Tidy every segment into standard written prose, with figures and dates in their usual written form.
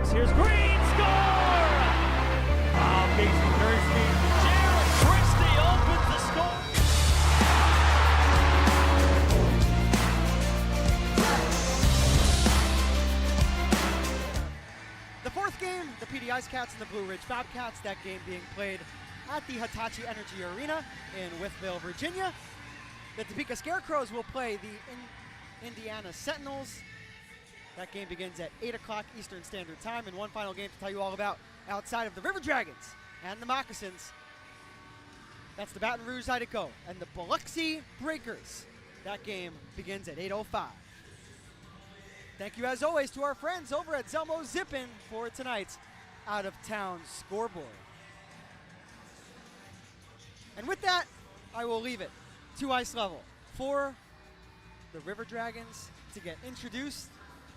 Moccasins. Here's Green, score! Casey Thursby. Jared Christie opens the score. The fourth game, the PD Ice Cats and the Blue Ridge Bobcats. That game being played at the Hitachi Energy Arena in Wytheville, Virginia. The Topeka Scarecrows will play the Indiana Sentinels. That game begins at 8 o'clock Eastern Standard Time. And one final game to tell you all about outside of the River Dragons and the Moccasins. That's the Baton Rouge Zydeco and the Biloxi Breakers. That game begins at 8:05. Thank you as always to our friends over at Zelmo Zippin for tonight's out-of-town scoreboard. And with that, I will leave it to ice level for the River Dragons to get introduced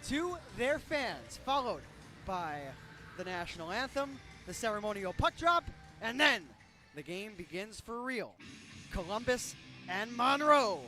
to their fans, followed by the national anthem, the ceremonial puck drop, and then the game begins for real. Columbus and Monroe.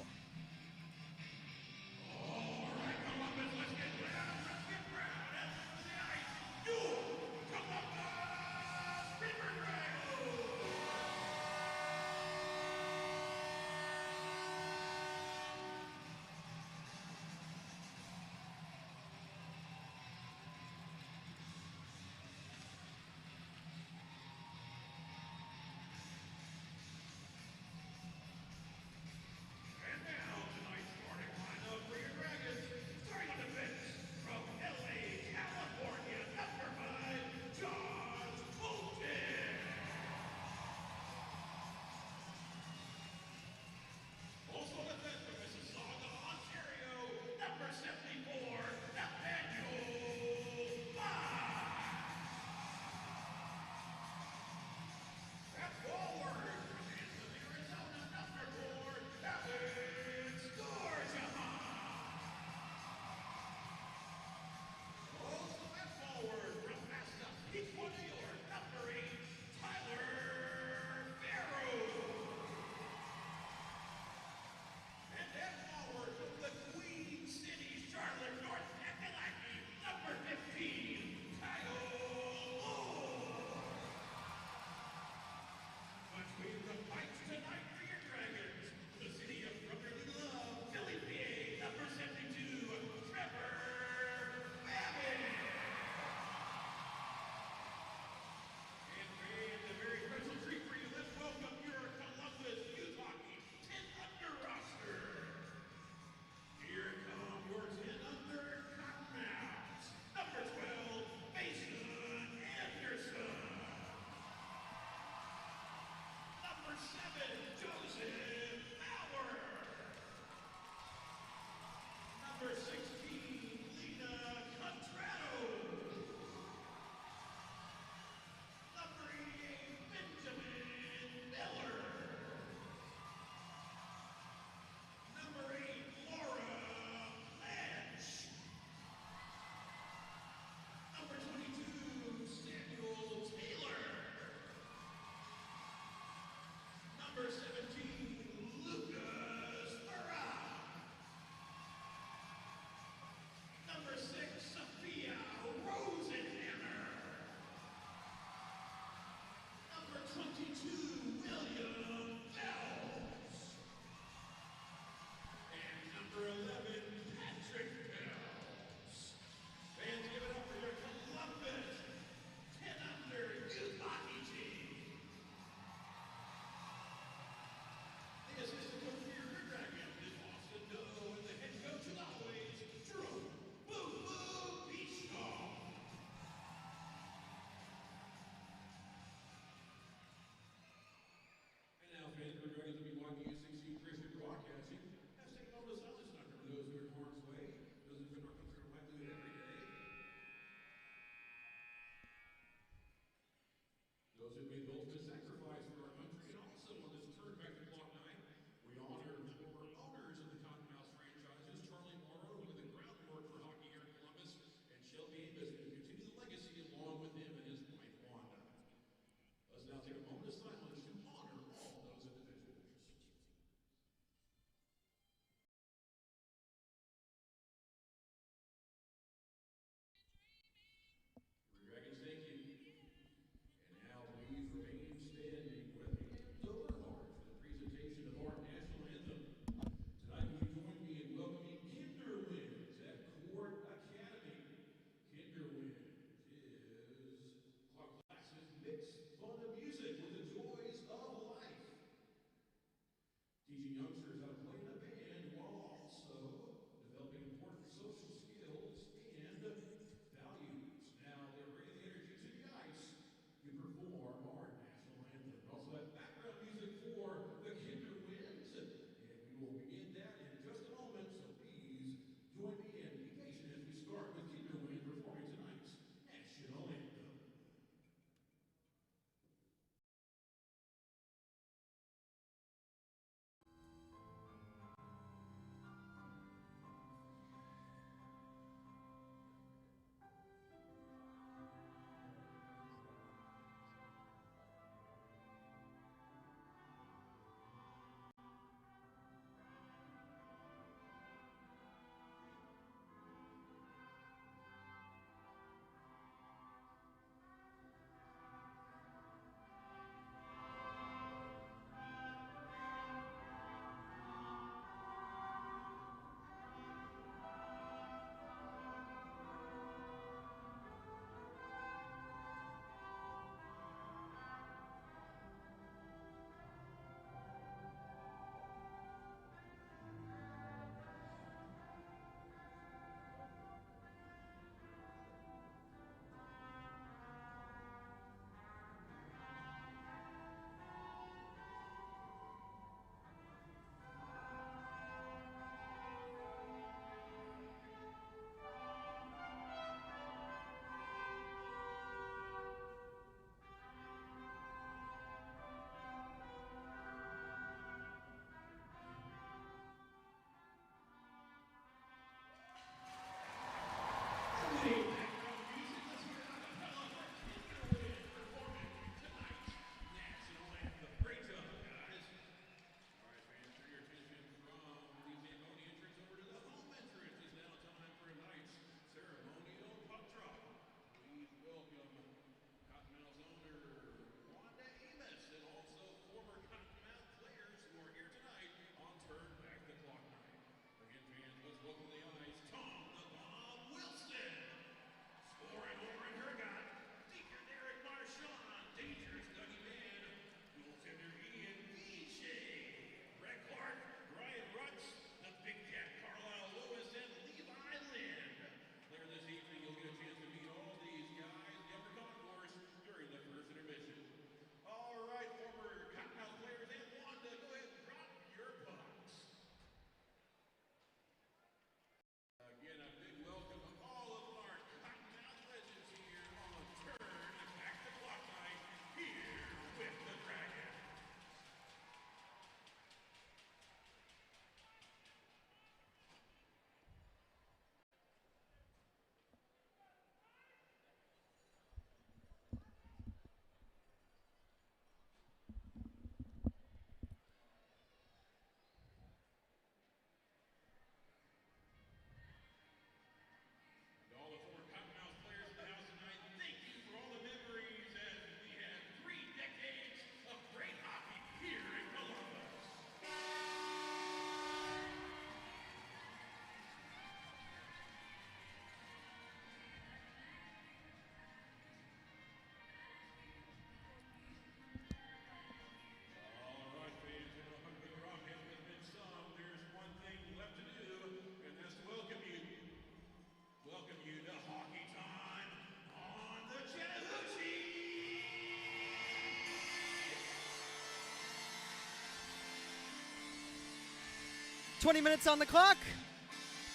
20 minutes on the clock.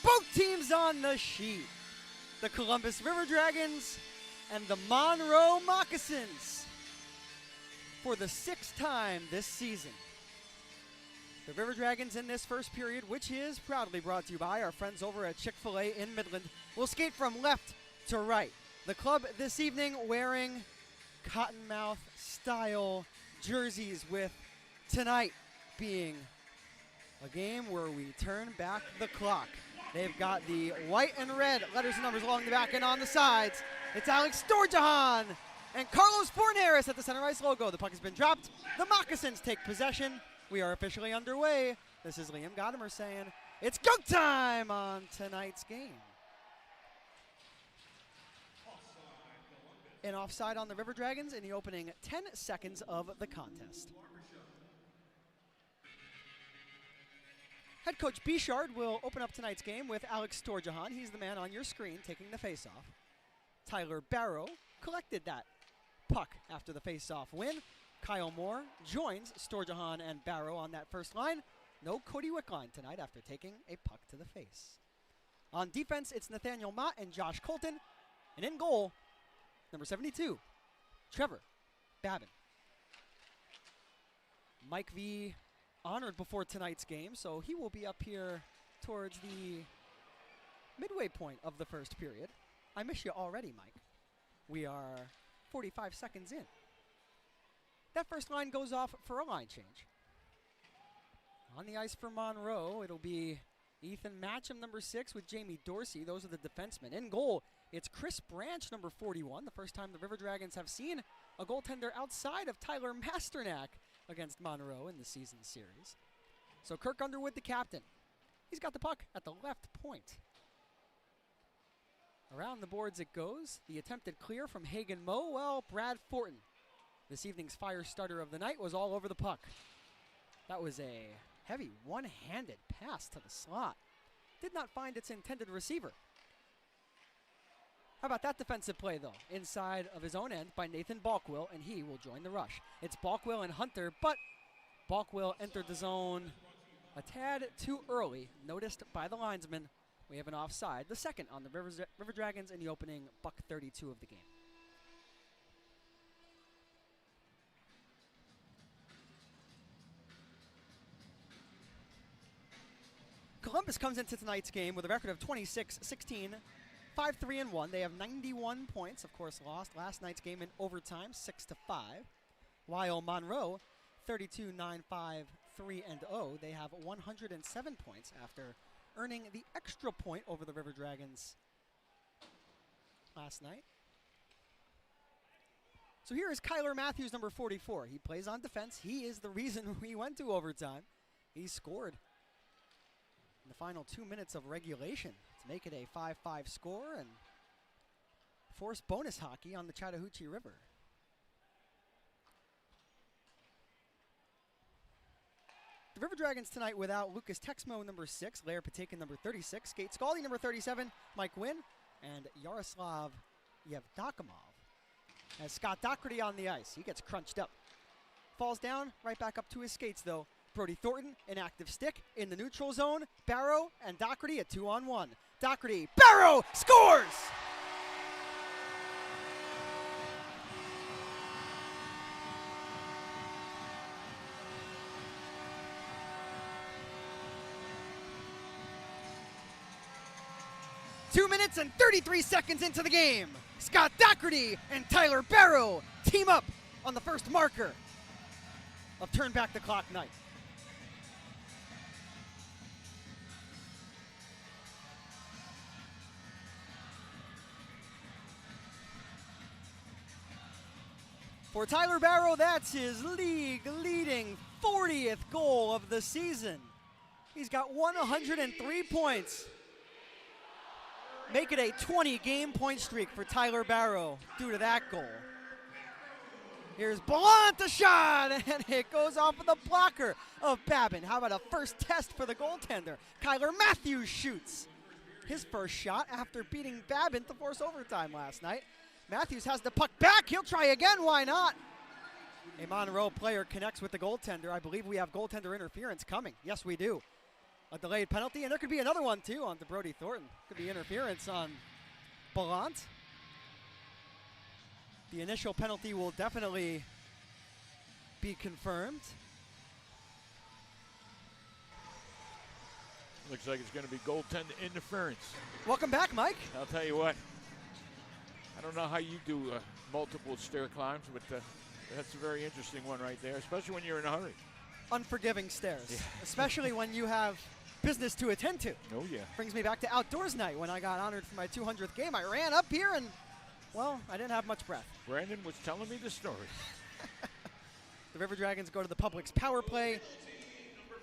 Both teams on the sheet. The Columbus River Dragons and the Monroe Moccasins for the 6th time this season. The River Dragons in this first period, which is proudly brought to you by our friends over at Chick-fil-A in Midland, will skate from left to right. The club this evening wearing cottonmouth style jerseys, with tonight being a game where we turn back the clock. They've got the white and red letters and numbers along the back and on the sides. It's Alex Storjahan and Carlos Fornares at the center ice logo. The puck has been dropped. The Moccasins take possession. We are officially underway. This is Liam Godimer saying it's go time on tonight's game. An offside on the River Dragons in the opening 10 seconds of the contest. Head coach Bichard will open up tonight's game with Alex Storjahan. He's the man on your screen taking the faceoff. Tyler Barrow collected that puck after the faceoff win. Kyle Moore joins Storjahan and Barrow on that first line. No Cody Wickline tonight after taking a puck to the face. On defense, it's Nathaniel Mott and Josh Colton. And in goal, number 72, Trevor Babin. Mike V honored before tonight's game, so he will be up here towards the midway point of the first period. I miss you already, Mike. We are 45 seconds in. That first line goes off for a line change. On the ice for Monroe, it'll be Ethan Matcham, number 6, with Jamie Dorsey. Those are the defensemen. In goal, it's Chris Branch, number 41. The first time the River Dragons have seen a goaltender outside of Tyler Masternak against Monroe in the season series. So Kirk Underwood, the captain. He's got the puck at the left point. Around the boards it goes. The attempted clear from Hagen Moe. Well, Brad Fortin, this evening's fire starter of the night, was all over the puck. That was a heavy one-handed pass to the slot. Did not find its intended receiver. How about that defensive play, though? Inside of his own end by Nathan Balkwill, and he will join the rush. It's Balkwill and Hunter, but Balkwill entered the zone a tad too early, noticed by the linesman. We have an offside, the second on the River Dragons in the opening buck 32 of the game. Columbus comes into tonight's game with a record of 26-16, 5-3-1. They have 91 points, of course, lost last night's game in overtime, 6-5. While Monroe, 32-9-5, 3-0. They have 107 points after earning the extra point over the River Dragons last night. So here is Kyler Matthews, number 44. He plays on defense. He is the reason we went to overtime. He scored in the final 2 minutes of regulation to make it a 5-5 score and force bonus hockey on the Chattahoochee River. The River Dragons tonight without Lucas Texmo, number 6, Lair Patakin, number 36, Skate Scaldi, number 37, Mike Wynn, and Yaroslav Yevdokimov. As Scott Doherty on the ice, he gets crunched up. Falls down, right back up to his skates, though. Brody Thornton, an active stick in the neutral zone. Barrow and Doherty a 2-on-1. Doherty, Barrow scores! Two minutes and 33 seconds into the game. Scott Doherty and Tyler Barrow team up on the first marker of Turn Back the Clock night. For Tyler Barrow, that's his league-leading 40th goal of the season. He's got 103 points. Make it a 20-game point streak for Tyler Barrow due to that goal. Here's Ballant, a shot, and it goes off of the blocker of Babin. How about a first test for the goaltender? Kyler Matthews shoots his first shot after beating Babin to force overtime last night. Matthews has the puck back. He'll try again. Why not? A Monroe player connects with the goaltender. I believe we have goaltender interference coming. Yes, we do. a delayed penalty, and there could be another one too on to Brody Thornton. Could be interference on Ballant. The initial penalty will definitely be confirmed. Looks like it's going to be goaltender interference. Welcome back, Mike. I'll tell you what. I don't know how you do multiple stair climbs, but that's a very interesting one right there, especially when you're in a hurry. Unforgiving stairs, especially when you have business to attend to. Oh, yeah. Brings me back to outdoors night when I got honored for my 200th game. I ran up here and, well, I didn't have much breath. Brandon was telling me the story. The River Dragons go to the Public's power play.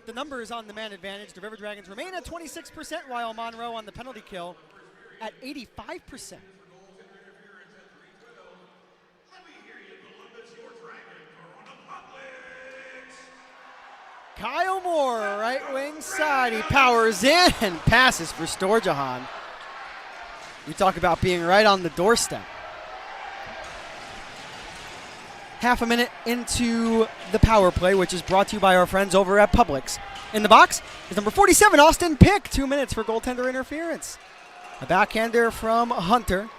The numbers on the man advantage. The River Dragons remain at 26%, while Monroe on the penalty kill at 85%. Kyle Moore, right wing side. He powers in and passes for Storjahan. We talk about being right on the doorstep. Half a minute into the power play, which is brought to you by our friends over at Publix. In the box is number 47, Austin Pick. 2 minutes for goaltender interference. A backhander from Hunter.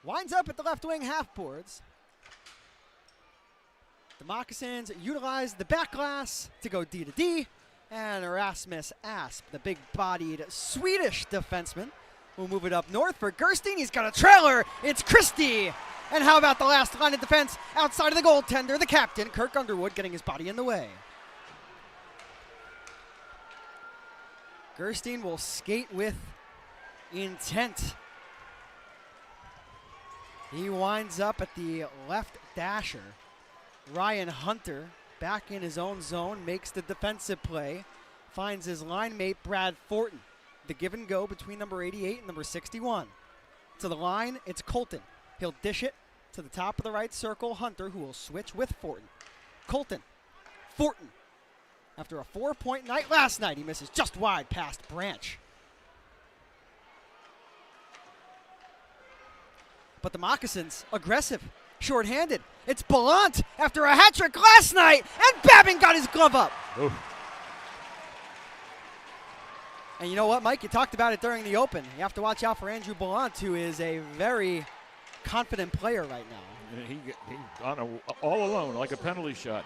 Winds up at the left wing half boards. The Moccasins utilize the back glass to go D to D. And Erasmus Asp, the big-bodied Swedish defenseman, will move it up north for Gerstein. He's got a trailer. It's Christie. And how about the last line of defense outside of the goaltender, the captain, Kirk Underwood, getting his body in the way. Gerstein will skate with intent. He winds up at the left dasher. Ryan Hunter, back in his own zone, makes the defensive play, finds his line mate Brad Fortin. The give and go between number 88 and number 61. To the line, it's Colton. He'll dish it to the top of the right circle. Hunter, who will switch with Fortin. Colton, Fortin. After a 4-point night last night, he misses just wide past Branch. But the Moccasins, aggressive, shorthanded. It's Ballant after a hat trick last night, and Babin got his glove up. Oof. And you know what, Mike? You talked about it during the open. You have to watch out for Andrew Ballant, who is a very confident player right now. He on all alone, like a penalty shot.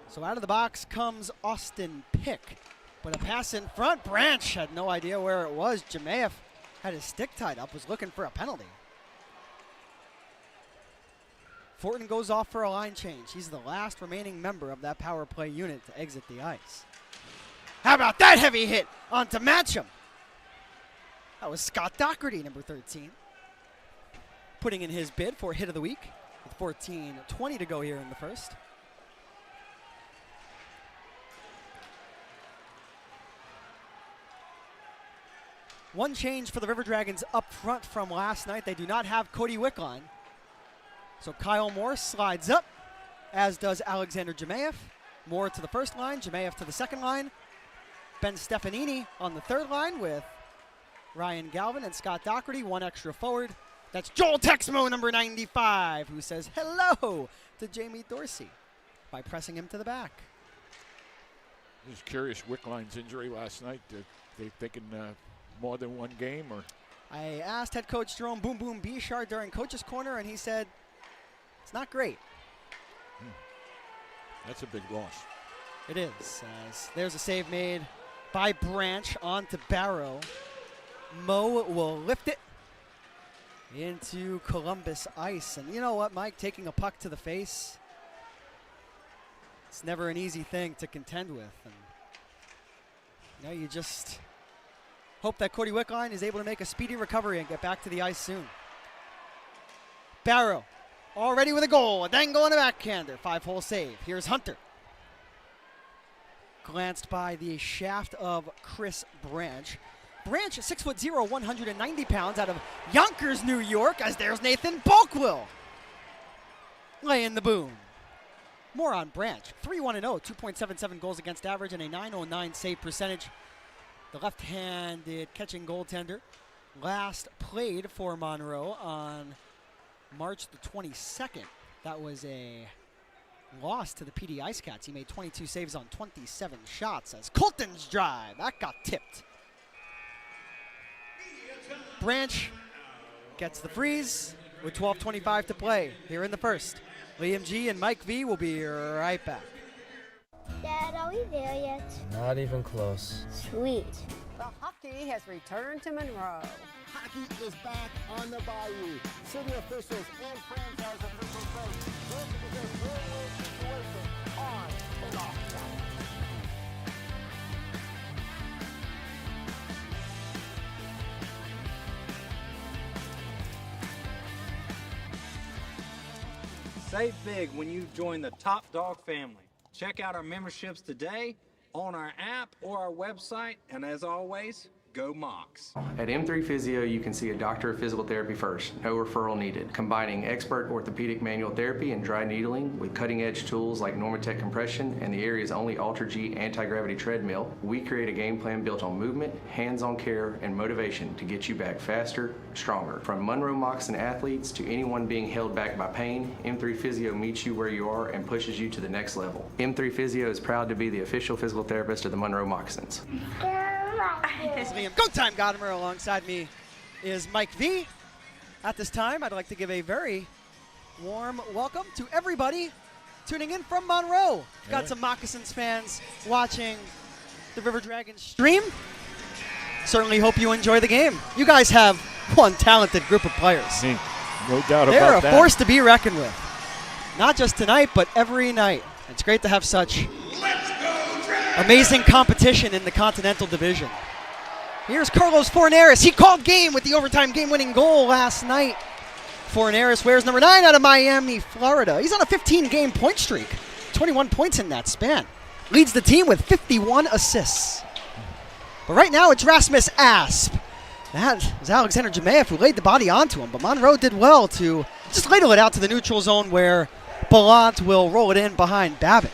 So out of the box comes Austin Pick. But a pass in front. Branch had no idea where it was. Jemayev had his stick tied up, was looking for a penalty. Fortin goes off for a line change. He's the last remaining member of that power play unit to exit the ice. How about that heavy hit onto Matcham? That was Scott Doherty, number 13, putting in his bid for hit of the week with 14:20 to go here in the first. One change for the River Dragons up front from last night. They do not have Cody Wickline. So Kyle Moore slides up, as does Alexander Jemayev. Moore to the first line, Jemayev to the second line. Ben Stefanini on the third line with Ryan Galvin and Scott Doherty, one extra forward. That's Joel Texmo, number 95, who says hello to Jamie Dorsey by pressing him to the back. Just curious, Wickline's injury last night. They thinking more than one game, or? I asked head coach Jerome Boom Boom Bichard during Coach's Corner, and he said it's not great. That's a big loss. It is. There's a save made by Branch onto Barrow. Mo will lift it into Columbus ice. And you know what, Mike? Taking a puck to the face, it's never an easy thing to contend with. And you know, you just hope that Cody Wickline is able to make a speedy recovery and get back to the ice soon. Barrow already with a goal. A dangle and a backhander. 5-hole save. Here's Hunter. Glanced by the shaft of Chris Branch. Branch, 6'0", 190 pounds, out of Yonkers, New York, as there's Nathan Bulkwill laying the boom. More on Branch. 3-1-0, 2.77 goals against average, and a .909 save percentage. The left-handed catching goaltender last played for Monroe on March the 22nd. That was a lost to the PD Ice Cats. He made 22 saves on 27 shots as Colton's drive, that got tipped. Branch gets the freeze with 12:25 to play here in the first. Liam G and Mike V will be right back. Dad, are we there yet? Not even close. Sweet. The hockey has returned to Monroe. Hockey is back on the Bayou. City officials and franchise officials say this is a win-win situation on and off the ice. Save big when you join the Top Dog family. Check out our memberships today on our app or our website, and as always, go Mocs. At M3 Physio, you can see a doctor of physical therapy first, no referral needed. Combining expert orthopedic manual therapy and dry needling with cutting-edge tools like Normatec compression and the area's only Ultra-G anti-gravity treadmill, we create a game plan built on movement, hands-on care, and motivation to get you back faster, stronger. From Monroe Moccasin athletes to anyone being held back by pain, M3 Physio meets you where you are and pushes you to the next level. M3 Physio is proud to be the official physical therapist of the Monroe Moccasins. Liam Go Time Godimer alongside me is Mike V. At this time, I'd like to give a very warm welcome to everybody tuning in from Monroe. We've got some Moccasins fans watching the River Dragons stream. Certainly hope you enjoy the game. You guys have one talented group of players. No doubt They're about a that. force to be reckoned with. Not just tonight, but every night. It's great to have such amazing competition in the Continental Division. Here's Carlos Fornares. He called game with the overtime game-winning goal last night. Fornares wears number 9 out of Miami, Florida. He's on a 15-game point streak. 21 points in that span. Leads the team with 51 assists. But right now it's Rasmus Asp. That was Alexander Jemayev who laid the body onto him. But Monroe did well to just ladle it out to the neutral zone where Ballant will roll it in behind Babin.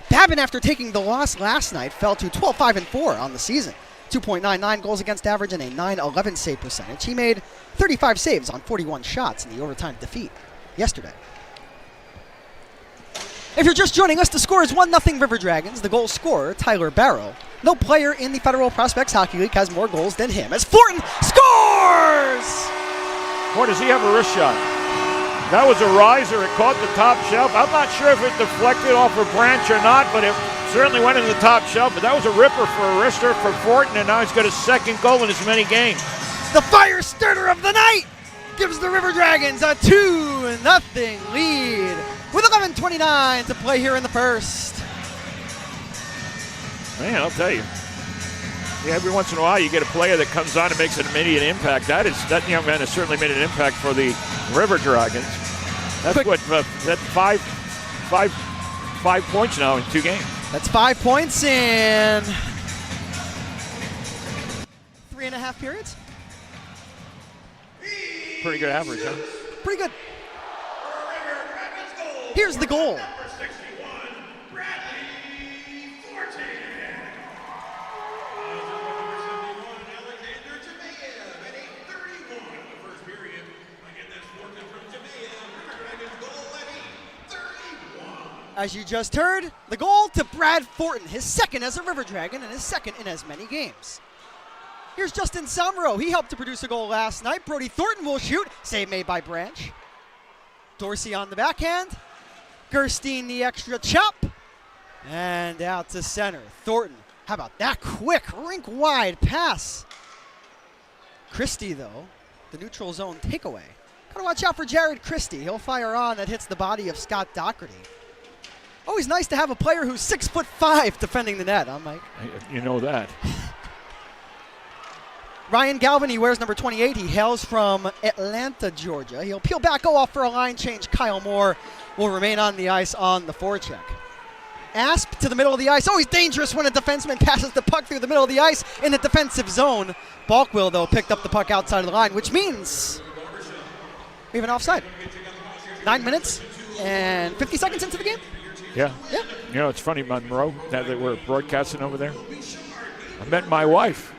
Babin, after taking the loss last night, fell to 12-5-4 on the season. 2.99 goals against average and a .911 save percentage. He made 35 saves on 41 shots in the overtime defeat yesterday. If you're just joining us, the score is 1-0 River Dragons. The goal scorer, Tyler Barrow. No player in the Federal Prospects Hockey League has more goals than him, as Fortin scores! Boy, does he have a wrist shot. That was a riser. It caught the top shelf. I'm not sure if it deflected off a branch or not, but it certainly went in the top shelf. But that was a ripper for a wrister for Fortin, and now he's got his second goal in as many games. The fire starter of the night gives the River Dragons a 2-0 lead with 11:29 to play here in the first. Man, I'll tell you. Yeah, every once in a while you get a player that comes on and makes an immediate impact. That young man has certainly made an impact for the River Dragons. That's that's five points now in 2 games. That's 5 points in 3.5 periods. Pretty good average, huh? Pretty good. Here's the goal. As you just heard, the goal to Brad Fortin, his second as a River Dragon and his second in as many games. Here's Justin Somro. He helped to produce a goal last night. Brody Thornton will shoot. Save made by Branch. Dorsey on the backhand. Gerstein the extra chop. And out to center. Thornton. How about that quick rink-wide pass? Christie, though, the neutral zone takeaway. Gotta watch out for Jared Christie. He'll fire on. That hits the body of Scott Doherty. Always nice to have a player who's 6'5" defending the net, huh, Mike? You know that. Ryan Galvin, he wears number 28. He hails from Atlanta, Georgia. He'll peel back, go off for a line change. Kyle Moore will remain on the ice on the forecheck. Asp to the middle of the ice. Always dangerous when a defenseman passes the puck through the middle of the ice in the defensive zone. Balkwill, though, picked up the puck outside of the line, which means we have an offside. 9 minutes and 50 seconds into the game. Yeah. You know, it's funny, Monroe, now that we're broadcasting over there. I met my wife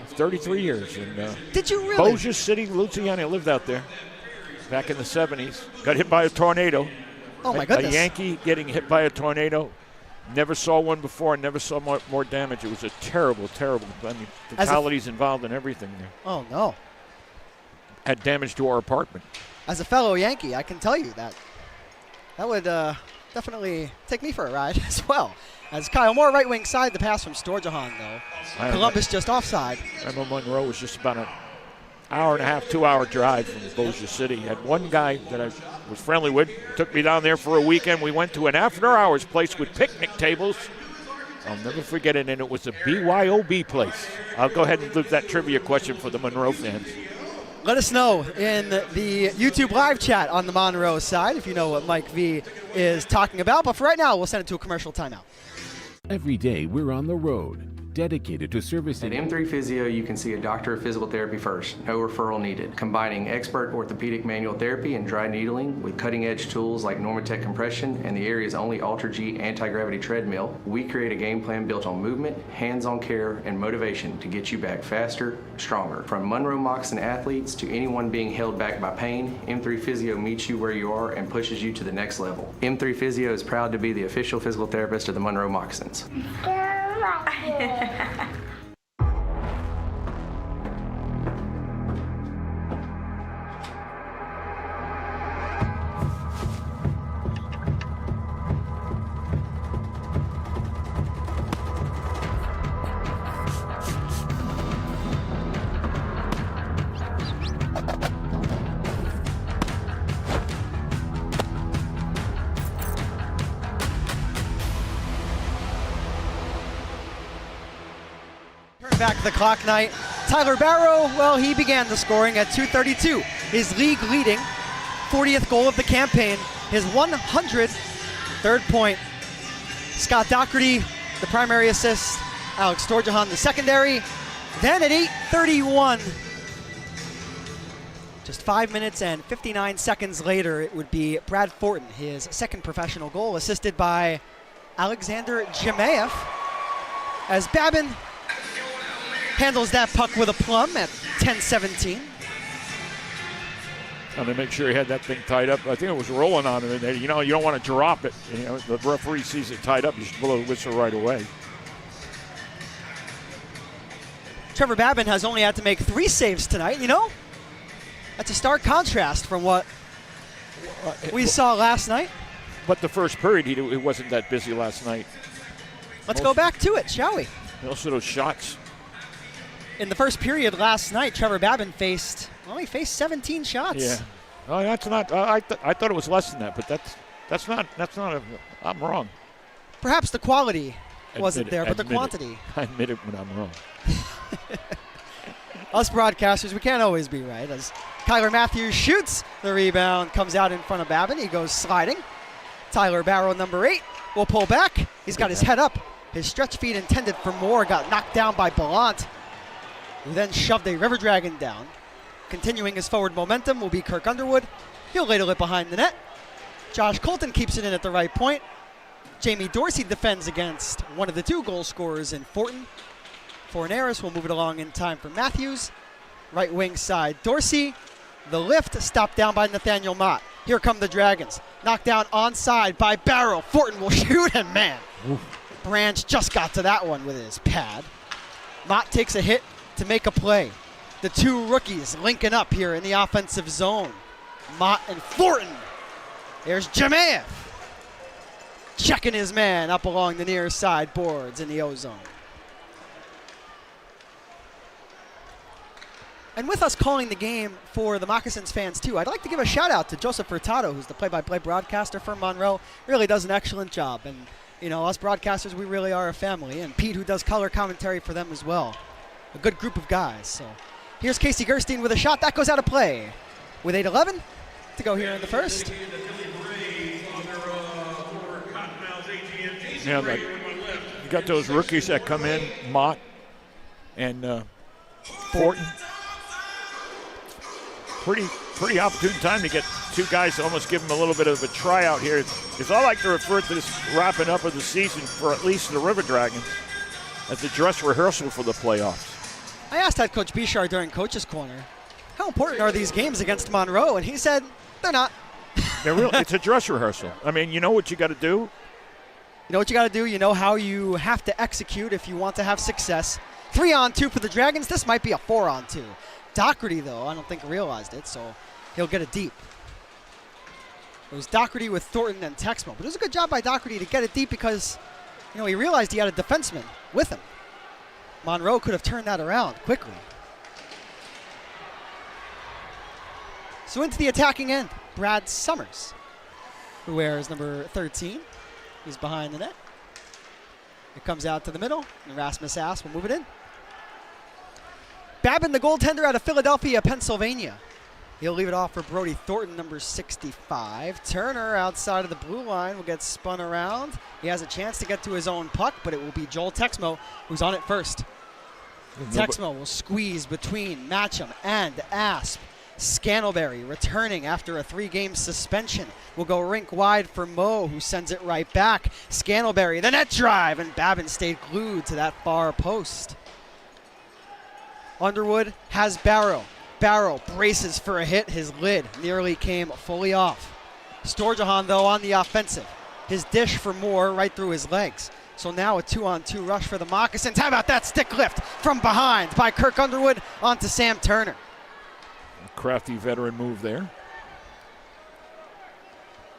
33 years in Did you really? Bossier City, Louisiana. I lived out there back in the 70s. Got hit by a tornado. Oh, my goodness. A Yankee getting hit by a tornado. Never saw one before. Never saw more damage. It was a terrible, terrible. I mean, fatalities involved in everything there. Oh, no. Had damage to our apartment. As a fellow Yankee, I can tell you that would definitely take me for a ride as well. As Kyle Moore, right wing side, the pass from Storjahan, though. Columbus just offside. I remember Monroe was just about an hour and a half, 2-hour drive from Bossier City. Had one guy that I was friendly with, took me down there for a weekend. We went to an after-hours place with picnic tables. I'll never forget it, and it was a BYOB place. I'll go ahead and leave that trivia question for the Monroe fans. Let us know in the YouTube live chat on the Monroe side if you know what Mike V is talking about. But for right now, we'll send it to a commercial timeout. Every day we're on the road, dedicated to servicing. At M3 Physio, you can see a doctor of physical therapy first, no referral needed. Combining expert orthopedic manual therapy and dry needling with cutting-edge tools like Normatec compression and the area's only Ultra-G anti-gravity treadmill, we create a game plan built on movement, hands-on care, and motivation to get you back faster, stronger. From Monroe Moccasin athletes to anyone being held back by pain, M3 Physio meets you where you are and pushes you to the next level. M3 Physio is proud to be the official physical therapist of the Monroe Moccasins. Back to the clock night. Tyler Barrow, well, he began the scoring at 2:32. His league-leading 40th goal of the campaign, his 100th third point. Scott Doherty, the primary assist. Alex Storjahan, the secondary. Then at 8:31, just 5 minutes and 59 seconds later, it would be Brad Fortin, his second professional goal, assisted by Alexander Jemayev, as Babin handles that puck with a plum at 10:17. And to make sure he had that thing tied up. I think it was rolling on him. And you know, you don't want to drop it. You know, the referee sees it tied up. You should blow the whistle right away. Trevor Babin has only had to make 3 saves tonight. You know, that's a stark contrast from what we saw last night. But the first period, he wasn't that busy last night. Let's go back to it, shall we? Also, those shots. In the first period last night, Trevor Babin faced 17 shots. Yeah. Oh, that's not. I thought it was less than that, but that's not. I'm wrong. Perhaps the quality wasn't there, but the quantity. I admit it when I'm wrong. Us broadcasters, we can't always be right. As Kyler Matthews shoots, the rebound comes out in front of Babin. He goes sliding. Tyler Barrow, number 8, will pull back. He's got his head up. His stretch feed intended for more got knocked down by Ballant, who then shoved a River Dragon down. Continuing his forward momentum will be Kirk Underwood. He'll ladle it behind the net. Josh Colton keeps it in at the right point. Jamie Dorsey defends against one of the 2 goal scorers in Fortin. Fornaris will move it along in time for Matthews. Right wing side, Dorsey. The lift stopped down by Nathaniel Mott. Here come the Dragons. Knocked down onside by Barrow. Fortin will shoot, and man, Branch just got to that one with his pad. Mott takes a hit to make a play. The 2 rookies linking up here in the offensive zone. Mott and Fortin. There's Jemayev checking his man up along the near side boards in the O-zone. And with us calling the game for the Moccasins fans too, I'd like to give a shout out to Joseph Furtado, who's the play-by-play broadcaster for Monroe. Really does an excellent job. And you know, us broadcasters, we really are a family. And Pete, who does color commentary for them as well. A good group of guys. So here's Casey Gerstein with a shot. That goes out of play with 8:11 to go here in the first. Yeah, you got those rookies that come in, Mott and Fortin. Pretty opportune time to get 2 guys to almost give them a little bit of a tryout here. It's I like to refer to this wrapping up of the season for at least the River Dragons as a dress rehearsal for the playoffs. I asked head coach Bishar during Coach's Corner, how important are these games against Monroe? And he said, they're not. It's a dress rehearsal. I mean, you know what you got to do? You know what you got to do. You know how you have to execute if you want to have success. 3-on-2 for the Dragons. This might be a 4-on-2. Doherty, though, I don't think realized it, so he'll get it deep. It was Doherty with Thornton and Texmo. But it was a good job by Doherty to get it deep because, he realized he had a defenseman with him. Monroe could have turned that around quickly. So into the attacking end, Brad Summers, who wears number 13. He's behind the net. It comes out to the middle, and Rasmus Ass will move it in. Babin, the goaltender out of Philadelphia, Pennsylvania. He'll leave it off for Brody Thornton, number 65. Turner outside of the blue line will get spun around. He has a chance to get to his own puck, but it will be Joel Texmo who's on it first. Texmo will squeeze between Matcham and Asp. Scantlebury returning after a 3-game suspension will go rink wide for Moe, who sends it right back. Scantlebury, the net drive, and Babin stayed glued to that far post. Underwood has Barrow. Barrow braces for a hit. His lid nearly came fully off. Storjahan, though, on the offensive. His dish for Moore right through his legs. So now a 2-on-2 rush for the Moccasins. How about that stick lift from behind by Kirk Underwood onto Sam Turner? Crafty veteran move there.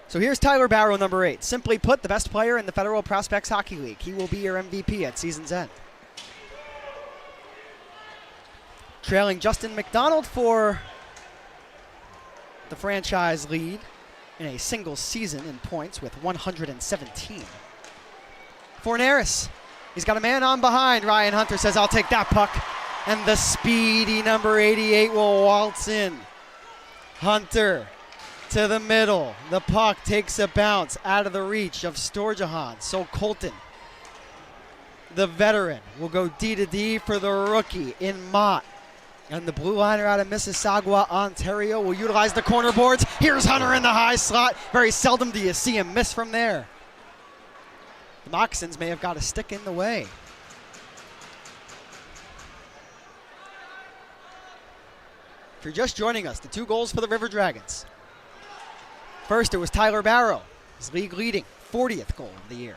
So here's Tyler Barrow, number 8. Simply put, the best player in the Federal Prospects Hockey League. He will be your MVP at season's end. Trailing Justin McDonald for the franchise lead in a single season in points with 117. Fornaris, he's got a man on behind. Ryan Hunter says, I'll take that puck. And the speedy number 88 will waltz in. Hunter to the middle. The puck takes a bounce out of the reach of Storjahan. So Colton, the veteran, will go D-to-D for the rookie in Mott. And the blue liner out of Mississauga, Ontario, will utilize the corner boards. Here's Hunter in the high slot. Very seldom do you see him miss from there. The Moccasins may have got a stick in the way. If you're just joining us, the 2 goals for the River Dragons. First, it was Tyler Barrow, his league-leading 40th goal of the year.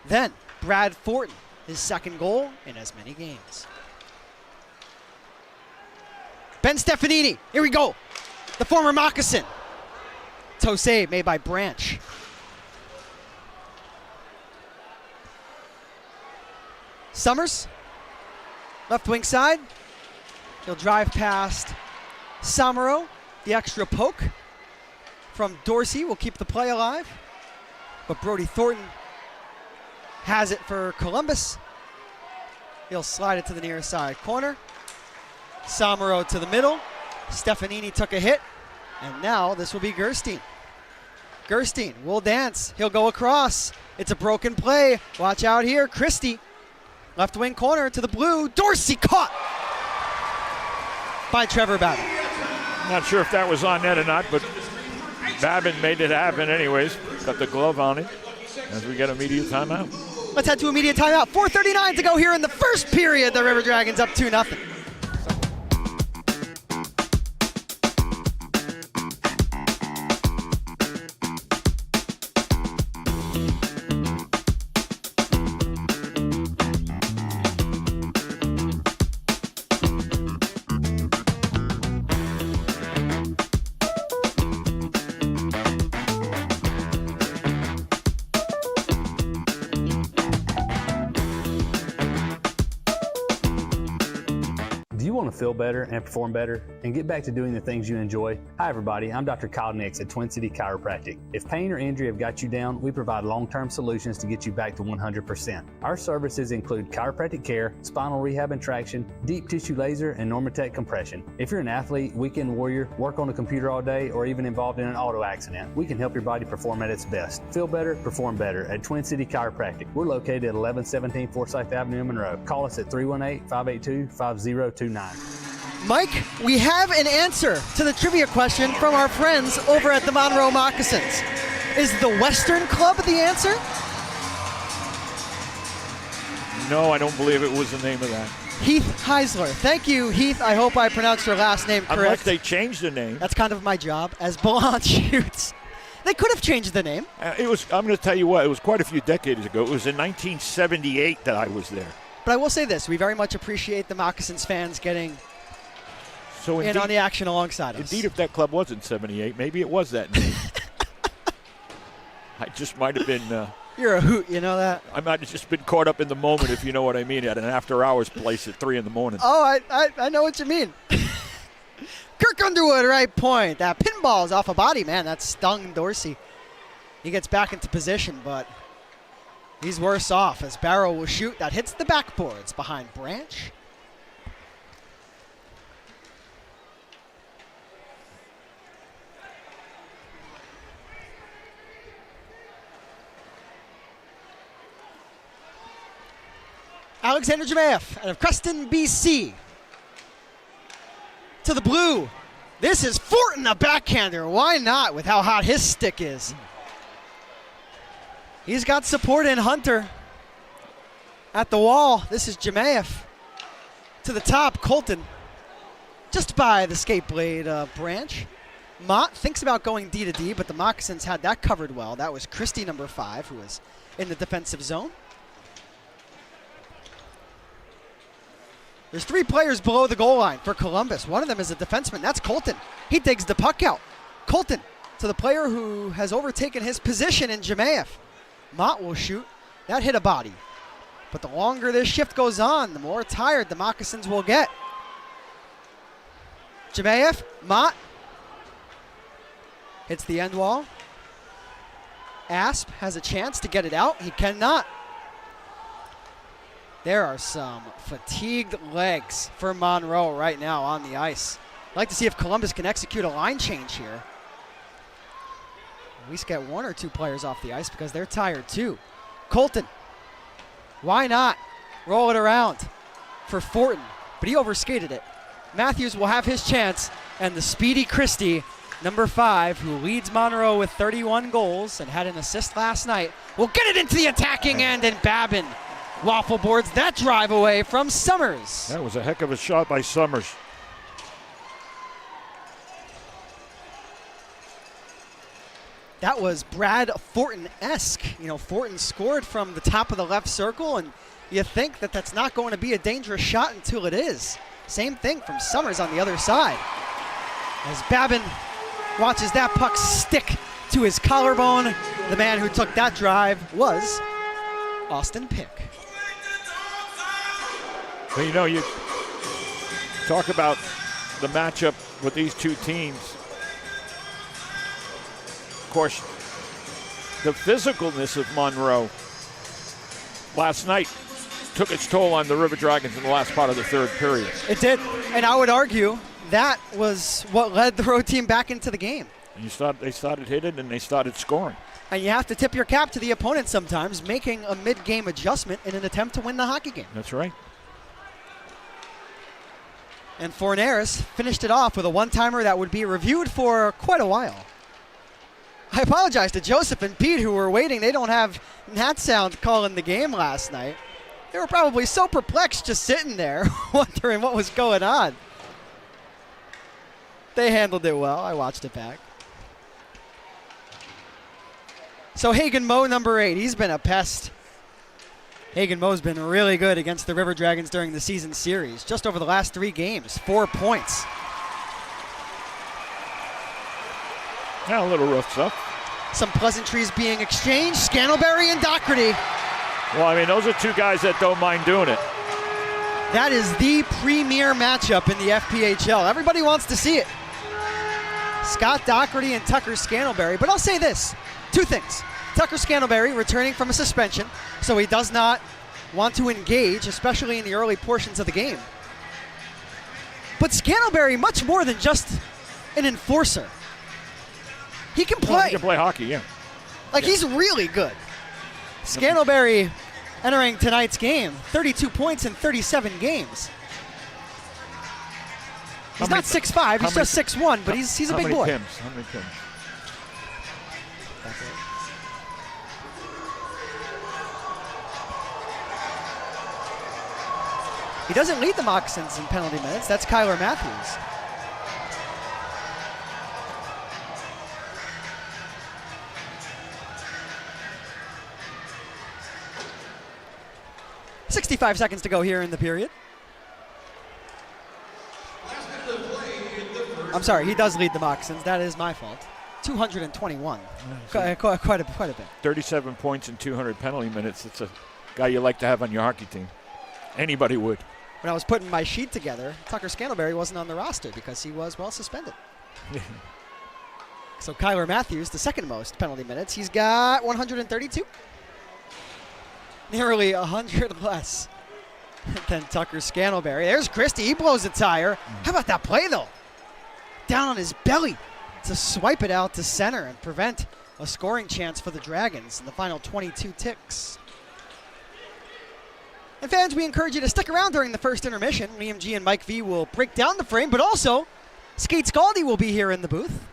Then, Brad Thornton, his 2nd goal in as many games. Ben Stefanini, here we go. The former Moccasin. Toe save made by Branch. Summers, left wing side. He'll drive past Samaro. The extra poke from Dorsey will keep the play alive. But Brody Thornton has it for Columbus. He'll slide it to the near side corner. Samaro to the middle. Stefanini took a hit. And now this will be Gerstein. Gerstein will dance. He'll go across. It's a broken play. Watch out here. Christie. Left wing corner to the blue. Dorsey caught by Trevor Babin. Not sure if that was on net or not, but Babin made it happen anyways. Got the glove on it as we get immediate timeout. Let's head to immediate timeout. 4:39 to go here in the first period. The River Dragons up 2-0. Feel better and perform better and get back to doing the things you enjoy. Hi everybody, I'm Dr. Kyle Nix at Twin City Chiropractic. If pain or injury have got you down, we provide long-term solutions to get you back to 100%. Our services include chiropractic care, spinal rehab and traction, deep tissue laser, and Normatec compression. If you're an athlete, weekend warrior, work on a computer all day, or even involved in an auto accident, we can help your body perform at its best. Feel better, perform better at Twin City Chiropractic. We're located at 1117 Forsyth Avenue in Monroe. Call us at 318-582-5029. Mike, we have an answer to the trivia question from our friends over at the Monroe Moccasins. Is the Western Club the answer? No, I don't believe it was the name of that. Heath Heisler. Thank you, Heath. I hope I pronounced your last name correct. Unless they changed the name. That's kind of my job as Balan shoots. They could have changed the name. It was. I'm going to tell you what. It was quite a few decades ago. It was in 1978 that I was there. But I will say this: we very much appreciate the Moccasins fans getting in on the action alongside us. Indeed, if that club was in '78, maybe it was that name. I just might have been. You're a hoot, you know that? I might have just been caught up in the moment, if you know what I mean, at an after-hours place at 3 in the morning. Oh, I know what you mean. Kirk Underwood, right point. That pinball's off a body, man. That stung Dorsey. He gets back into position, but he's worse off as Barrow will shoot. That hits the backboards behind Branch. Alexander Jemayev out of Creston, BC. To the blue. This is Fortin, a backhander. Why not with how hot his stick is? He's got support in Hunter. At the wall, this is Jemayev. To the top, Colton. Just by the skate blade Branch. Mott thinks about going D to D, but the Moccasins had that covered well. That was Christie, number 5, who was in the defensive zone. There's 3 players below the goal line for Columbus. One of them is a defenseman. That's Colton. He digs the puck out. Colton to the player who has overtaken his position in Jemayev. Mott will shoot. That hit a body. But the longer this shift goes on, the more tired the Moccasins will get. Jemayev, Mott. Hits the end wall. Asp has a chance to get it out. He cannot. There are some fatigued legs for Monroe right now on the ice. I'd like to see if Columbus can execute a line change here. At least get 1 or 2 players off the ice because they're tired too. Colton, why not roll it around for Fortin? But he overskated it. Matthews will have his chance, and the speedy Christie, number 5, who leads Monroe with 31 goals and had an assist last night, will get it into the attacking end, and Babin waffle boards that drive away from Summers. That was a heck of a shot by Summers. That was Brad Fortin-esque. You know, Fortin scored from the top of the left circle, and you think that that's not going to be a dangerous shot until it is. Same thing from Summers on the other side. As Babin watches that puck stick to his collarbone, the man who took that drive was Austin Pick. Well, you know, you talk about the matchup with these two teams. Of course, the physicalness of Monroe last night took its toll on the River Dragons in the last part of the third period. It did, and I would argue that was what led the road team back into the game. And they started hitting and they started scoring. And you have to tip your cap to the opponent sometimes, making a mid-game adjustment in an attempt to win the hockey game. That's right. And Fornaris finished it off with a one-timer that would be reviewed for quite a while. I apologize to Joseph and Pete who were waiting. They don't have Nat Sound calling the game last night. They were probably so perplexed just sitting there wondering what was going on. They handled it well. I watched it back. So Hagen Moe, number 8, he's been a pest. Hagen Moe's been really good against the River Dragons during the season series. Just over the last 3 games, 4 points. Yeah, a little rough stuff. Some pleasantries being exchanged. Scantlebury and Doherty. Well, I mean, those are 2 guys that don't mind doing it. That is the premier matchup in the FPHL. Everybody wants to see it. Scott Doherty and Tucker Scantlebury. But I'll say this, 2 things. Tucker Scantlebury returning from a suspension, so he does not want to engage, especially in the early portions of the game. But Scantlebury, much more than just an enforcer. He can play. He can play hockey, yeah. Like, he's really good. Scantlebury entering tonight's game, 32 points in 37 games. He's not 6'5", he's just 6'1", but he's a big boy. How many pims? He doesn't lead the Moccasins in penalty minutes. That's Kyler Matthews. 65 seconds to go here in the period. I'm sorry, he does lead the Moccasins. That is my fault. 221. Quite a bit. 37 points and 200 penalty minutes. It's a guy you like to have on your hockey team. Anybody would. When I was putting my sheet together, Tucker Scantlebury wasn't on the roster because he was, well, suspended. So Kyler Matthews, the second most penalty minutes. He's got 132. Nearly 100 less than Tucker Scantlebury. There's Christie. He blows a tire. How about that play, though? Down on his belly to swipe it out to center and prevent a scoring chance for the Dragons in the final 22 ticks. And fans, we encourage you to stick around during the first intermission. Liam G and Mike V will break down the frame, but also Skate Scaldi will be here in the booth.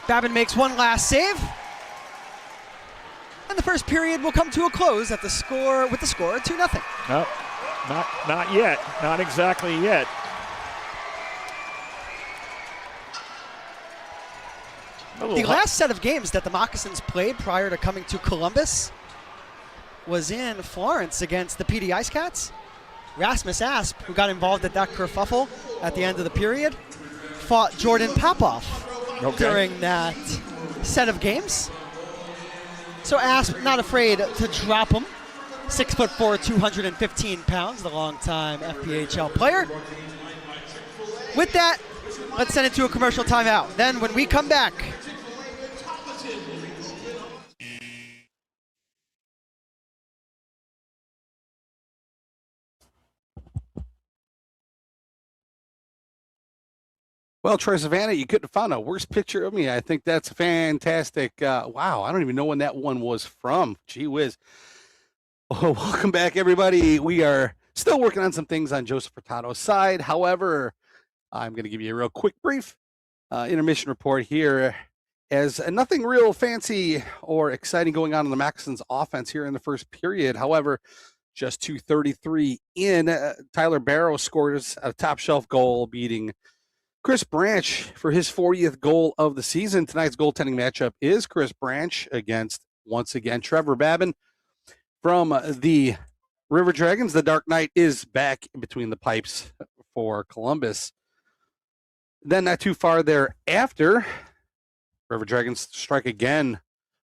Babin makes one last save. And the first period will come to a close with the score 2-0. No, not yet. Not exactly yet. The last set of games that the Moccasins played prior to coming to Columbus was in Florence against the PD Ice Cats. Rasmus Asp, who got involved at that kerfuffle at the end of the period, fought Jordan Popoff during that set of games. So Asp not afraid to drop him. 6'4", 215 pounds, the longtime FPHL player. With that, let's send it to a commercial timeout. Then when we come back, well, Troy Savannah, you couldn't have found a worse picture of me. I think that's fantastic. Wow, I don't even know when that one was from. Gee whiz. Oh, welcome back, everybody. We are still working on some things on Joseph Furtado's side. However, I'm going to give you a real quick brief intermission report here, as nothing real fancy or exciting going on in the Moccasins offense here in the first period. However, just 2:33 in, Tyler Barrow scores a top shelf goal, beating Chris Branch for his 40th goal of the season. Tonight's goaltending matchup is Chris Branch against, once again, Trevor Babin from the River Dragons. The Dark Knight is back between the pipes for Columbus. Then not too far thereafter, River Dragons strike again.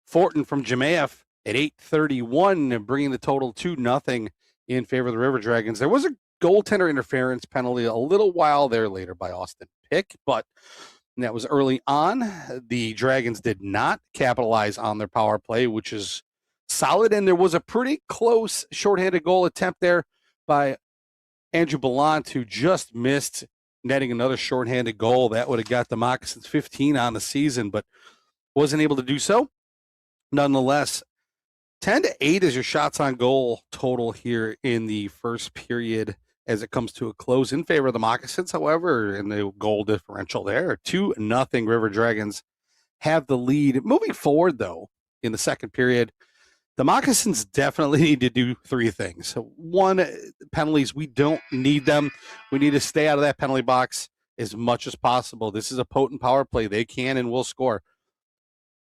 Fortin from Jemaeff at 8:31, bringing the total 2-0 in favor of the River Dragons. There was a goaltender interference penalty a little while there later by Austin Pick, but that was early on. The Dragons did not capitalize on their power play, which is solid, and there was a pretty close shorthanded goal attempt there by Andrew Ballant, who just missed netting another shorthanded goal. That would have got the Moccasins 15 on the season, but wasn't able to do so. Nonetheless, 10-8 is your shots on goal total here in the first period as it comes to a close in favor of the Moccasins. However, in the goal differential there, 2-0 River Dragons have the lead. Moving forward, though, in the second period, the Moccasins definitely need to do three things. One, penalties, we don't need them. We need to stay out of that penalty box as much as possible. This is a potent power play. They can and will score.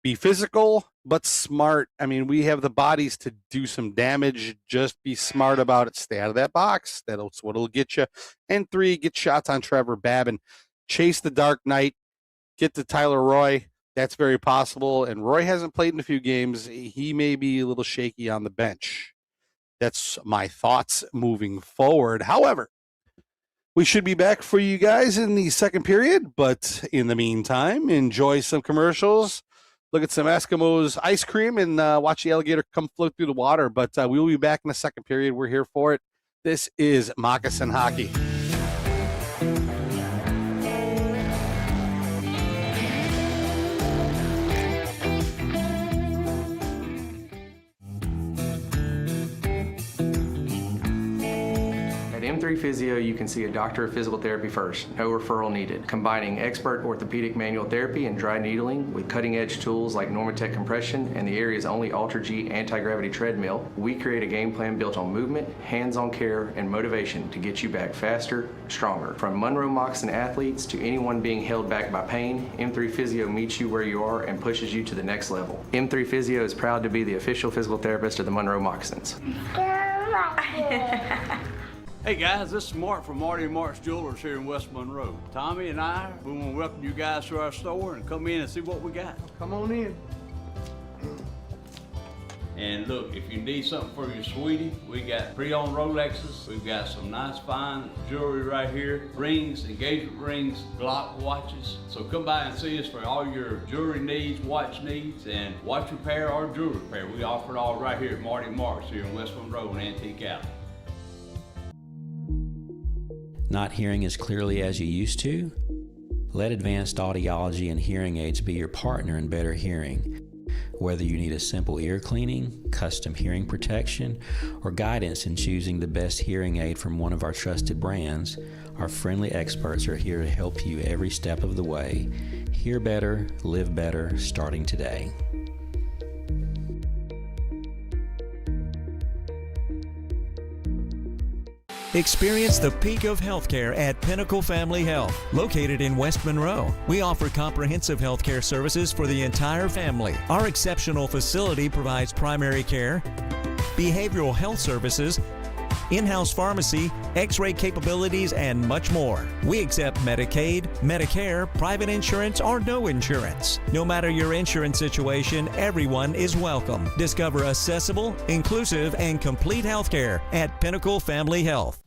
Be physical, but smart. I mean, we have the bodies to do some damage. Just be smart about it. Stay out of that box. That's what it'll get you. And three, get shots on Trevor Babin. Chase the Dark Knight. Get to Tyler Roy. That's very possible. And Roy hasn't played in a few games. He may be a little shaky on the bench. That's my thoughts moving forward. However, we should be back for you guys in the second period. But in the meantime, enjoy some commercials. Look at some Eskimos ice cream and watch the alligator come float through the water. But we will be back in the second period. We're here for it. This is Moccasin Hockey. At M3 Physio, you can see a doctor of physical therapy first, no referral needed. Combining expert orthopedic manual therapy and dry needling with cutting-edge tools like Normatec compression and the area's only Ultra-G anti-gravity treadmill, we create a game plan built on movement, hands-on care, and motivation to get you back faster, stronger. From Monroe Moccasin athletes to anyone being held back by pain, M3 Physio meets you where you are and pushes you to the next level. M3 Physio is proud to be the official physical therapist of the Monroe Moccasins. Hey guys, this is Mark from Marty and Mark's Jewelers here in West Monroe. Tommy and I, we want to welcome you guys to our store and come in and see what we got. Come on in. And look, if you need something for your sweetie, we got pre-owned Rolexes. We've got some nice fine jewelry right here. Rings, engagement rings, Glock watches. So come by and see us for all your jewelry needs, watch needs, and watch repair or jewelry repair. We offer it all right here at Marty and Mark's here in West Monroe and Antique Alley. Not hearing as clearly as you used to? Let Advanced Audiology and Hearing Aids be your partner in better hearing. Whether you need a simple ear cleaning, custom hearing protection, or guidance in choosing the best hearing aid from one of our trusted brands, our friendly experts are here to help you every step of the way. Hear better, live better, starting today. Experience the peak of healthcare at Pinnacle Family Health, located in West Monroe. We offer comprehensive healthcare services for the entire family. Our exceptional facility provides primary care, behavioral health services, in-house pharmacy, x-ray capabilities, and much more. We accept Medicaid, Medicare, private insurance, or no insurance. No matter your insurance situation, everyone is welcome. Discover accessible, inclusive, and complete healthcare at Pinnacle Family Health.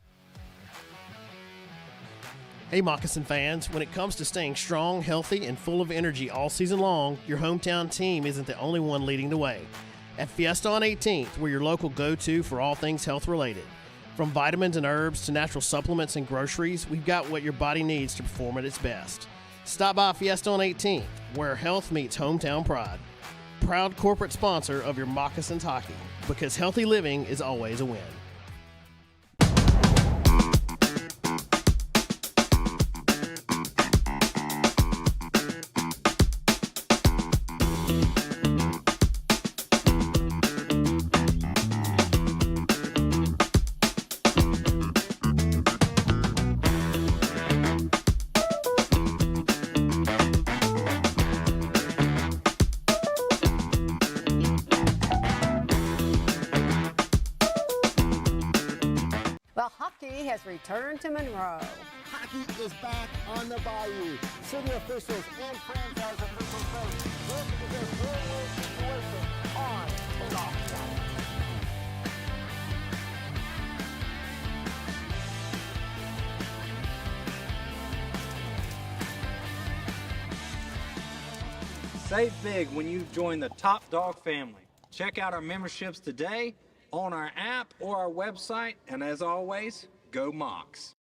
Hey Moccasin fans, when it comes to staying strong, healthy, and full of energy all season long, your hometown team isn't the only one leading the way. At Fiesta on 18th, we're your local go-to for all things health-related. From vitamins and herbs to natural supplements and groceries, we've got what your body needs to perform at its best. Stop by Fiesta on 18th, where health meets hometown pride. Proud corporate sponsor of your Moccasins hockey, because healthy living is always a win. Well, hockey has returned to Monroe. Hockey is back on the Bayou. City officials and franchise officials say this is a win-win situation on and off the ice. Save big when you join the Top Dog family. Check out our memberships today on our app or our website, and as always, go Mocs.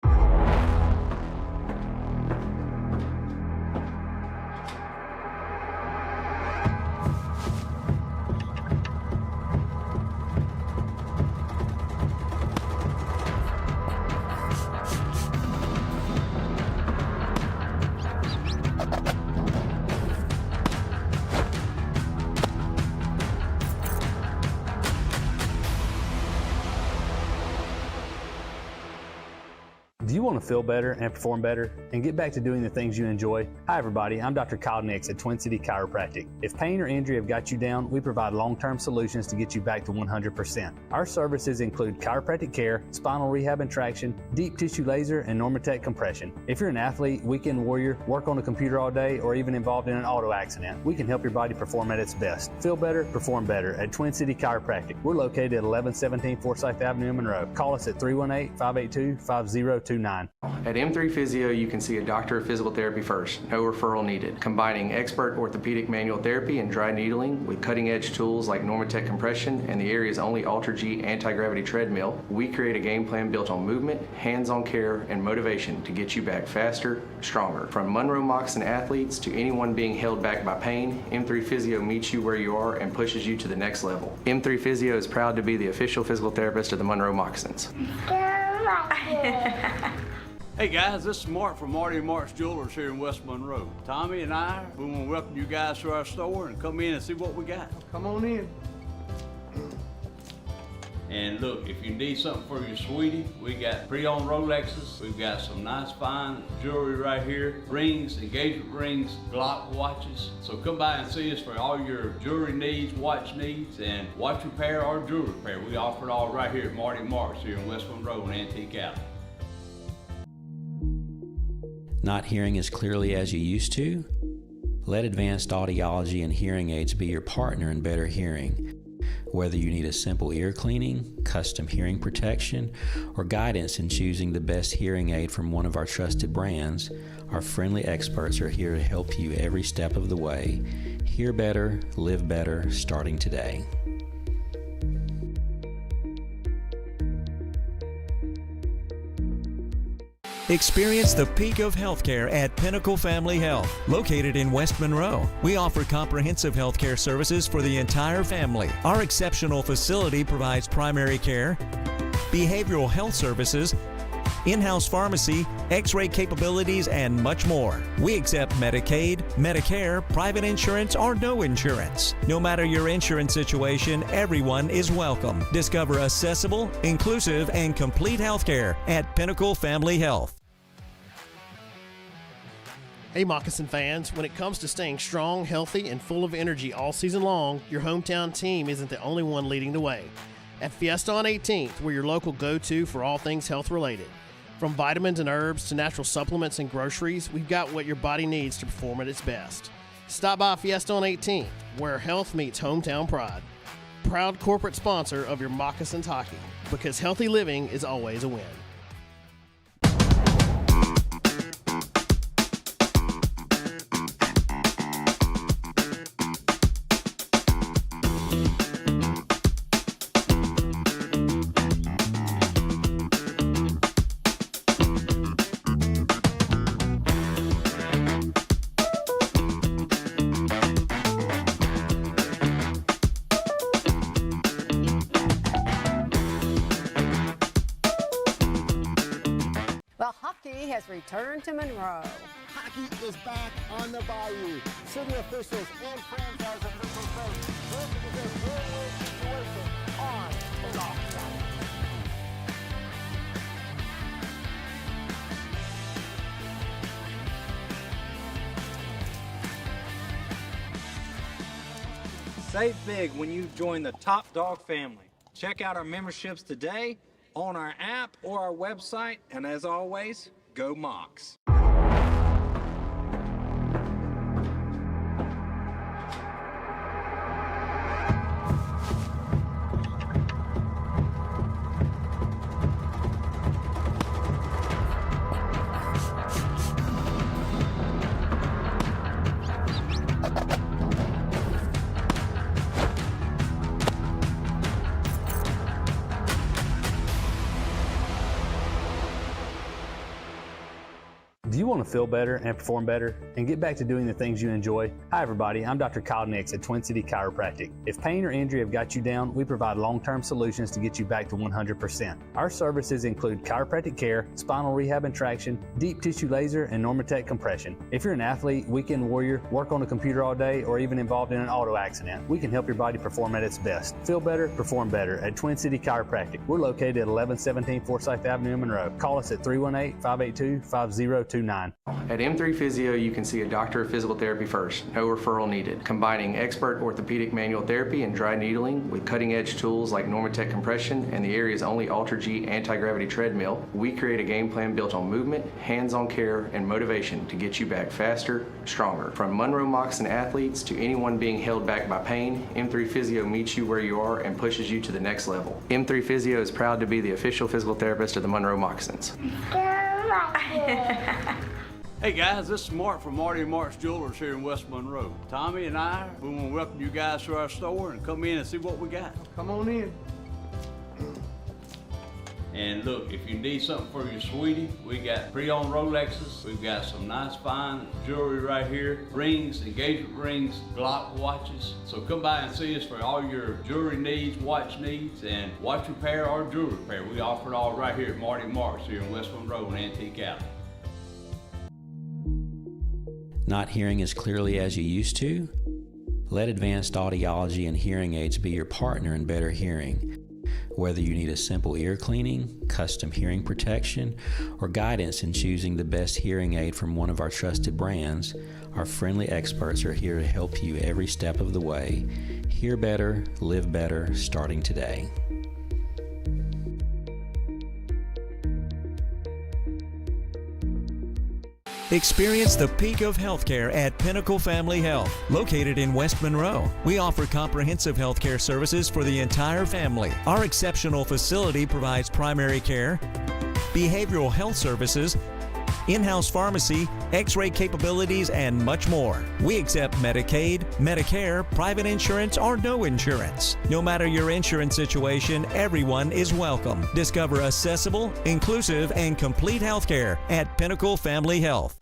Do you want to feel better and perform better and get back to doing the things you enjoy? Hi everybody, I'm Dr. Kyle Nix at Twin City Chiropractic. If pain or injury have got you down, we provide long-term solutions to get you back to 100%. Our services include chiropractic care, spinal rehab and traction, deep tissue laser, and Normatec compression. If you're an athlete, weekend warrior, work on a computer all day, or even involved in an auto accident, we can help your body perform at its best. Feel better, perform better at Twin City Chiropractic. We're located at 1117 Forsyth Avenue in Monroe. Call us at 318-582-5029. At M3 Physio, you can see a doctor of physical therapy first, no referral needed. Combining expert orthopedic manual therapy and dry needling with cutting-edge tools like Normatec compression and the area's only Ultra-G anti-gravity treadmill, we create a game plan built on movement, hands-on care, and motivation to get you back faster, stronger. From Monroe Moccasin athletes to anyone being held back by pain, M3 Physio meets you where you are and pushes you to the next level. M3 Physio is proud to be the official physical therapist of the Monroe Moccasins. Hey guys, this is Mark from Marty and Mark's Jewelers here in West Monroe. Tommy and I, we want to welcome you guys to our store and come in and see what we got. Come on in. And look, if you need something for your sweetie, we got pre-owned Rolexes. We've got some nice fine jewelry right here. Rings, engagement rings, Glock watches. So come by and see us for all your jewelry needs, watch needs, and watch repair or jewelry repair. We offer it all right here at Marty and Mark's here in West Monroe and Antique Alley. Not hearing as clearly as you used to? Let advanced audiology and hearing aids be your partner in better hearing. Whether you need a simple ear cleaning, custom hearing protection, or guidance in choosing the best hearing aid from one of our trusted brands, our friendly experts are here to help you every step of the way. Hear better, live better, starting today. Experience the peak of healthcare at Pinnacle Family Health. Located in West Monroe, we offer comprehensive healthcare services for the entire family. Our exceptional facility provides primary care, behavioral health services, in-house pharmacy, x-ray capabilities, and much more. We accept Medicaid, Medicare, private insurance, or no insurance. No matter your insurance situation, everyone is welcome. Discover accessible, inclusive, and complete healthcare at Pinnacle Family Health. Hey Moccasin fans, when it comes to staying strong, healthy, and full of energy all season long, your hometown team isn't the only one leading the way. At Fiesta on 18th, we're your local go-to for all things health-related. From vitamins and herbs to natural supplements and groceries, we've got what your body needs to perform at its best. Stop by Fiesta on 18th, where health meets hometown pride. Proud corporate sponsor of your Moccasins hockey, because healthy living is always a win. Well, hockey has returned to Monroe. Hockey is back on the Bayou. City officials and franchise officials say this is a win-win situation on and off the ice. Save big when you join the Top Dog family. Check out our memberships today on our app or our website, and as always, go Mocs. Do you want to feel better and perform better and get back to doing the things you enjoy? Hi everybody, I'm Dr. Kyle Nix at Twin City Chiropractic. If pain or injury have got you down, we provide long-term solutions to get you back to 100%. Our services include chiropractic care, spinal rehab and traction, deep tissue laser, and Normatec compression. If you're an athlete, weekend warrior, work on a computer all day, or even involved in an auto accident, we can help your body perform at its best. Feel better, perform better at Twin City Chiropractic. We're located at 1117 Forsyth Avenue in Monroe. Call us at 318-582-5029. At M3 Physio, you can see a doctor of physical therapy first, no referral needed. Combining expert orthopedic manual therapy and dry needling with cutting-edge tools like Normatec compression and the area's only Ultra-G anti-gravity treadmill, we create a game plan built on movement, hands-on care, and motivation to get you back faster, stronger. From Monroe Moccasin athletes to anyone being held back by pain, M3 Physio meets you where you are and pushes you to the next level. M3 Physio is proud to be the official physical therapist of the Monroe Moccasins. Hey guys, this is Mark from Marty and Mark's Jewelers here in West Monroe. Tommy and I, we want to welcome you guys to our store and come in and see what we got. Come on in. And look, if you need something for your sweetie, we got pre-owned Rolexes. We've got some nice fine jewelry right here. Rings, engagement rings, Glock watches. So come by and see us for all your jewelry needs, watch needs, and watch repair or jewelry repair. We offer it all right here at Marty Marks here in West Monroe and Antique Alley. Not hearing as clearly as you used to? Let advanced audiology and hearing aids be your partner in better hearing. Whether you need a simple ear cleaning, custom hearing protection, or guidance in choosing the best hearing aid from one of our trusted brands, our friendly experts are here to help you every step of the way. Hear better, live better, starting today. Experience the peak of healthcare at Pinnacle Family Health. Located in West Monroe, we offer comprehensive healthcare services for the entire family. Our exceptional facility provides primary care, behavioral health services, in-house pharmacy, x-ray capabilities, and much more. We accept Medicaid, Medicare, private insurance, or no insurance. No matter your insurance situation, everyone is welcome. Discover accessible, inclusive, and complete healthcare at Pinnacle Family Health.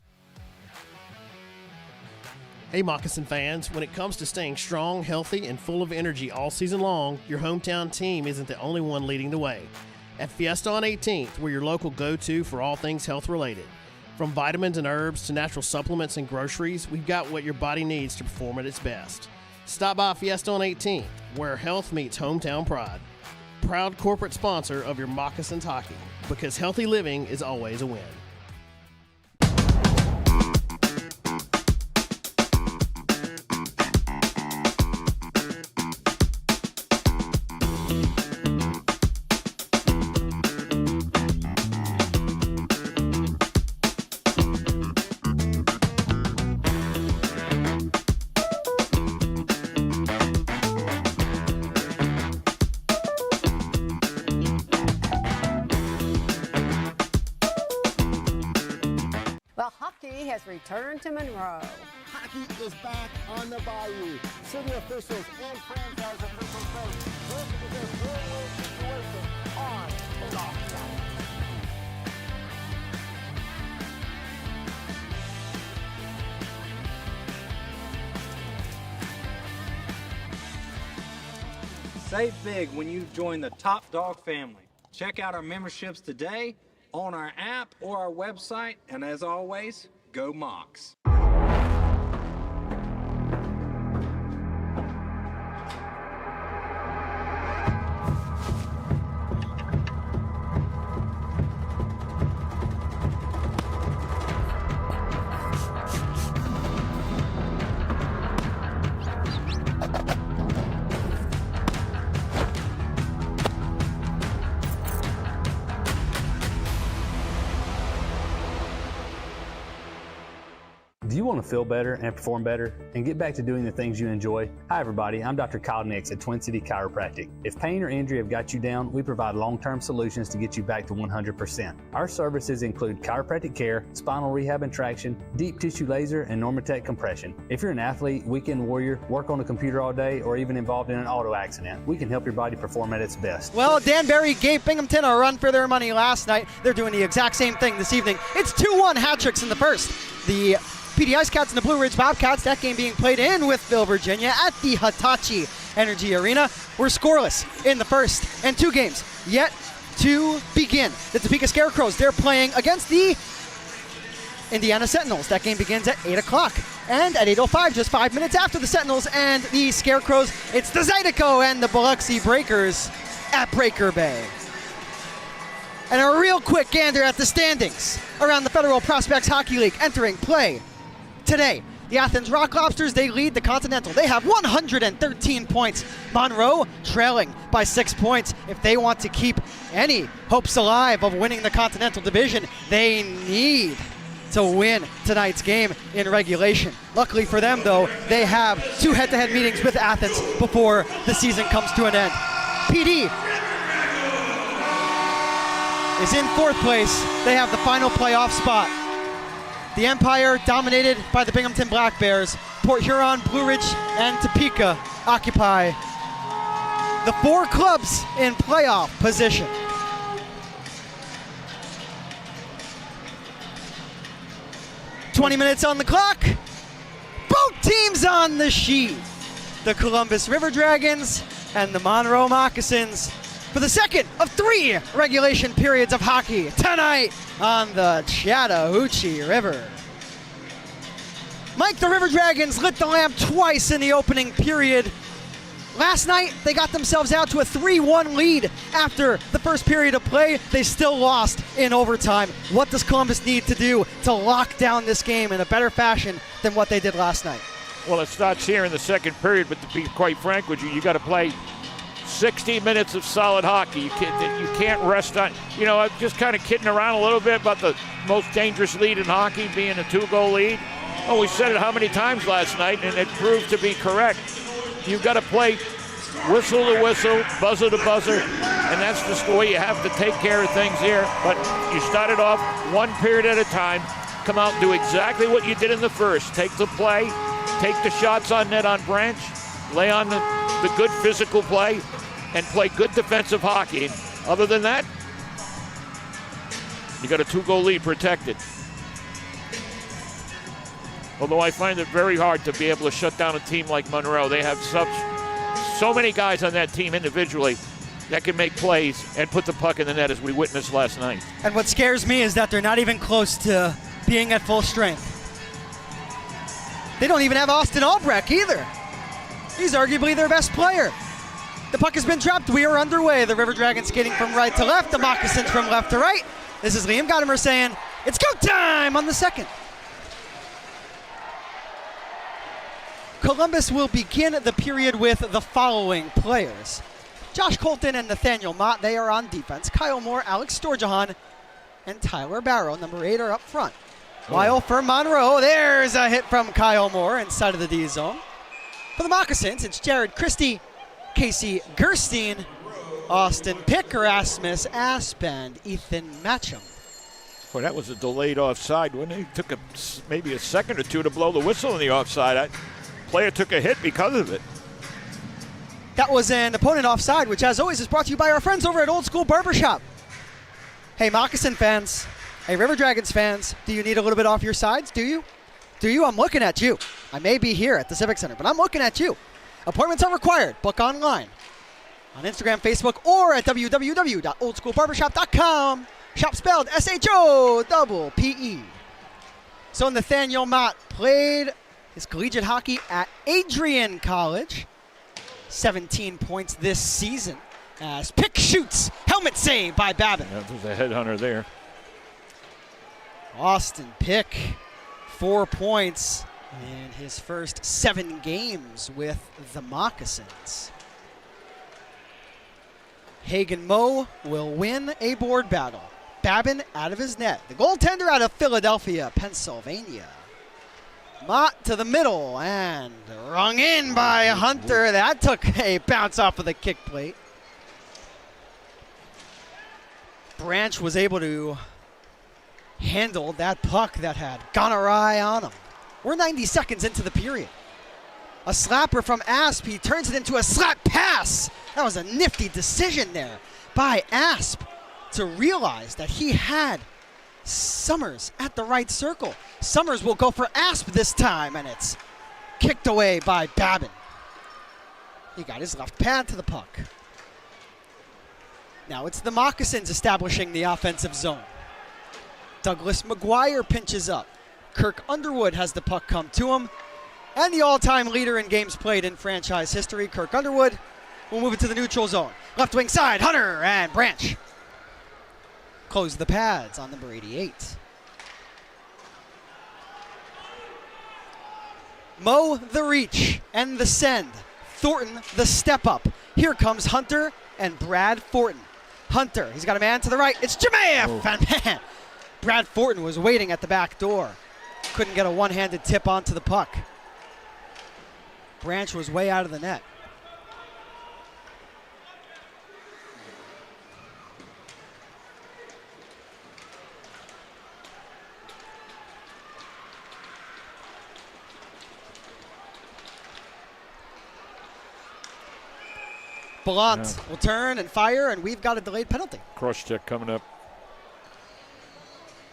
Hey Moccasin fans, when it comes to staying strong, healthy, and full of energy all season long, your hometown team isn't the only one leading the way. At Fiesta on 18th, we're your local go-to for all things health-related. From vitamins and herbs to natural supplements and groceries, we've got what your body needs to perform at its best. Stop by Fiesta on 18th, where health meets hometown pride. Proud corporate sponsor of your Moccasins hockey, because healthy living is always a win. Well, hockey has returned to Monroe. Hockey is back on the Bayou. City officials and franchise officials say this is a win-win situation on and off the ice. Save big when you join the Top Dog family. Check out our memberships today on our app or our website, and as always, go Mocs. Do you want to feel better and perform better and get back to doing the things you enjoy? Hi everybody, I'm Dr. Kyle Nix at Twin City Chiropractic. If pain or injury have got you down, we provide long-term solutions to get you back to 100%. Our services include chiropractic care, spinal rehab and traction, deep tissue laser, and Normatec compression. If you're an athlete, weekend warrior, work on a computer all day, or even involved in an auto accident, we can help your body perform at its best. Well, Danbury gave Binghamton a run for their money last night. They're doing the exact same thing this evening. It's 2-1 hat tricks in the first. The PD Ice Cats and the Blue Ridge Bobcats, that game being played in Wytheville, Virginia at the Hitachi Energy Arena, were scoreless in the first, and two games yet to begin. The Topeka Scarecrows, they're playing against the Indiana Sentinels. That game begins at 8 o'clock. And at 8:05, just 5 minutes after the Sentinels and the Scarecrows, it's the Zydeco and the Biloxi Breakers at Breaker Bay. And a real quick gander at the standings around the Federal Prospects Hockey League entering play today. The Athens Rock Lobsters, they lead the Continental. They have 113 points. Monroe trailing by 6 points. If they want to keep any hopes alive of winning the Continental Division, they need to win tonight's game in regulation. Luckily for them, though, they have two head-to-head meetings with Athens before the season comes to an end. PD is in fourth place. They have the final playoff spot. The Empire, dominated by the Binghamton Black Bears. Port Huron, Blue Ridge, and Topeka occupy the four clubs in playoff position. 20 minutes on the clock. Both teams on the sheet. The Columbus River Dragons and the Monroe Moccasins for the second of 3 regulation periods of hockey tonight on the Chattahoochee River. Mike, the River Dragons lit the lamp twice in the opening period. Last night, they got themselves out to a 3-1 lead after the first period of play. They still lost in overtime. What does Columbus need to do to lock down this game in a better fashion than what they did last night? Well, it starts here in the second period, but to be quite frank with you, you got to play 60 minutes of solid hockey. You can't rest on, I'm just kind of kidding around a little bit about the most dangerous lead in hockey being a 2-goal lead. Oh, we said it how many times last night, and it proved to be correct. You've got to play whistle to whistle, buzzer to buzzer, and that's just the way you have to take care of things here. But you started off one period at a time, come out and do exactly what you did in the first. Take the play, take the shots on net on Branch, lay on the good physical play, and play good defensive hockey. And other than that, you got a 2-goal lead protected. Although I find it very hard to be able to shut down a team like Monroe. They have so many guys on that team individually that can make plays and put the puck in the net as we witnessed last night. And what scares me is that they're not even close to being at full strength. They don't even have Austin Albrecht either. He's arguably their best player. The puck has been dropped. We are underway. The River Dragons skating from right to left. The Moccasins from left to right. This is Liam Godimer saying, it's go time on the second. Columbus will begin the period with the following players. Josh Colton and Nathaniel Mott, they are on defense. Kyle Moore, Alex Storjahan, and Tyler Barrow, number 8, are up front. While for Monroe, there's a hit from Kyle Moore inside of the D zone. For the Moccasins, it's Jared Christie, Casey Gerstein, Austin Pick, Erasmus Asp, and Ethan Matcham. Boy, that was a delayed offside, wasn't it? It took maybe a second or two to blow the whistle in the offside. Player took a hit because of it. That was an opponent offside, which as always is brought to you by our friends over at Old School Barbershop. Hey, Moccasin fans. Hey, River Dragons fans. Do you need a little bit off your sides? Do you? Do you? I'm looking at you. I may be here at the Civic Center, but I'm looking at you. Appointments are required. Book online. On Instagram, Facebook, or at www.oldschoolbarbershop.com. Shop spelled SHOPPE. So Nathaniel Mott played his collegiate hockey at Adrian College. 17 points this season as Pick shoots. Helmet save by Babin. Yeah, there's a headhunter there. Austin Pick, 4 points in his first 7 games with the Moccasins. Hagen Moe will win a board battle. Babin out of his net. The goaltender out of Philadelphia, Pennsylvania. Mott to the middle and rung in by Hunter. That took a bounce off of the kick plate. Branch was able to handle that puck that had gone awry on him. We're 90 seconds into the period. A slapper from Asp. He turns it into a slap pass. That was a nifty decision there by Asp to realize that he had Summers at the right circle. Summers will go for Asp this time, and it's kicked away by Babin. He got his left pad to the puck. Now it's the Moccasins establishing the offensive zone. Douglas McGuire pinches up. Kirk Underwood has the puck come to him. And the all-time leader in games played in franchise history, Kirk Underwood, will move it to the neutral zone. Left wing side, Hunter and Branch. Close the pads on number 88. Moe the reach and the send. Thornton the step up. Here comes Hunter and Brad Fortin. Hunter, he's got a man to the right. It's Jemayev! And man, Brad Fortin was waiting at the back door. Couldn't get a one-handed tip onto the puck. Branch was way out of the net. Ballant will turn and fire, and we've got a delayed penalty. Cross check coming up.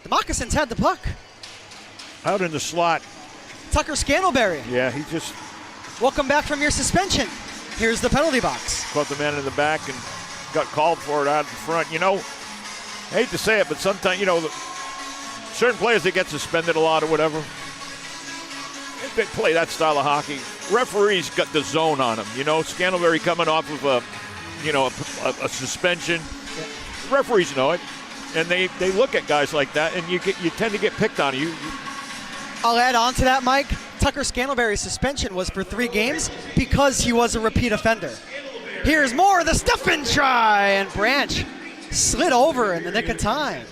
The Moccasins had the puck. Out in the slot. Tucker Scantlebury. Yeah, he just Welcome back from your suspension. Here's the penalty box. caught the man in the back and got called for it out in front. You know, I hate to say it, but sometimes, you know, certain players that get suspended a lot or whatever, if they play that style of hockey, referees got the zone on them. You know, Scantlebury coming off of a suspension. Yeah. Referees know it, and they look at guys like that, and you tend to get picked on. I'll add on to that, Mike. Tucker Scantlebury's suspension was for 3 games because he was a repeat offender. Here's more, the stuff-in try, and Branch slid over in the nick of time.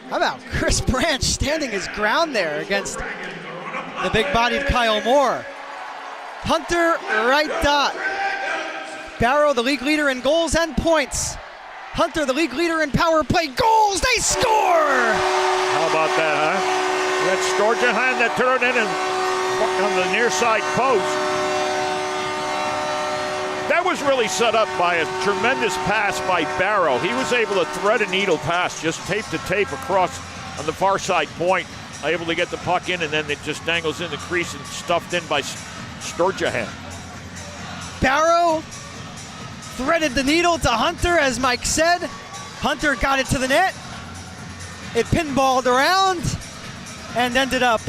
How about Chris Branch standing his ground there against the big-bodied Kyle Moore. Hunter, right dot. Barrow, the league leader in goals and points. Hunter, the league leader in power play goals. They score! How about that, huh? That's Storjahan that turned in on the near side post. That was really set up by a tremendous pass by Barrow. He was able to thread a needle pass, just tape to tape across on the far side point, able to get the puck in, and then it just dangles in the crease and stuffed in by Storjahan. Barrow threaded the needle to Hunter, as Mike said. Hunter got it to the net. It pinballed around and ended up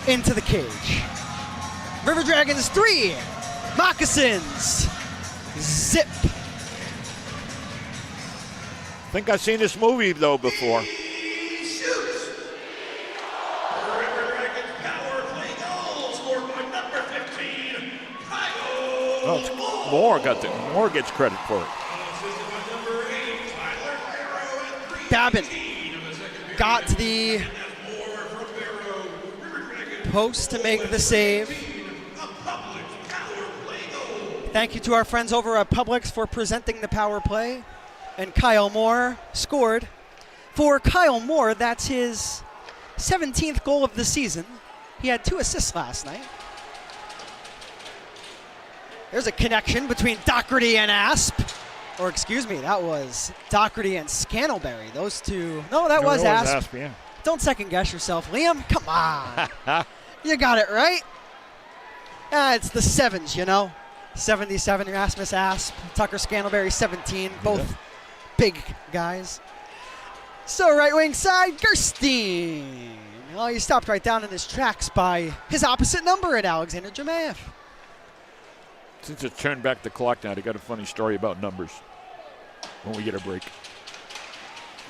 into the cage. River Dragons 3, Moccasins zip. I think I've seen this movie, though, before. Oh, Moore gets credit for it. Babin got to the post to make the save. Thank you to our friends over at Publix for presenting the power play. And Kyle Moore scored. For Kyle Moore, that's his 17th goal of the season. He had 2 assists last night. There's a connection between Doherty and Asp. Or excuse me, that was Doherty and Scantlebury. Those two. No, that was Asp. Yeah. Don't second guess yourself, Liam. Come on. You got it right. It's the 7s, you know. 77, Erasmus Asp. Tucker Scantlebury, 17. Both big guys. So right wing side, Gerstein. Well, he stopped right down in his tracks by his opposite number at Alexander Jemayev. Since it's turned back the clock now, they got a funny story about numbers when we get a break.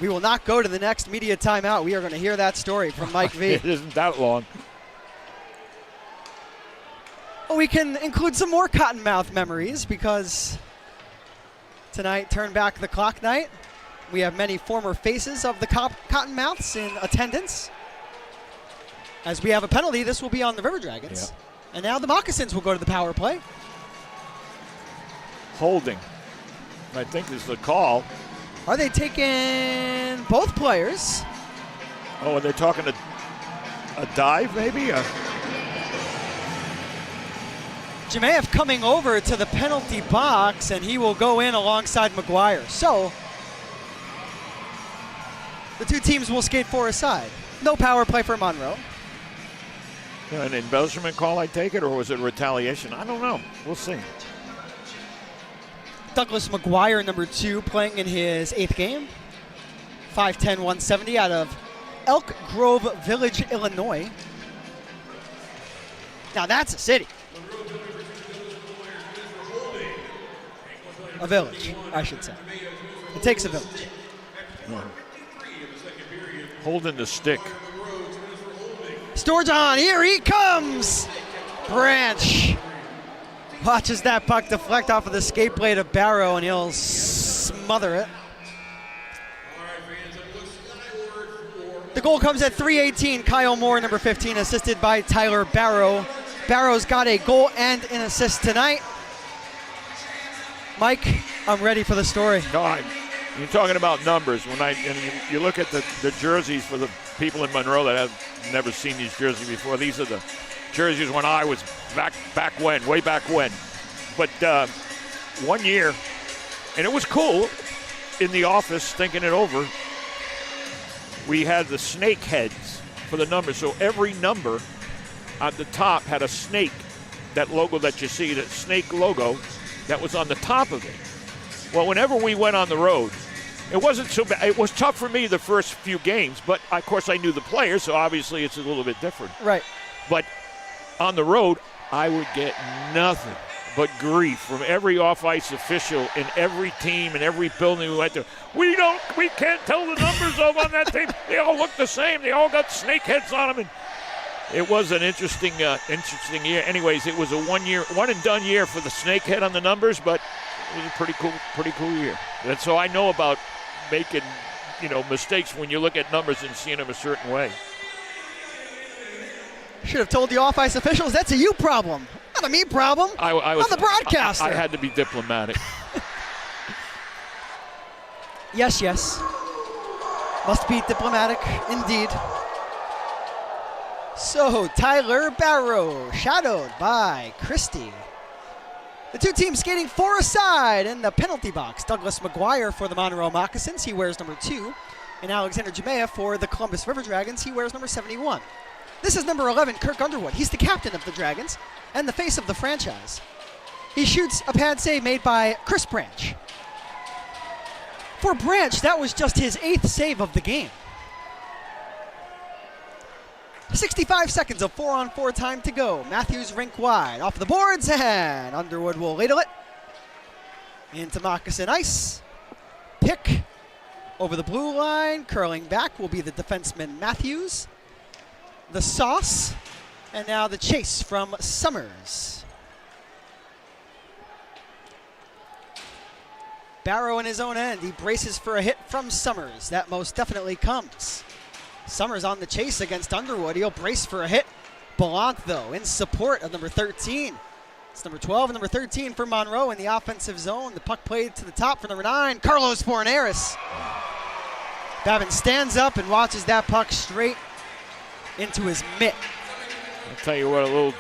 We will not go to the next media timeout. We are going to hear that story from Mike V. It isn't that long. Well, we can include some more Cottonmouth memories because tonight, turn back the clock night. We have many former faces of the Cottonmouths in attendance. As we have a penalty, this will be on the River Dragons. Yeah. And now the Moccasins will go to the power play. Holding, I think, is the call. Are they taking both players? Oh, are they talking a dive, maybe? Jemayev coming over to the penalty box, and he will go in alongside McGuire. So, the 2 teams will skate 4 aside. No power play for Monroe. An embellishment call, I take it, or was it retaliation? I don't know. We'll see. Douglas McGuire, number 2, playing in his 8th game. 5'10", 170 out of Elk Grove Village, Illinois. Now that's a city. A village, I should say. It takes a village. Holding the stick. Storjahan, here he comes! Branch watches that puck deflect off of the skate blade of Barrow, and he'll smother it. The goal comes at 3:18. Kyle Moore, number 15, assisted by Tyler Barrow. Barrow's got a goal and an assist tonight. Mike, I'm ready for the story. No, you're talking about numbers. When you look at the jerseys for the people in Monroe that have never seen these jerseys before, these are the jerseys when I was way back when. But one year, and it was cool in the office thinking it over. we had the snake heads for the numbers. So every number at the top had a snake, that logo that you see, that snake logo that was on the top of it. Well, whenever we went on the road, it wasn't so bad. It was tough for me the first few games, but of course I knew the players, so obviously it's a little bit different. Right. But on the road, I would get nothing but grief from every off-ice official in every team and every building we went to. We can't tell the numbers of on that team. They all look the same. They all got snake heads on them, and it was an interesting year. Anyways, it was a one and done year for the snake head on the numbers, but it was a pretty cool year. And so I know about making, mistakes when you look at numbers and seeing them a certain way. Should have told the off-ice officials that's a you problem, not a me problem. I'm the broadcaster. I had to be diplomatic. Yes. Must be diplomatic indeed. So Tyler Barrow, shadowed by Christie. The two teams skating four aside in the penalty box. Douglas McGuire for the Monroe Moccasins, he wears number 2. And Alexander Jamea for the Columbus River Dragons, he wears number 71. This is number 11, Kirk Underwood. He's the captain of the Dragons and the face of the franchise. He shoots a pad save made by Chris Branch. For Branch, that was just his 8th save of the game. 65 seconds of 4-on-4 time to go. Matthews rink wide. Off the boards, and Underwood will ladle it into Moccasin ice. Pick over the blue line. Curling back will be the defenseman Matthews. The sauce, and now the chase from Summers. Barrow in his own end. He braces for a hit from Summers. That most definitely comes. Summers on the chase against Underwood. He'll brace for a hit. Ballant, though, in support of number 13. It's number 12 and number 13 for Monroe in the offensive zone. The puck played to the top for number 9, Carlos Fornares. Babin stands up and watches that puck straight into his mitt. I'll tell you what, a little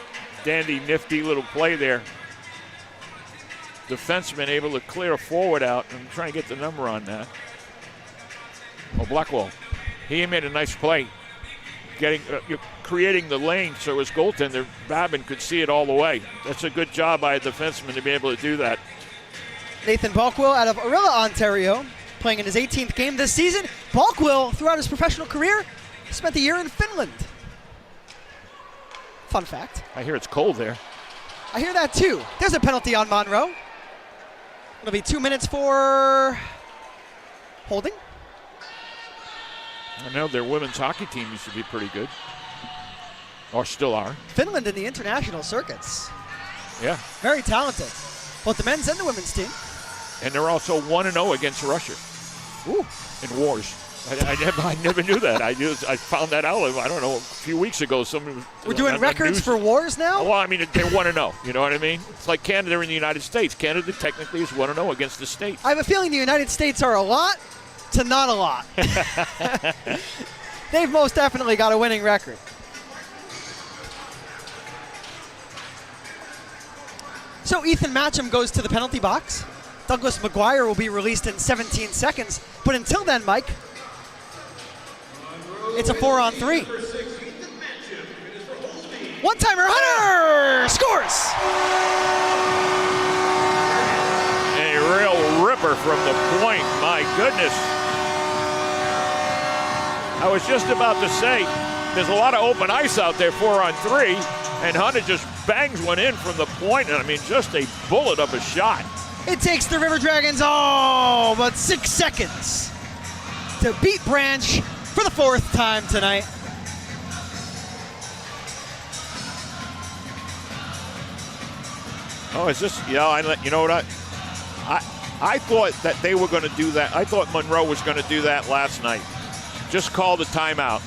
dandy, nifty little play there. Defenseman able to clear a forward out. I'm trying to get the number on that. Oh, Blackwell. He made a nice play, creating the lane so his goaltender, Babin, could see it all the way. That's a good job by a defenseman to be able to do that. Nathan Balkwell out of Orilla, Ontario, playing in his 18th game this season. Balkwell, throughout his professional career, spent a year in Finland. Fun fact. I hear it's cold there. I hear that too. There's a penalty on Monroe. It'll be 2 minutes for holding. I know their women's hockey team used to be pretty good. Or still are. Finland in the international circuits. Yeah. Very talented. Both the men's and the women's team. And they're also 1-0 against Russia. Ooh. In wars. I never knew that. I found that out, I don't know, a few weeks ago. We're doing records for wars now? Well, I mean, they're 1-0. You know what I mean? It's like Canada in the United States. Canada technically is 1-0 against the States. I have a feeling the United States are a lot to not a lot. They've most definitely got a winning record. So Ethan Matcham goes to the penalty box. Douglas McGuire will be released in 17 seconds. But until then, Mike, it's a 4-on-3. One-timer, Hunter scores! A real ripper from the point, my goodness. I was just about to say, there's a lot of open ice out there, 4-on-3, and Hunter just bangs one in from the point, and I mean, just a bullet of a shot. It takes the River Dragons but 6 seconds to beat Branch for the 4th time tonight. Oh, is this? Yeah, you know what? I thought that they were going to do that. I thought Monroe was going to do that last night. Just call the timeout.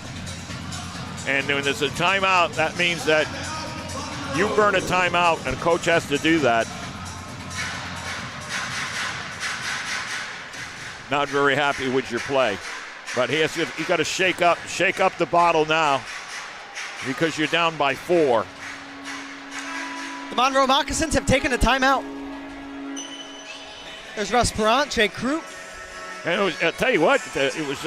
And when there's a timeout, that means that you burn a timeout, and a coach has to do that. Not very happy with your play, but you got to shake up the bottle now, because you're down by 4. The Monroe Moccasins have taken a timeout. There's Russ Perrant, Jay Crew. And I'll tell you what, it was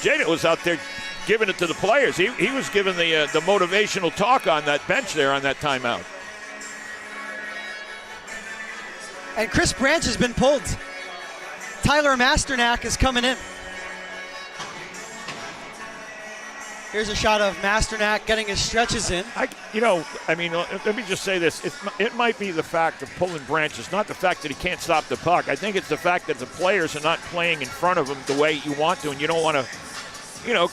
Jada was out there giving it to the players. He was giving the motivational talk on that bench there on that timeout. And Chris Branch has been pulled. Tyler Masternak is coming in. Here's a shot of Masternak getting his stretches in. Let me just say this. It might be the fact of pulling Branch. It's not the fact that he can't stop the puck. I think it's the fact that the players are not playing in front of him the way you want to, and you don't want to, you don't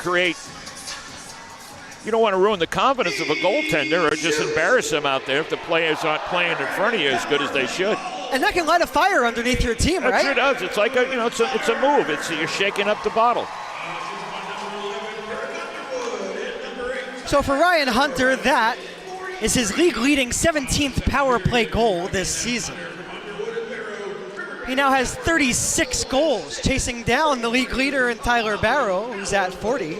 want to ruin the confidence of a goaltender or just embarrass him out there if the players aren't playing in front of you as good as they should. And that can light a fire underneath your team, right? It sure does. It's like it's a move. You're shaking up the bottle. So for Ryan Hunter, that is his league-leading 17th power play goal this season. He now has 36 goals, chasing down the league leader in Tyler Barrow, who's at 40.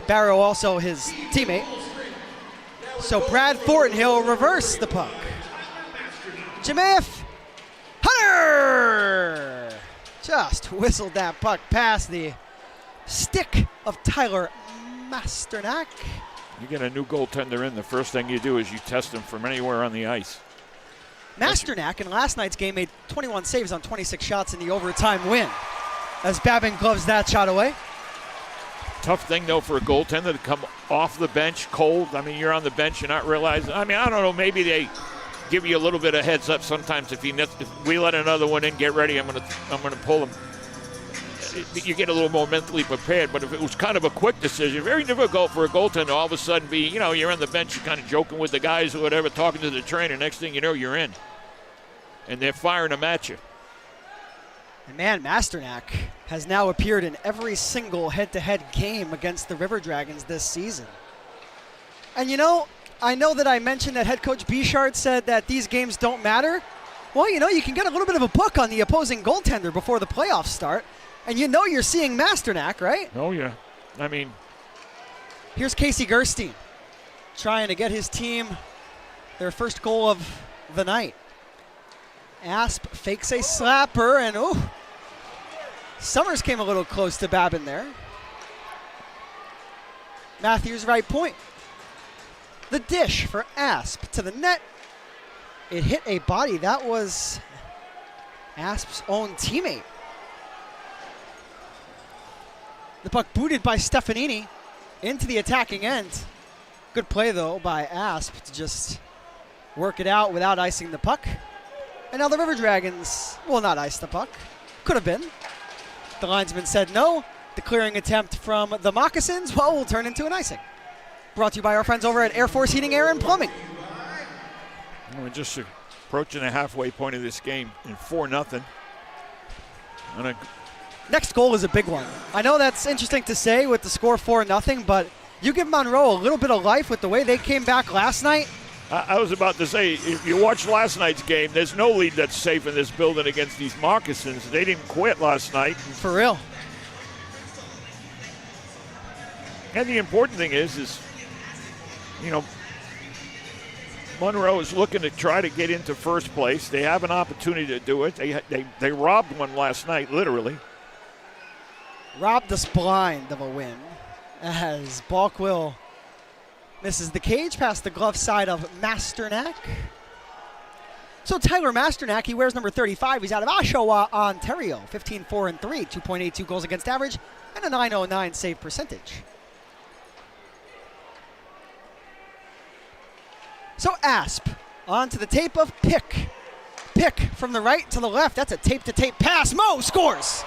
Barrow also his teammate. So Brad Fortinhill reverse the puck. Jamaif Hunter just whistled that puck past the stick of Tyler Masternak. You get a new goaltender in, the first thing you do is you test him from anywhere on the ice. Masternak in last night's game made 21 saves on 26 shots in the overtime win as Babin gloves that shot away. Tough thing, though, for a goaltender to come off the bench cold. I mean, you're on the bench, you're not realizing. I mean, I don't know, maybe they give you a little bit of heads up sometimes. If we let another one in, get ready, I'm gonna pull him. You get a little more mentally prepared, but if it was kind of a quick decision, very difficult for a goaltender all of a sudden be, you're on the bench, you're kind of joking with the guys or whatever, talking to the trainer. Next thing you know, you're in. And they're firing them at you. And man, Masternak has now appeared in every single head-to-head game against the River Dragons this season. And I know that I mentioned that head coach Bichard said that these games don't matter. Well, you can get a little bit of a book on the opposing goaltender before the playoffs start. And you're seeing Masternak, right? Oh, yeah. I mean, here's Casey Gerstein trying to get his team their first goal of the night. Asp fakes a slapper, and Summers came a little close to Babin there. Matthews right point. The dish for Asp to the net. It hit a body. That was Asp's own teammate. The puck booted by Stefanini into the attacking end. Good play, though, by Asp to just work it out without icing the puck. And now the River Dragons will not ice the puck. Could have been. The linesman said no. The clearing attempt from the Moccasins, will turn into an icing. Brought to you by our friends over at Air Force Heating, Air, and Plumbing. We're just approaching the halfway point of this game in 4-0. Next goal is a big one. I know that's interesting to say with the score 4-0, but you give Monroe a little bit of life with the way they came back last night. I was about to say, if you watched last night's game, there's no lead that's safe in this building against these Moccasins. They didn't quit last night. For real. And the important thing is Monroe is looking to try to get into first place. They have an opportunity to do it. They robbed one last night, literally. Robbed us blind of a win as Balkwill misses the cage past the glove side of Masternak. So Tyler Masternak, he wears number 35. He's out of Oshawa, Ontario. 15-4-3, 2.82 goals against average, and a .909 save percentage. So Asp onto the tape of Pick. Pick from the right to the left. That's a tape-to-tape pass. Mo scores.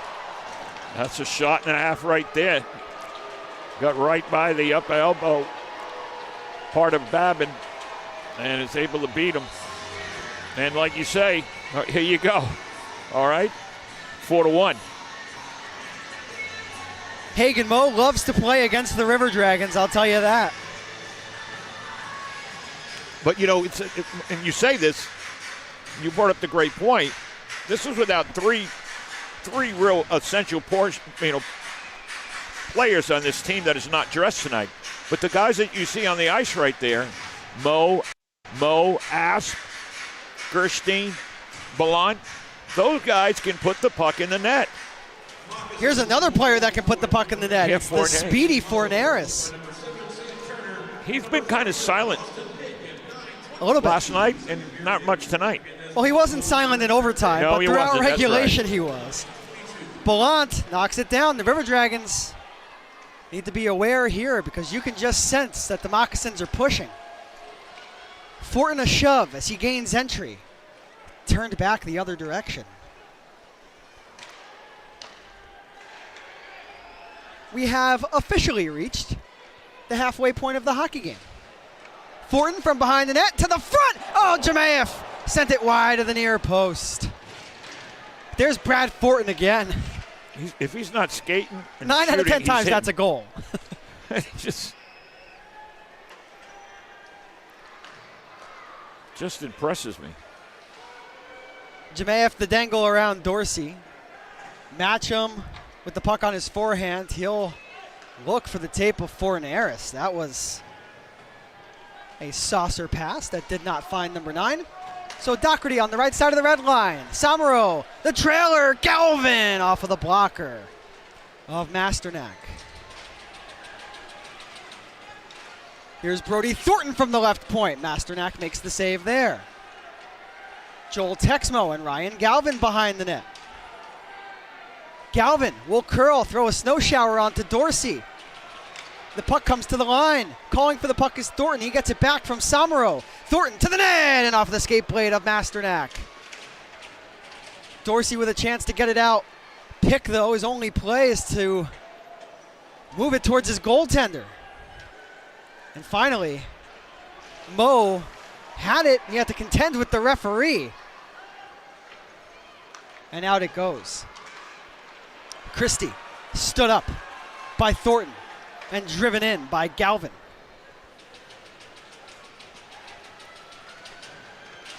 That's a shot and a half right there. Got right by the upper elbow part of Babin and is able to beat him. And like you say, here you go. All right, 4-1. Hagen Mo loves to play against the River Dragons, I'll tell you that. But and you say this, you brought up the great point. This was without three real essential players on this team that is not dressed tonight. But the guys that you see on the ice right there, Mo, Asp, Gerstein, Ballant, those guys can put the puck in the net. Here's another player that can put the puck in the net. Yeah, It's the speedy Fornaris. He's been kind of silent a little bit last night and not much tonight. Well, he wasn't silent in overtime, No, but he throughout wasn't. That's regulation right. he was. Ballant knocks it down. The River Dragons need to be aware here because you can just sense that the Moccasins are pushing. Fortin a shove as he gains entry. Turned back the other direction. We have officially reached the halfway point of the hockey game. Fortin from behind the net to the front. Oh, Jemayev sent it wide of the near post. There's Brad Fortin again. If he's not skating and 9 out of 10 shooting, times he's that's a goal. just impresses me. Jemayev the dangle around Dorsey. Match him with the puck on his forehand. He'll look for the tape of Fornaris. That was a saucer pass that did not find number 9. So Doherty on the right side of the red line. Samaro, the trailer, Galvin off of the blocker of Masternak. Here's Brody Thornton from the left point. Masternak makes the save there. Joel Texmo and Ryan Galvin behind the net. Galvin will curl, throw a snow shower onto Dorsey. The puck comes to the line. Calling for the puck is Thornton. He gets it back from Samaro. Thornton to the net and off the skate blade of Masternak. Dorsey with a chance to get it out. Pick, though, his only play is to move it towards his goaltender. And finally, Mo had it. He had to contend with the referee. And out it goes. Christie stood up by Thornton and driven in by Galvin.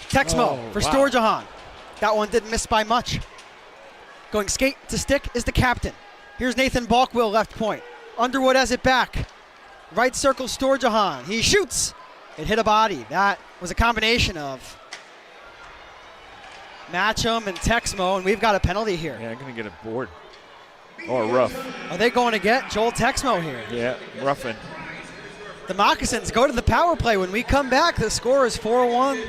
Texmo for Storjahan. That one didn't miss by much. Going skate to stick is the captain. Here's Nathan Balkwill, left point. Underwood has it back. Right circle Storjahan. He shoots. It hit a body. That was a combination of Matcham and Texmo, and we've got a penalty here. Yeah, I'm going to get a board. Or rough. Are they going to get Joel Texmo here? Yeah, roughing. The Moccasins go to the power play. When we come back, the score is 4-1.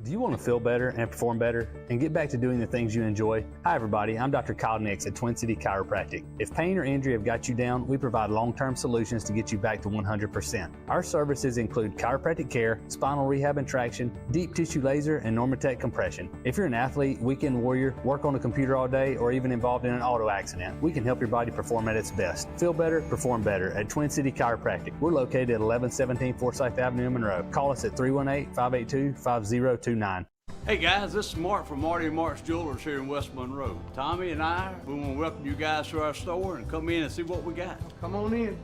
Do you want to feel better and perform better and get back to doing the things you enjoy? Hi everybody, I'm Dr. Kyle Nix at Twin City Chiropractic. If pain or injury have got you down, we provide long-term solutions to get you back to 100%. Our services include chiropractic care, spinal rehab and traction, deep tissue laser, and Normatec compression. If you're an athlete, weekend warrior, work on a computer all day, or even involved in an auto accident, we can help your body perform at its best. Feel better, perform better at Twin City Chiropractic. We're located at 1117 Forsyth Avenue in Monroe. Call us at 318-582-5029. Hey guys, this is Mark from Marty and Mark's Jewelers here in West Monroe. Tommy and I, we want to welcome you guys to our store and come in and see what we got. Come on in.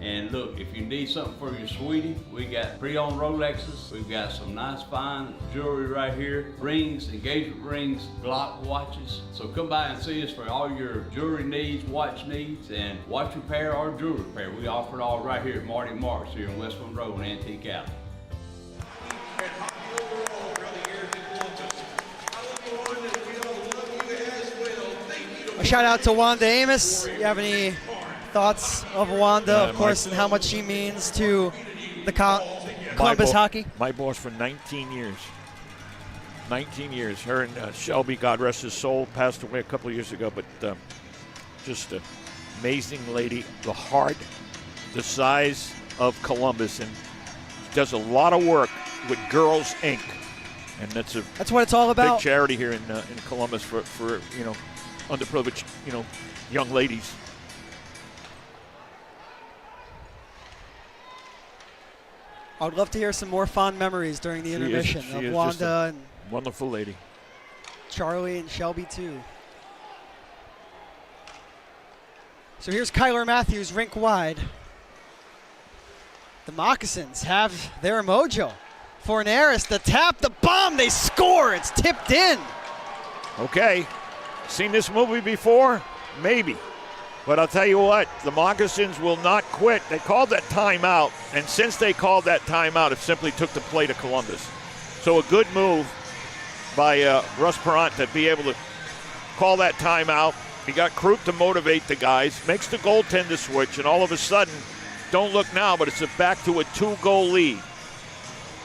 And look, if you need something for your sweetie, we got pre-owned Rolexes. We've got some nice fine jewelry right here. Rings, engagement rings, Glock watches. So come by and see us for all your jewelry needs, watch needs, and watch repair or jewelry repair. We offer it all right here at Marty and Mark's here in West Monroe and Antique Alley. A shout out to Wanda Amos. You have any thoughts of Wanda, of course, and how much she means to the Columbus hockey? My boss for 19 years. 19 years. Her and Shelby, God rest his soul, passed away a couple of years ago, but just an amazing lady. The heart, the size of Columbus, and does a lot of work with Girls Inc. And that's what it's all about. Big charity here in Columbus for underprivileged young ladies. I would love to hear some more fond memories during the intermission of Wanda and wonderful lady. Charlie and Shelby too. So here's Kyler Matthews, rink wide. The Moccasins have their mojo. Fornaris, the tap, the bomb, they score. It's tipped in. Okay. Seen this movie before? Maybe. But I'll tell you what, the Moccasins will not quit. They called that timeout, and since they called that timeout, it simply took the play to Columbus. So a good move by Russ Perrant to be able to call that timeout. He got Krupp to motivate the guys, makes the goaltender switch, and all of a sudden, don't look now, but it's back to a 2-goal lead.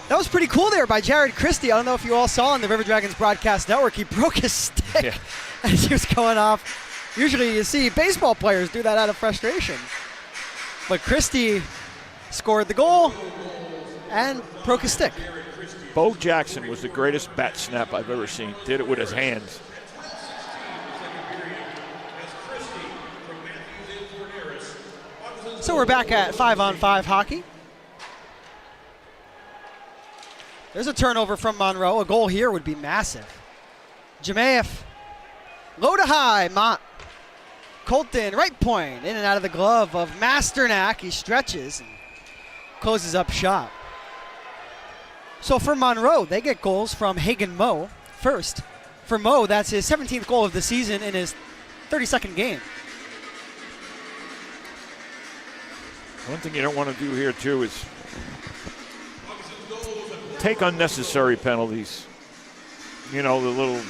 That was pretty cool there by Jared Christie. I don't know if you all saw on the River Dragons broadcast network. He broke his stick as he was going off. Usually you see baseball players do that out of frustration. But Christie scored the goal and broke his stick. Bo Jackson was the greatest bat snap I've ever seen. Did it with his hands. So we're back at 5-on-5 hockey. There's a turnover from Monroe. A goal here would be massive. Jemayev, low to high. Mott, Colton, right point, in and out of the glove of Masternak. He stretches and closes up shot. So for Monroe, they get goals from Hagen Moe first. For Moe, that's his 17th goal of the season in his 32nd game. One thing you don't want to do here, too, is take unnecessary penalties. You know, the little,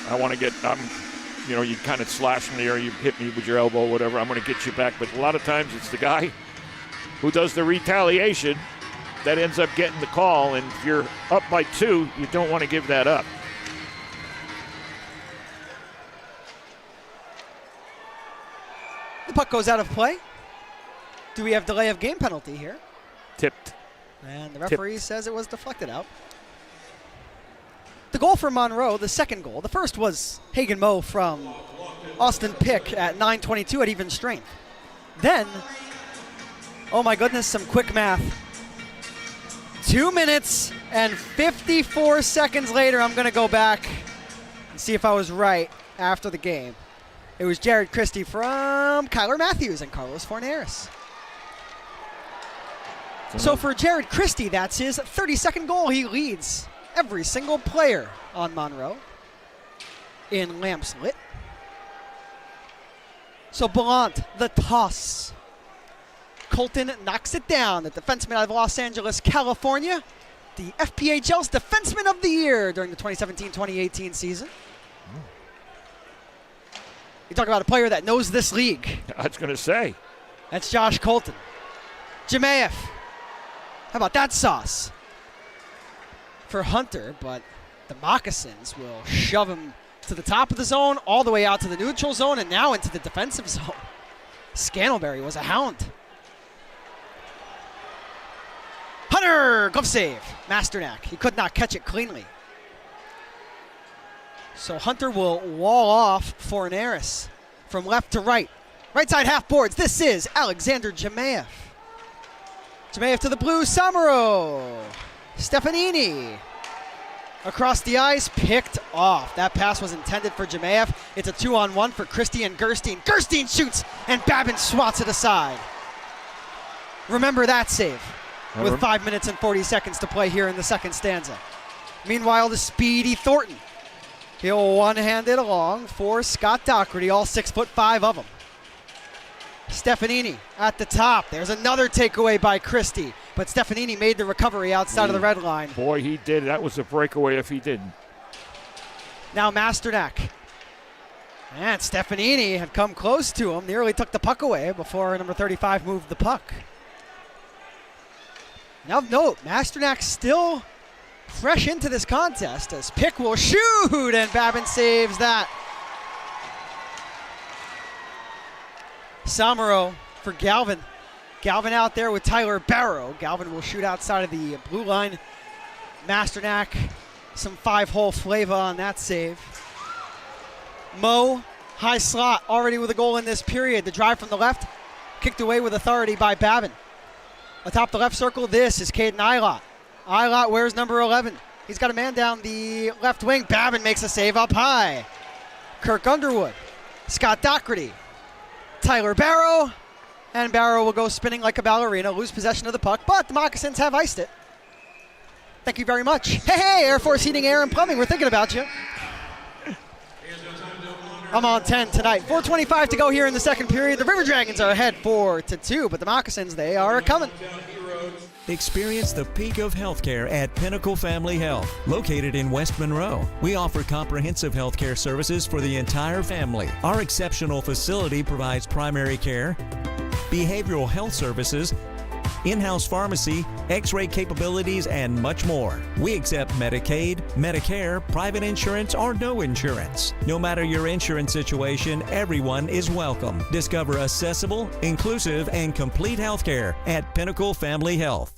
I want to get, you know, you kind of slash me or you hit me with your elbow, whatever, I'm going to get you back. But a lot of times it's the guy who does the retaliation that ends up getting the call. And if you're up by 2, you don't want to give that up. The puck goes out of play. Do we have delay of game penalty here? Tipped. And the referee says it was deflected out. The goal for Monroe, the second goal. The first was Hagen Moe from Austin Pick at 9:22 at even strength. Then, oh my goodness, some quick math. 2 minutes and 54 seconds later, I'm going to go back and see if I was right after the game. It was Jared Christie from Kyler Matthews and Carlos Forneris. So for Jared Christie, that's his 32nd goal. He leads every single player on Monroe in lamps lit. So Ballant, the toss. Colton knocks it down. The defenseman out of Los Angeles, California. The FPHL's Defenseman of the Year during the 2017-2018 season. You talk about a player that knows this league. I was going to say. That's Josh Colton. Jemayev. How about that sauce? For Hunter, but the Moccasins will shove him to the top of the zone, all the way out to the neutral zone, and now into the defensive zone. Scantlebury was a hound. Hunter, glove save. Masternak, he could not catch it cleanly. So Hunter will wall off Forneris from left to right. Right side half boards, this is Alexander Jemayev. Jemayev to the blue, Samaro. Stefanini. Across the ice, picked off. That pass was intended for Jemayev. It's a 2-on-1 for Christie and Gerstein. Gerstein shoots, and Babin swats it aside. Remember that save with 5 minutes and 40 seconds to play here in the second stanza. Meanwhile, the speedy Thornton. He'll one-hand it along for Scott Doherty, all 6'5" of them. Stefanini at the top. There's another takeaway by Christie, but Stefanini made the recovery outside of the red line. Boy, he did. That was a breakaway if he didn't. Now Masternak. And Stefanini had come close to him, nearly took the puck away before number 35 moved the puck. Now note, Masternak still fresh into this contest as Pick will shoot, and Babin saves that. Samaro for Galvin. Galvin out there with Tyler Barrow. Galvin will shoot outside of the blue line. Masternak, some 5-hole flavor on that save. Moe, high slot, already with a goal in this period. The drive from the left, kicked away with authority by Babin. Atop the left circle, this is Caden Eilot. Eilot wears number 11. He's got a man down the left wing. Babin makes a save up high. Kirk Underwood, Scott Doherty, Tyler Barrow, and Barrow will go spinning like a ballerina, lose possession of the puck, but the Moccasins have iced it. Thank you very much. Hey, Air Force Heating, Air, and Plumbing, we're thinking about you. I'm on 10 tonight. 4:25 to go here in the second period. The River Dragons are ahead 4-2, but the Moccasins, they are coming. Experience the peak of healthcare at Pinnacle Family Health, located in West Monroe. We offer comprehensive healthcare services for the entire family. Our exceptional facility provides primary care, behavioral health services, in-house pharmacy, x-ray capabilities, and much more. We accept Medicaid, Medicare, private insurance, or no insurance. No matter your insurance situation, everyone is welcome. Discover accessible, inclusive, and complete healthcare at Pinnacle Family Health.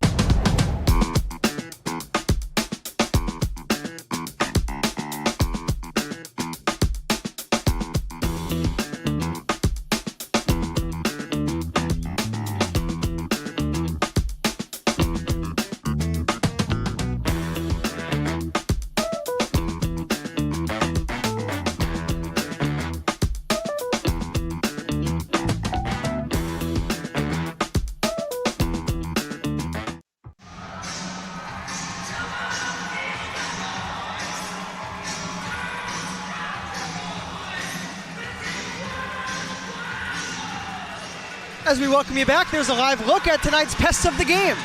As we welcome you back, there's a live look at tonight's Pests of the Game.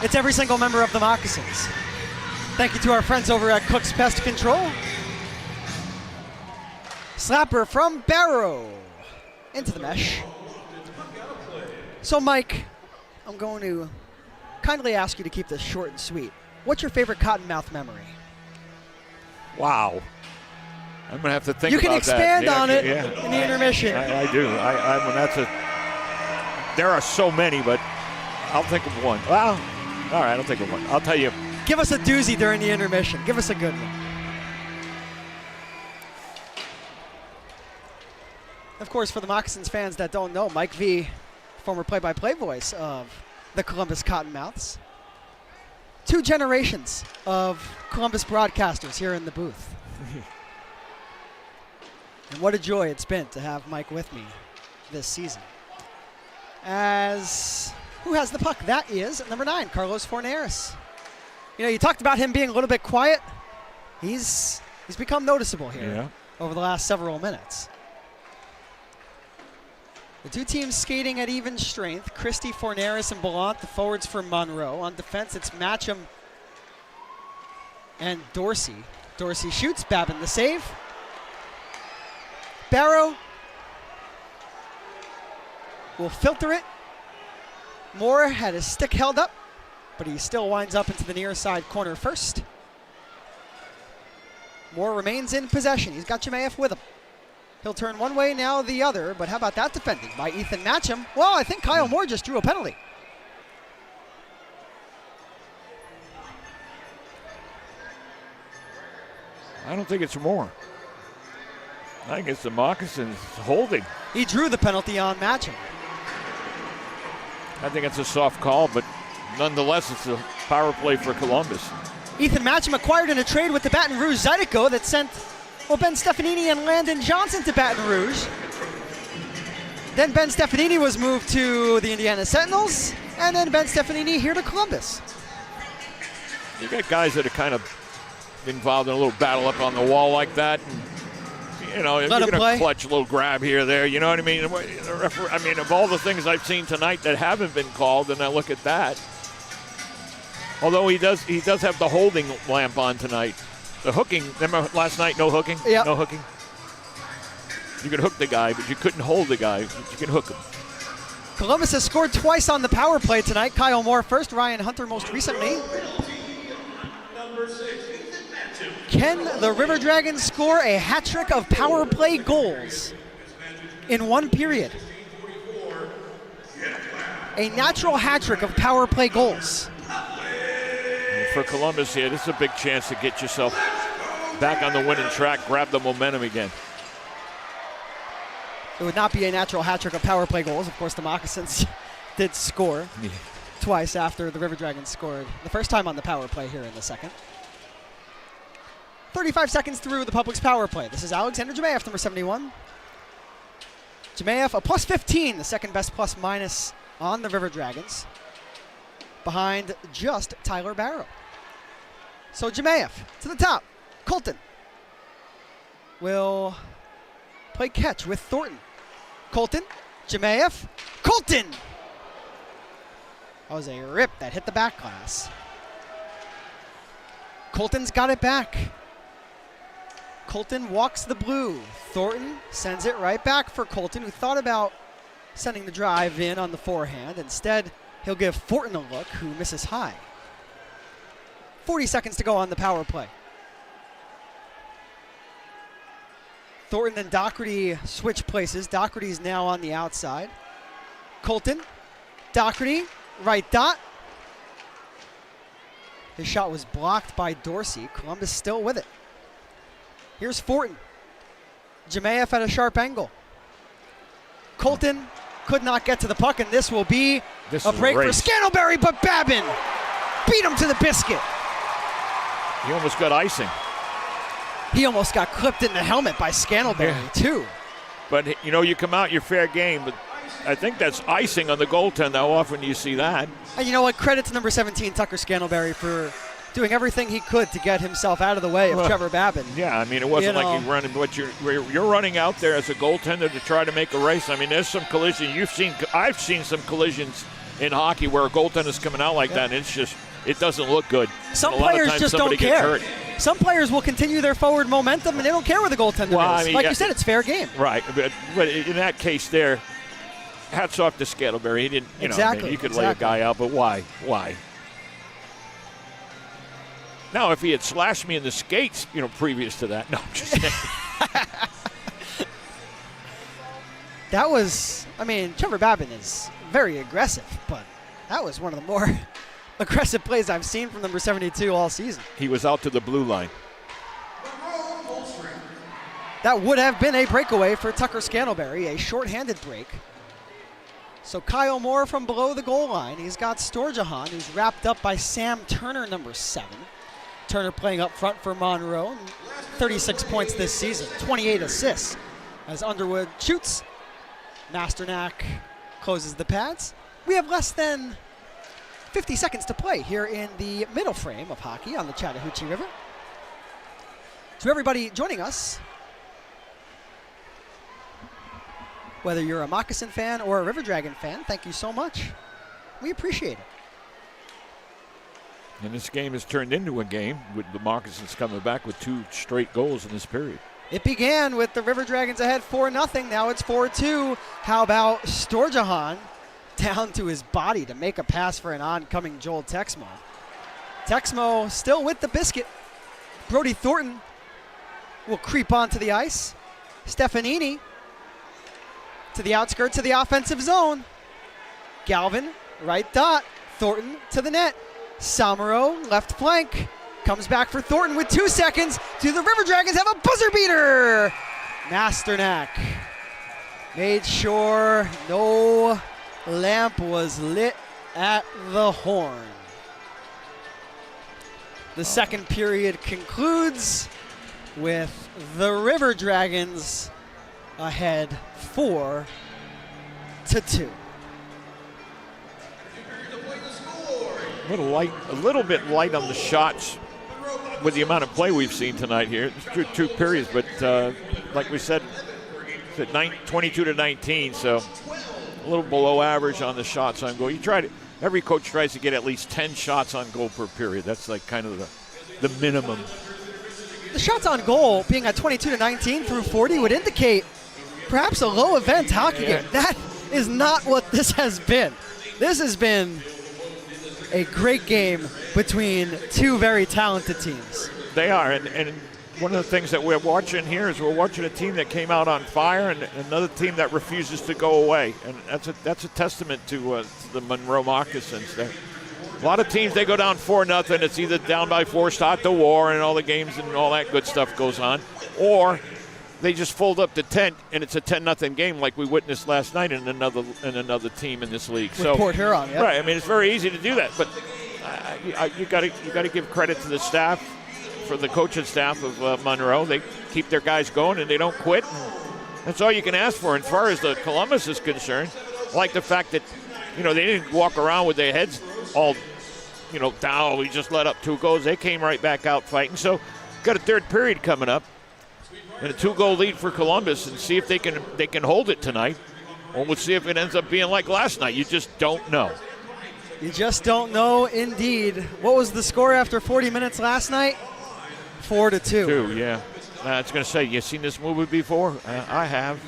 It's every single member of the Moccasins. Thank you to our friends over at Cook's Pest Control. Slapper from Barrow into the mesh. So Mike, I'm going to kindly ask you to keep this short and sweet. What's your favorite cottonmouth memory? Wow. I'm going to have to think you about that. You can expand on it yeah. in the intermission. I do. There are so many, but I'll think of one. Well, all right, I'll think of one. I'll tell you. Give us a doozy during the intermission. Give us a good one. Of course, for the Moccasins fans that don't know, Mike V, former play-by-play voice of the Columbus Cottonmouths. 2 generations of Columbus broadcasters here in the booth. And what a joy it's been to have Mike with me this season. As who has the puck? That is number 9, Carlos Forneris. You know, you talked about him being a little bit quiet. He's become noticeable here over the last several minutes. The 2 teams skating at even strength. Christie, Forneris, and Ballant, the forwards for Monroe. On defense, it's Matcham and Dorsey. Dorsey shoots, Babin the save. Barrow will filter it. Moore had his stick held up, but he still winds up into the near side corner first. Moore remains in possession. He's got Jemayeff with him. He'll turn one way, now the other, but how about that defending by Ethan Matcham? Well, I think Kyle Moore just drew a penalty. I don't think it's Moore. I think it's the Moccasins holding. He drew the penalty on Matcham. I think it's a soft call, but nonetheless, it's a power play for Columbus. Ethan Matcham acquired in a trade with the Baton Rouge Zydeco that sent Ben Stefanini and Landon Johnson to Baton Rouge. Then Ben Stefanini was moved to the Indiana Sentinels, and then Ben Stefanini here to Columbus. You got guys that are kind of involved in a little battle up on the wall like that. And, you know, if you're going to clutch a little grab here, there, you know what I mean? I mean, of all the things I've seen tonight that haven't been called, and I look at that. Although he does have the holding lamp on tonight. The hooking, remember last night, no hooking? Yeah. No hooking? You could hook the guy, but you couldn't hold the guy. But you can hook him. Columbus has scored twice on the power play tonight. Kyle Moore first, Ryan Hunter most recently. Can the River Dragons score a hat trick of power play goals in one period? A natural hat trick of power play goals. For Columbus here, this is a big chance to get yourself back on the winning track, grab the momentum again. It would not be a natural hat trick of power play goals. Of course, the Moccasins did score twice after the River Dragons scored the first time on the power play here in the second. 35 seconds through the Public's power play. This is Alexander Jemayeff, number 71. Jemayeff, a plus 15, the second best plus minus on the River Dragons, behind just Tyler Barrow. So Jemayeff to the top. Colton will play catch with Thornton. Colton, Jemayeff, Colton! That was a rip that hit the back glass. Colton's got it back. Colton walks the blue. Thornton sends it right back for Colton, who thought about sending the drive in on the forehand. Instead, he'll give Thornton a look, who misses high. 40 seconds to go on the power play. Thornton and Doherty switch places. Doherty's now on the outside. Colton, Doherty, right dot. His shot was blocked by Dorsey. Columbus still with it. Here's Thornton. Jemayev at a sharp angle. Colton could not get to the puck, and this will be a break for Scantlebury, but Babin beat him to the biscuit. He almost got icing. He almost got clipped in the helmet by Scantlebury, too. But, you know, you come out, you're fair game, but I think that's icing on the goaltend. How often do you see that? And you know what? Credit to number 17, Tucker Scantlebury, for doing everything he could to get himself out of the way of Trevor Babin. Yeah, I mean, it wasn't like he's running, but you're running out there as a goaltender to try to make a race. I mean, there's some collision. I've seen some collisions in hockey where a goaltender's coming out like that, and it's just, it doesn't look good. Some players just don't care. Some players will continue their forward momentum, and they don't care where the goaltender is. I mean, like you said, it's fair game. Right, but in that case there, hats off to Scantlebury. He didn't, you know, I mean, you could lay a guy out, but why? Why? Now, if he had slashed me in the skates, you know, previous to that, no, I'm just saying. That was, I mean, Trevor Babin is very aggressive, but that was one of the more aggressive plays I've seen from number 72 all season. He was out to the blue line. That would have been a breakaway for Tucker Scantlebury, a shorthanded break. So Kyle Moore from below the goal line. He's got Storjahan, who's wrapped up by Sam Turner, number 7. Turner playing up front for Monroe. 36 points this season, 28 assists. As Underwood shoots, Masternak closes the pads. We have less than 50 seconds to play here in the middle frame of hockey on the Chattahoochee River. To everybody joining us, whether you're a Moccasin fan or a River Dragon fan, thank you so much. We appreciate it. And this game has turned into a game with the Moccasins coming back with 2 straight goals in this period. It began with the River Dragons ahead 4-0. Now it's 4-2. How about Storjahan down to his body to make a pass for an oncoming Joel Texmo. Texmo still with the biscuit. Brody Thornton will creep onto the ice. Stefanini to the outskirts of the offensive zone. Galvin, right dot. Thornton to the net. Samaro, left flank. Comes back for Thornton with 2 seconds. Do the River Dragons have a buzzer beater? Masternak made sure no lamp was lit at the horn. The second period concludes with the River Dragons ahead 4-2. A little bit light on the shots with the amount of play we've seen tonight here. It's 2 periods, but like we said, 22-19, so a little below average on the shots on goal. Every coach tries to get at least 10 shots on goal per period. That's like kind of the minimum. The shots on goal being at 22-19 through 40 would indicate perhaps a low event hockey game. That is not what this has been. This has been a great game between 2 very talented teams. They are, and one of the things that we're watching here is we're watching a team that came out on fire and another team that refuses to go away, and that's a testament to the Monroe Moccasins. A lot of teams, they go down 4-0, it's either down by 4, start the war, and all the games and all that good stuff goes on, or they just fold up to 10, and it's a 10-0 game like we witnessed last night in another team in this league. With Port Huron, yeah. Right, I mean, it's very easy to do that, but you got to give credit to the staff, for the coaching staff of Monroe. They keep their guys going, and they don't quit. That's all you can ask for. As far as the Columbus is concerned, I like the fact that, you know, they didn't walk around with their heads all, you know, down. We just let up 2 goals. They came right back out fighting. So, got a third period coming up. And a 2-goal lead for Columbus, and see if they can hold it tonight. Or we'll see if it ends up being like last night. You just don't know. You just don't know, indeed. What was the score after 40 minutes last night? 4-2. 2, yeah. I was going to say, you seen this movie before? I have.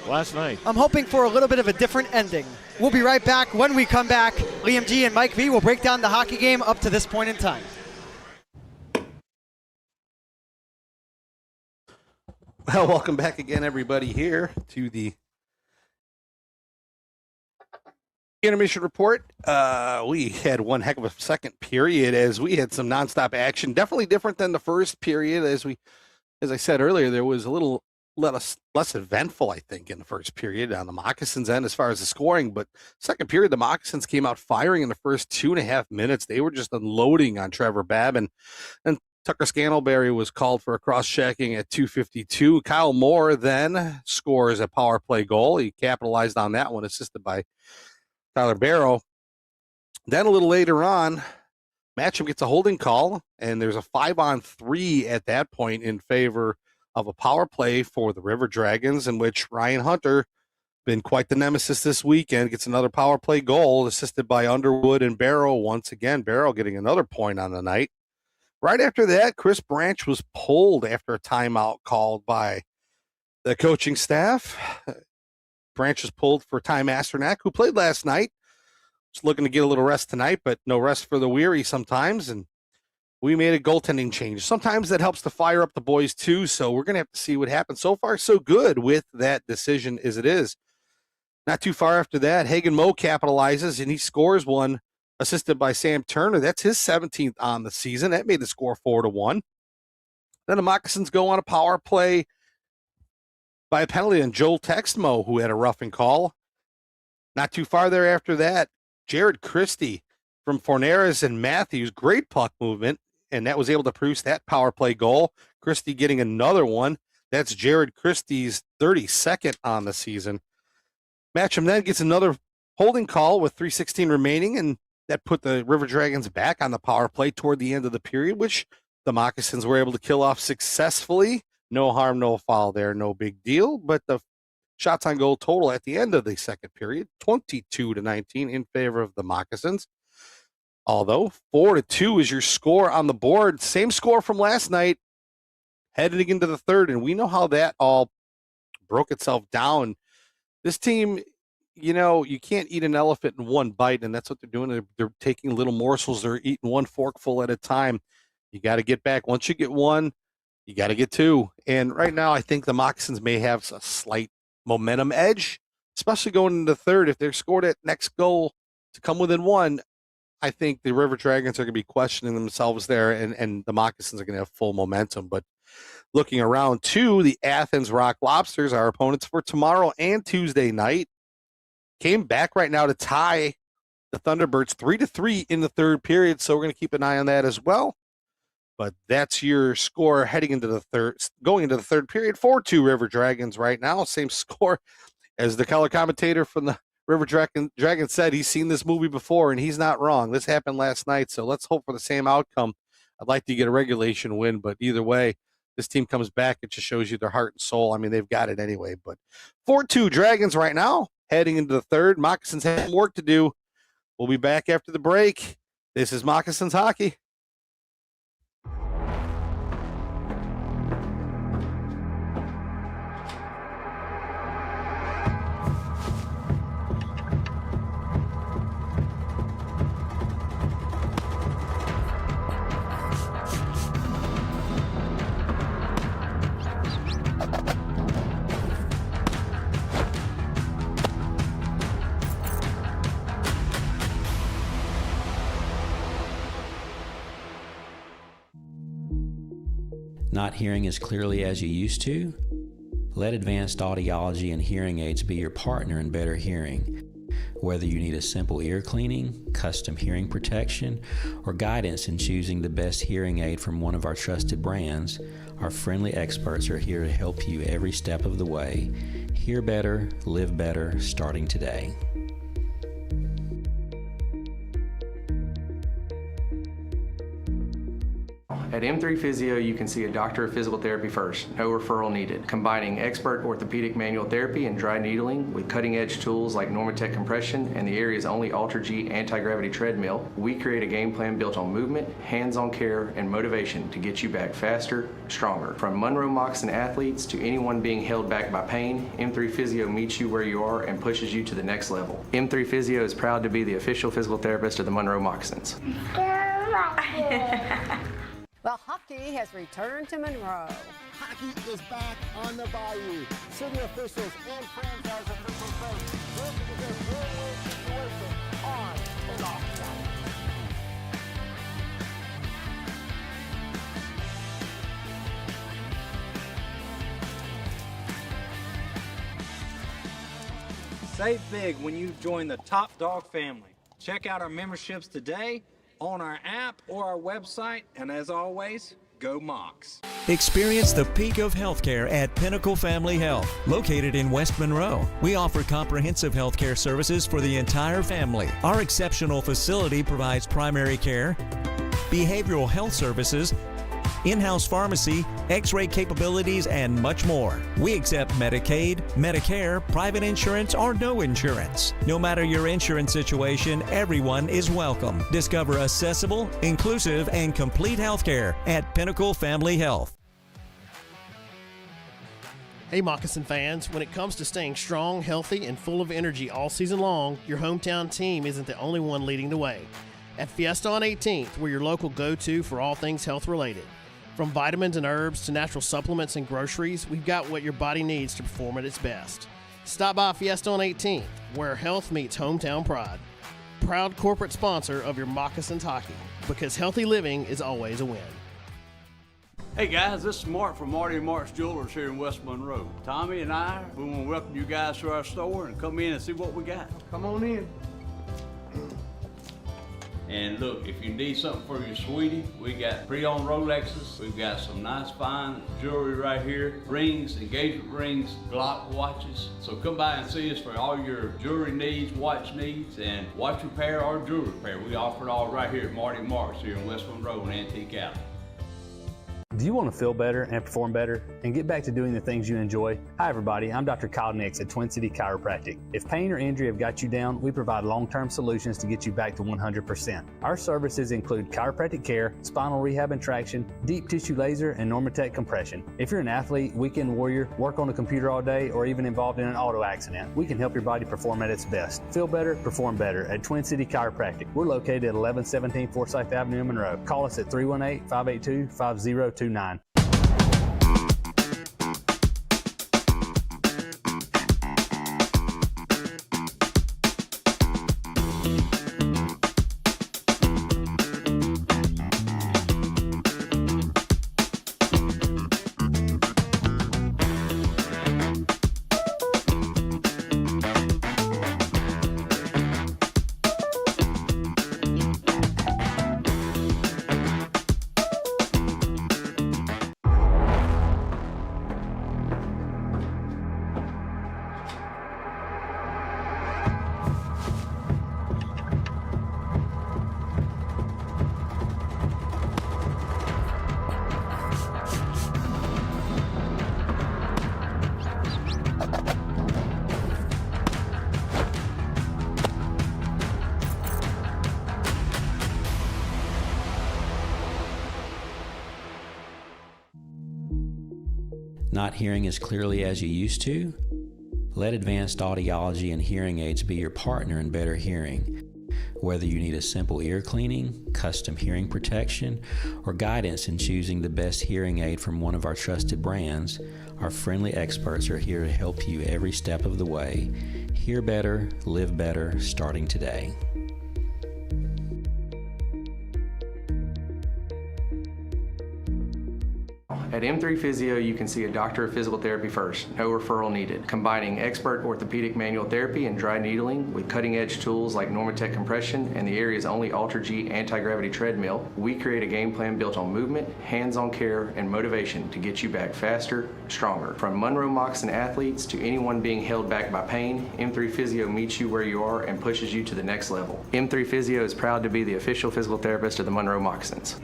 Last night. I'm hoping for a little bit of a different ending. We'll be right back. When we come back, Liam G and Mike V will break down the hockey game up to this point in time. Well, welcome back again, everybody, here to the Intermission report. We had one heck of a second period as we had some nonstop action. Definitely different than the first period. As I said earlier, there was a little less eventful, I think, in the first period on the Moccasins end as far as the scoring. But second period, the Moccasins came out firing in the first 2.5 minutes. They were just unloading on Trevor Babin. And Tucker Scantlebury was called for a cross-checking at 2:52. Kyle Moore then scores a power play goal. He capitalized on that one, assisted by Tyler Barrow. Then a little later on, Matcham gets a holding call, and there's a 5-on-3 at that point in favor of a power play for the River Dragons, in which Ryan Hunter, been quite the nemesis this weekend, gets another power play goal, assisted by Underwood and Barrow once again. Barrow getting another point on the night. Right after that, Chris Branch was pulled after a timeout called by the coaching staff. Branch was pulled for Ty Masternak, who played last night. Just looking to get a little rest tonight, but no rest for the weary sometimes, and we made a goaltending change. Sometimes that helps to fire up the boys too, so we're going to have to see what happens. So far, so good with that decision as it is. Not too far after that, Hagen Moe capitalizes, and he scores one, assisted by Sam Turner. That's his 17th on the season. That made the score 4-1. Then the Moccasins go on a power play by a penalty on Joel Texmo, who had a roughing call. Not too far there after that, Jared Christie from Forneras and Matthews, great puck movement, and that was able to produce that power play goal. Christie getting another one. That's Jared Christie's 32nd on the season. Matcham then gets another holding call with 3:16 remaining, and that put the River Dragons back on the power play toward the end of the period, which the Moccasins were able to kill off successfully. No harm, no foul there, no big deal. But the shots on goal total at the end of the second period, 22-19 in favor of the Moccasins. Although 4-2 is your score on the board, same score from last night, heading into the third, and we know how that all broke itself down. This team, you can't eat an elephant in one bite, and that's what they're doing. They're taking little morsels. They're eating one forkful at a time. You got to get back. Once you get one, you got to get two. And right now, I think the Moccasins may have a slight momentum edge, especially going into the third. If they're scored at next goal to come within one, I think the River Dragons are going to be questioning themselves there, and the Moccasins are going to have full momentum. But looking around to the Athens Rock Lobsters, our opponents for tomorrow and Tuesday night, came back right now to tie the Thunderbirds 3-3 in the third period. So we're going to keep an eye on that as well. But that's your score heading into the going into the third period. 4-2 River Dragons right now. Same score as the color commentator from the River Dragon said. He's seen this movie before, and he's not wrong. This happened last night, so let's hope for the same outcome. I'd like to get a regulation win, but either way, this team comes back. It just shows you their heart and soul. I mean, they've got it anyway. But 4-2 Dragons right now, heading into the third. Moccasins have work to do. We'll be back after the break. This is Moccasins Hockey. Not hearing as clearly as you used to? Let advanced audiology and hearing aids be your partner in better hearing. Whether you need a simple ear cleaning, custom hearing protection, or guidance in choosing the best hearing aid from one of our trusted brands, our friendly experts are here to help you every step of the way. Hear better, live better, starting today. At M3 Physio, you can see a doctor of physical therapy first, no referral needed. Combining expert orthopedic manual therapy and dry needling with cutting-edge tools like Normatec compression and the area's only Ultra-G anti-gravity treadmill, we create a game plan built on movement, hands-on care, and motivation to get you back faster, stronger. From Monroe Moccasin athletes to anyone being held back by pain, M3 Physio meets you where you are and pushes you to the next level. M3 Physio is proud to be the official physical therapist of the Monroe Moccasins. Well, hockey has returned to Monroe. Hockey is back on the Bayou. City officials and franchise officials say this is a win-win situation on and off the ice. Save big when you join the Top Dog family. Check out our memberships today on our app or our website, and as always, go Mocs. Experience the peak of healthcare at Pinnacle Family Health, located in West Monroe. We offer comprehensive healthcare services for the entire family. Our exceptional facility provides primary care, behavioral health services, in-house pharmacy, x-ray capabilities, and much more. We accept Medicaid, Medicare, private insurance, or no insurance. No matter your insurance situation, everyone is welcome. Discover accessible, inclusive, and complete healthcare at Pinnacle Family Health. Hey Moccasin fans, when it comes to staying strong, healthy, and full of energy all season long, your hometown team isn't the only one leading the way. At Fiesta on 18th, we're your local go-to for all things health-related. From vitamins and herbs to natural supplements and groceries, we've got what your body needs to perform at its best. Stop by Fiesta on 18th, where health meets hometown pride. Proud corporate sponsor of your Moccasins hockey, because healthy living is always a win. Hey guys, this is Mark from Marty and Mark's Jewelers here in West Monroe. Tommy and I, we want to welcome you guys to our store and come in and see what we got. Come on in. And look, if you need something for your sweetie, we got pre-owned Rolexes. We've got some nice fine jewelry right here. Rings, engagement rings, Glock watches. So come by and see us for all your jewelry needs, watch needs, and watch repair or jewelry repair. We offer it all right here at Marty and Mark's here in West Monroe and Antique Alley. Do you want to feel better and perform better and get back to doing the things you enjoy? Hi everybody, I'm Dr. Kyle Nix at Twin City Chiropractic. If pain or injury have got you down, we provide long-term solutions to get you back to 100%. Our services include chiropractic care, spinal rehab and traction, deep tissue laser, and Normatec compression. If you're an athlete, weekend warrior, work on a computer all day, or even involved in an auto accident, we can help your body perform at its best. Feel better, perform better at Twin City Chiropractic. We're located at 1117 Forsyth Avenue in Monroe. Call us at 318-582-5029. Not hearing as clearly as you used to? Let advanced audiology and hearing aids be your partner in better hearing. Whether you need a simple ear cleaning, custom hearing protection, or guidance in choosing the best hearing aid from one of our trusted brands, our friendly experts are here to help you every step of the way. Hear better, live better, starting today. At M3 Physio, you can see a doctor of physical therapy first, no referral needed. Combining expert orthopedic manual therapy and dry needling with cutting-edge tools like Normatec compression and the area's only Ultra-G anti-gravity treadmill, we create a game plan built on movement, hands-on care, and motivation to get you back faster, stronger. From Monroe Moccasin athletes to anyone being held back by pain, M3 Physio meets you where you are and pushes you to the next level. M3 Physio is proud to be the official physical therapist of the Monroe Moccasins.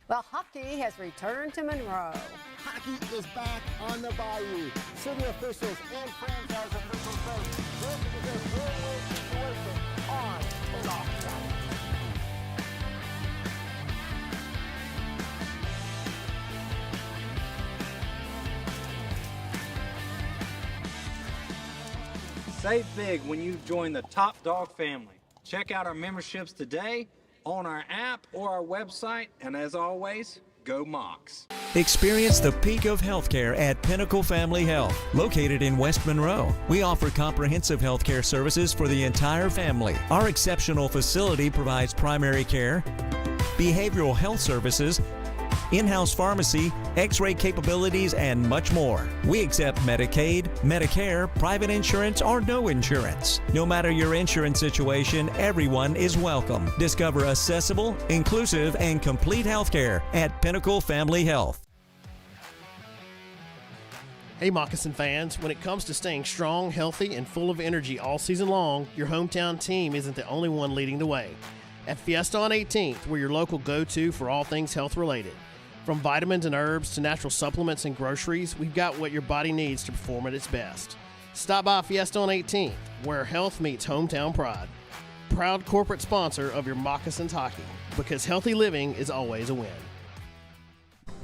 Well, hockey has returned to Monroe. Hockey is back on the Bayou. City officials and franchise officials say this is a win-win situation on and off the ice. Save big when you join the Top Dog family. Check out our memberships today on our app or our website, and as always, go Mocs. Experience the peak of healthcare at Pinnacle Family Health, located in West Monroe. We offer comprehensive healthcare services for the entire family. Our exceptional facility provides primary care, behavioral health services, in-house pharmacy, x-ray capabilities, and much more. We accept Medicaid, Medicare, private insurance, or no insurance. No matter your insurance situation, everyone is welcome. Discover accessible, inclusive, and complete healthcare at Pinnacle Family Health. Hey Moccasin fans, when it comes to staying strong, healthy, and full of energy all season long, your hometown team isn't the only one leading the way. At Fiesta on 18th, we're your local go-to for all things health-related. From vitamins and herbs to natural supplements and groceries, we've got what your body needs to perform at its best. Stop by Fiesta on 18th, where health meets hometown pride. Proud corporate sponsor of your Moccasins hockey, because healthy living is always a win.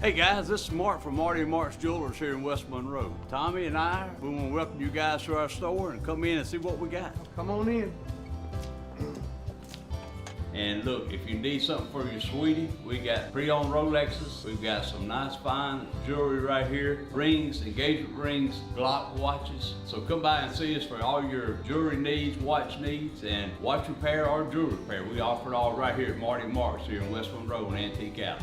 Hey guys, this is Mark from Marty and Mark's Jewelers here in West Monroe. Tommy and I, we want to welcome you guys to our store and come in and see what we got. Come on in. And look, if you need something for your sweetie, we got pre-owned Rolexes. We've got some nice fine jewelry right here. Rings, engagement rings, Glock watches. So come by and see us for all your jewelry needs, watch needs, and watch repair or jewelry repair. We offer it all right here at Marty Marks here in West Monroe and Antique Alley.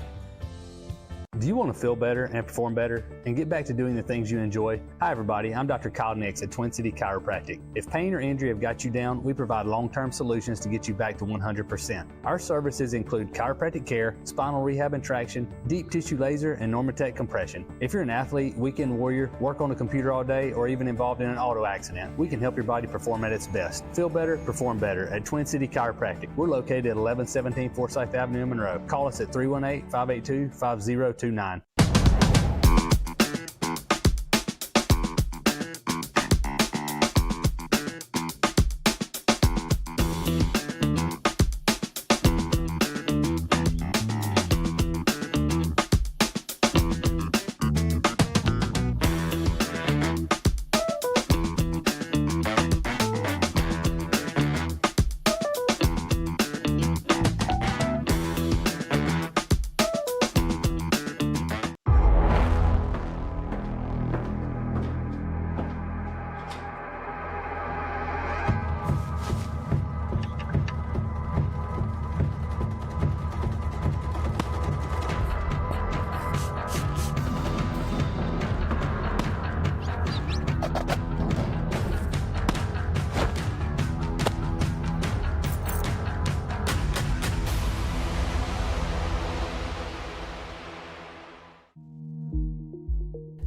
Do you want to feel better and perform better and get back to doing the things you enjoy? Hi everybody, I'm Dr. Kyle Nix at Twin City Chiropractic. If pain or injury have got you down, we provide long-term solutions to get you back to 100%. Our services include chiropractic care, spinal rehab and traction, deep tissue laser, and Normatec compression. If you're an athlete, weekend warrior, work on a computer all day, or even involved in an auto accident, we can help your body perform at its best. Feel better, perform better at Twin City Chiropractic. We're located at 1117 Forsyth Avenue in Monroe. Call us at 318-582-5029.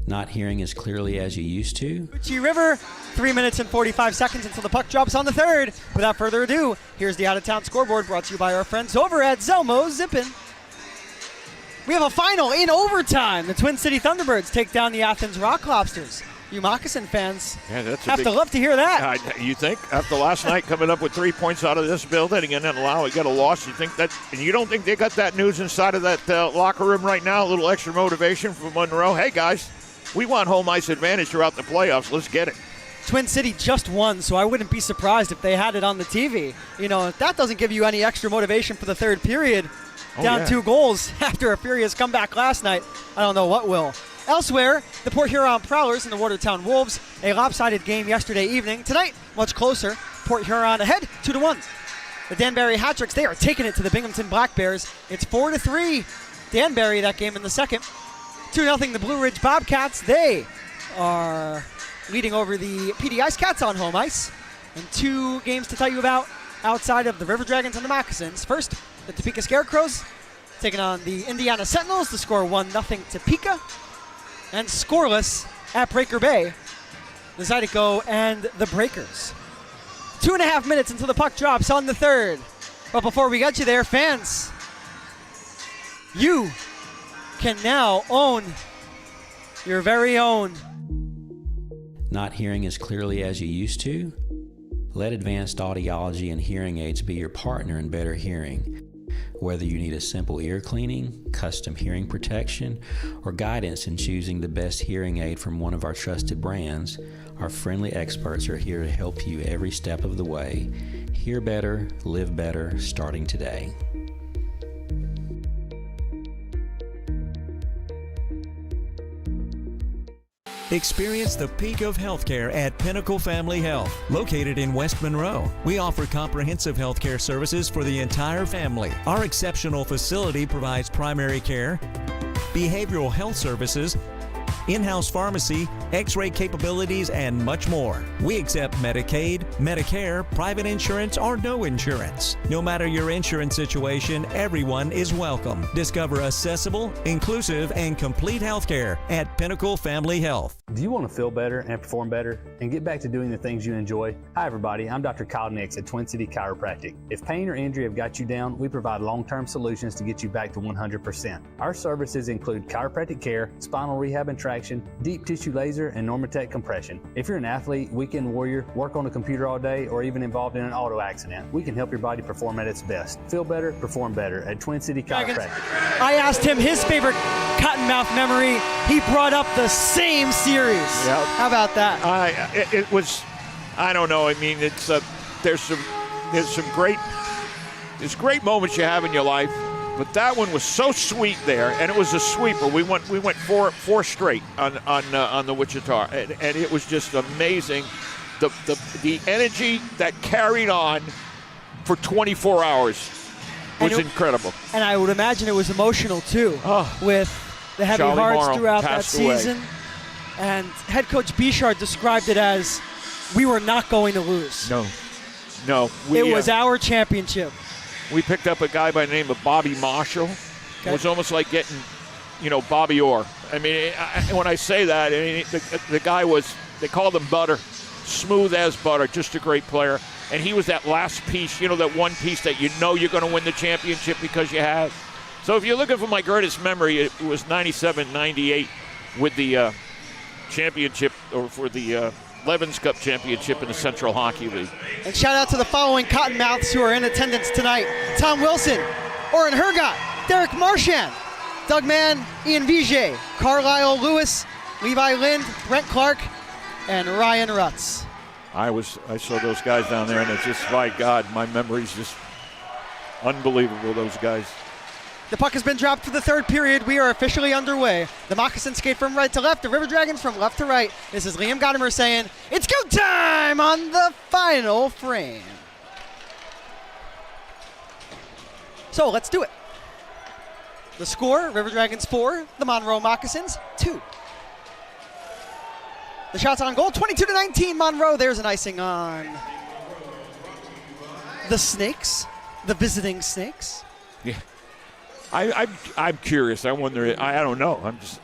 Not hearing as clearly as you used to? Uchi River, 3 minutes and 45 seconds until the puck drops on the third. Without further ado, here's the out-of-town scoreboard brought to you by our friends over at Zelmo Zippin. We have a final in overtime. The Twin City Thunderbirds take down the Athens Rock Lobsters. You Moccasin fans have to love to hear that. You think after last night coming up with 3 points out of this building and then allow it get a loss, you think that, and you don't think they got that news inside of that locker room right now, a little extra motivation from Monroe? Hey guys, we want home ice advantage throughout the playoffs. Let's get it. Twin City just won, so I wouldn't be surprised if they had it on the TV. You know, if that doesn't give you any extra motivation for the third period, down 2 goals after a furious comeback last night, I don't know what will. Elsewhere, the Port Huron Prowlers and the Watertown Wolves, a lopsided game yesterday evening. Tonight, much closer, Port Huron ahead 2-1. The Danbury Hat-Tricks, they are taking it to the Binghamton Black Bears. It's 4-3 Danbury that game in the second. 2-0 the Blue Ridge Bobcats. They are leading over the PD Ice Cats on home ice. And 2 games to tell you about outside of the River Dragons and the Moccasins. First, the Topeka Scarecrows taking on the Indiana Sentinels. The score 1-0 Topeka. And scoreless at Breaker Bay, the Zydeco and the Breakers. 2.5 minutes until the puck drops on the third. But before we get you there, fans, you can now own your very own. Not hearing as clearly as you used to? Let Advanced Audiology and Hearing Aids be your partner in better hearing. Whether you need a simple ear cleaning, custom hearing protection, or guidance in choosing the best hearing aid from one of our trusted brands, our friendly experts are here to help you every step of the way. Hear better, live better, starting today. Experience the peak of healthcare at Pinnacle Family Health. Located in West Monroe, we offer comprehensive healthcare services for the entire family. Our exceptional facility provides primary care, behavioral health services, in-house pharmacy, x-ray capabilities, and much more. We accept Medicaid, Medicare, private insurance, or no insurance. No matter your insurance situation, everyone is welcome. Discover accessible, inclusive, and complete healthcare at Pinnacle Family Health. Do you want to feel better and perform better and get back to doing the things you enjoy? Hi everybody, I'm Dr. Kyle Nix at Twin City Chiropractic. If pain or injury have got you down, we provide long-term solutions to get you back to 100%. Our services include chiropractic care, spinal rehab and traction, deep tissue laser, and Normatec compression. If you're an athlete, weekend warrior, work on a computer all day, or even involved in an auto accident, we can help your body perform at its best. Feel better, perform better at Twin City Chiropractic. I asked him his favorite cottonmouth memory. He brought up the same series. Yep. How about that? It was, I don't know. I mean, it's there's some great moments you have in your life, but that one was so sweet there, and it was a sweeper. We went four straight on the Wichita, and it was just amazing. The energy that carried on for 24 hours was incredible. And I would imagine it was emotional too, with the heavy Charlie hearts Morrow throughout that passed away. season. And head coach Bichard described it as, we were not going to lose. No. It was our championship. We picked up a guy by the name of Bobby Marshall. It was almost like getting, Bobby Orr. I mean, when I say that, I mean, the guy was, they called him butter, smooth as butter, just a great player. And he was that last piece, that one piece that you're going to win the championship because you have. So if you're looking for my greatest memory, it was 97-98 with the championship, or for the Levens Cup championship in the Central Hockey League. And shout out to the following Cottonmouths who are in attendance tonight: Tom Wilson, Oren Hergott, Derek Marchand, Doug Mann, Ian Vijay, Carlisle Lewis, Levi Lind, Brent Clark, and Ryan Rutz. I saw those guys down there, and it's just, my God, my memory's just unbelievable, those guys. The puck has been dropped for the third period. We are officially underway. The Moccasins skate from right to left. The River Dragons from left to right. This is Liam Godimer saying, it's go time on the final frame. So let's do it. The score, River Dragons 4, the Monroe Moccasins 2. The shots on goal, 22-19 Monroe. There's an icing on the Snakes, the visiting Snakes. Yeah. I'm curious. I wonder. I don't know. I'm just,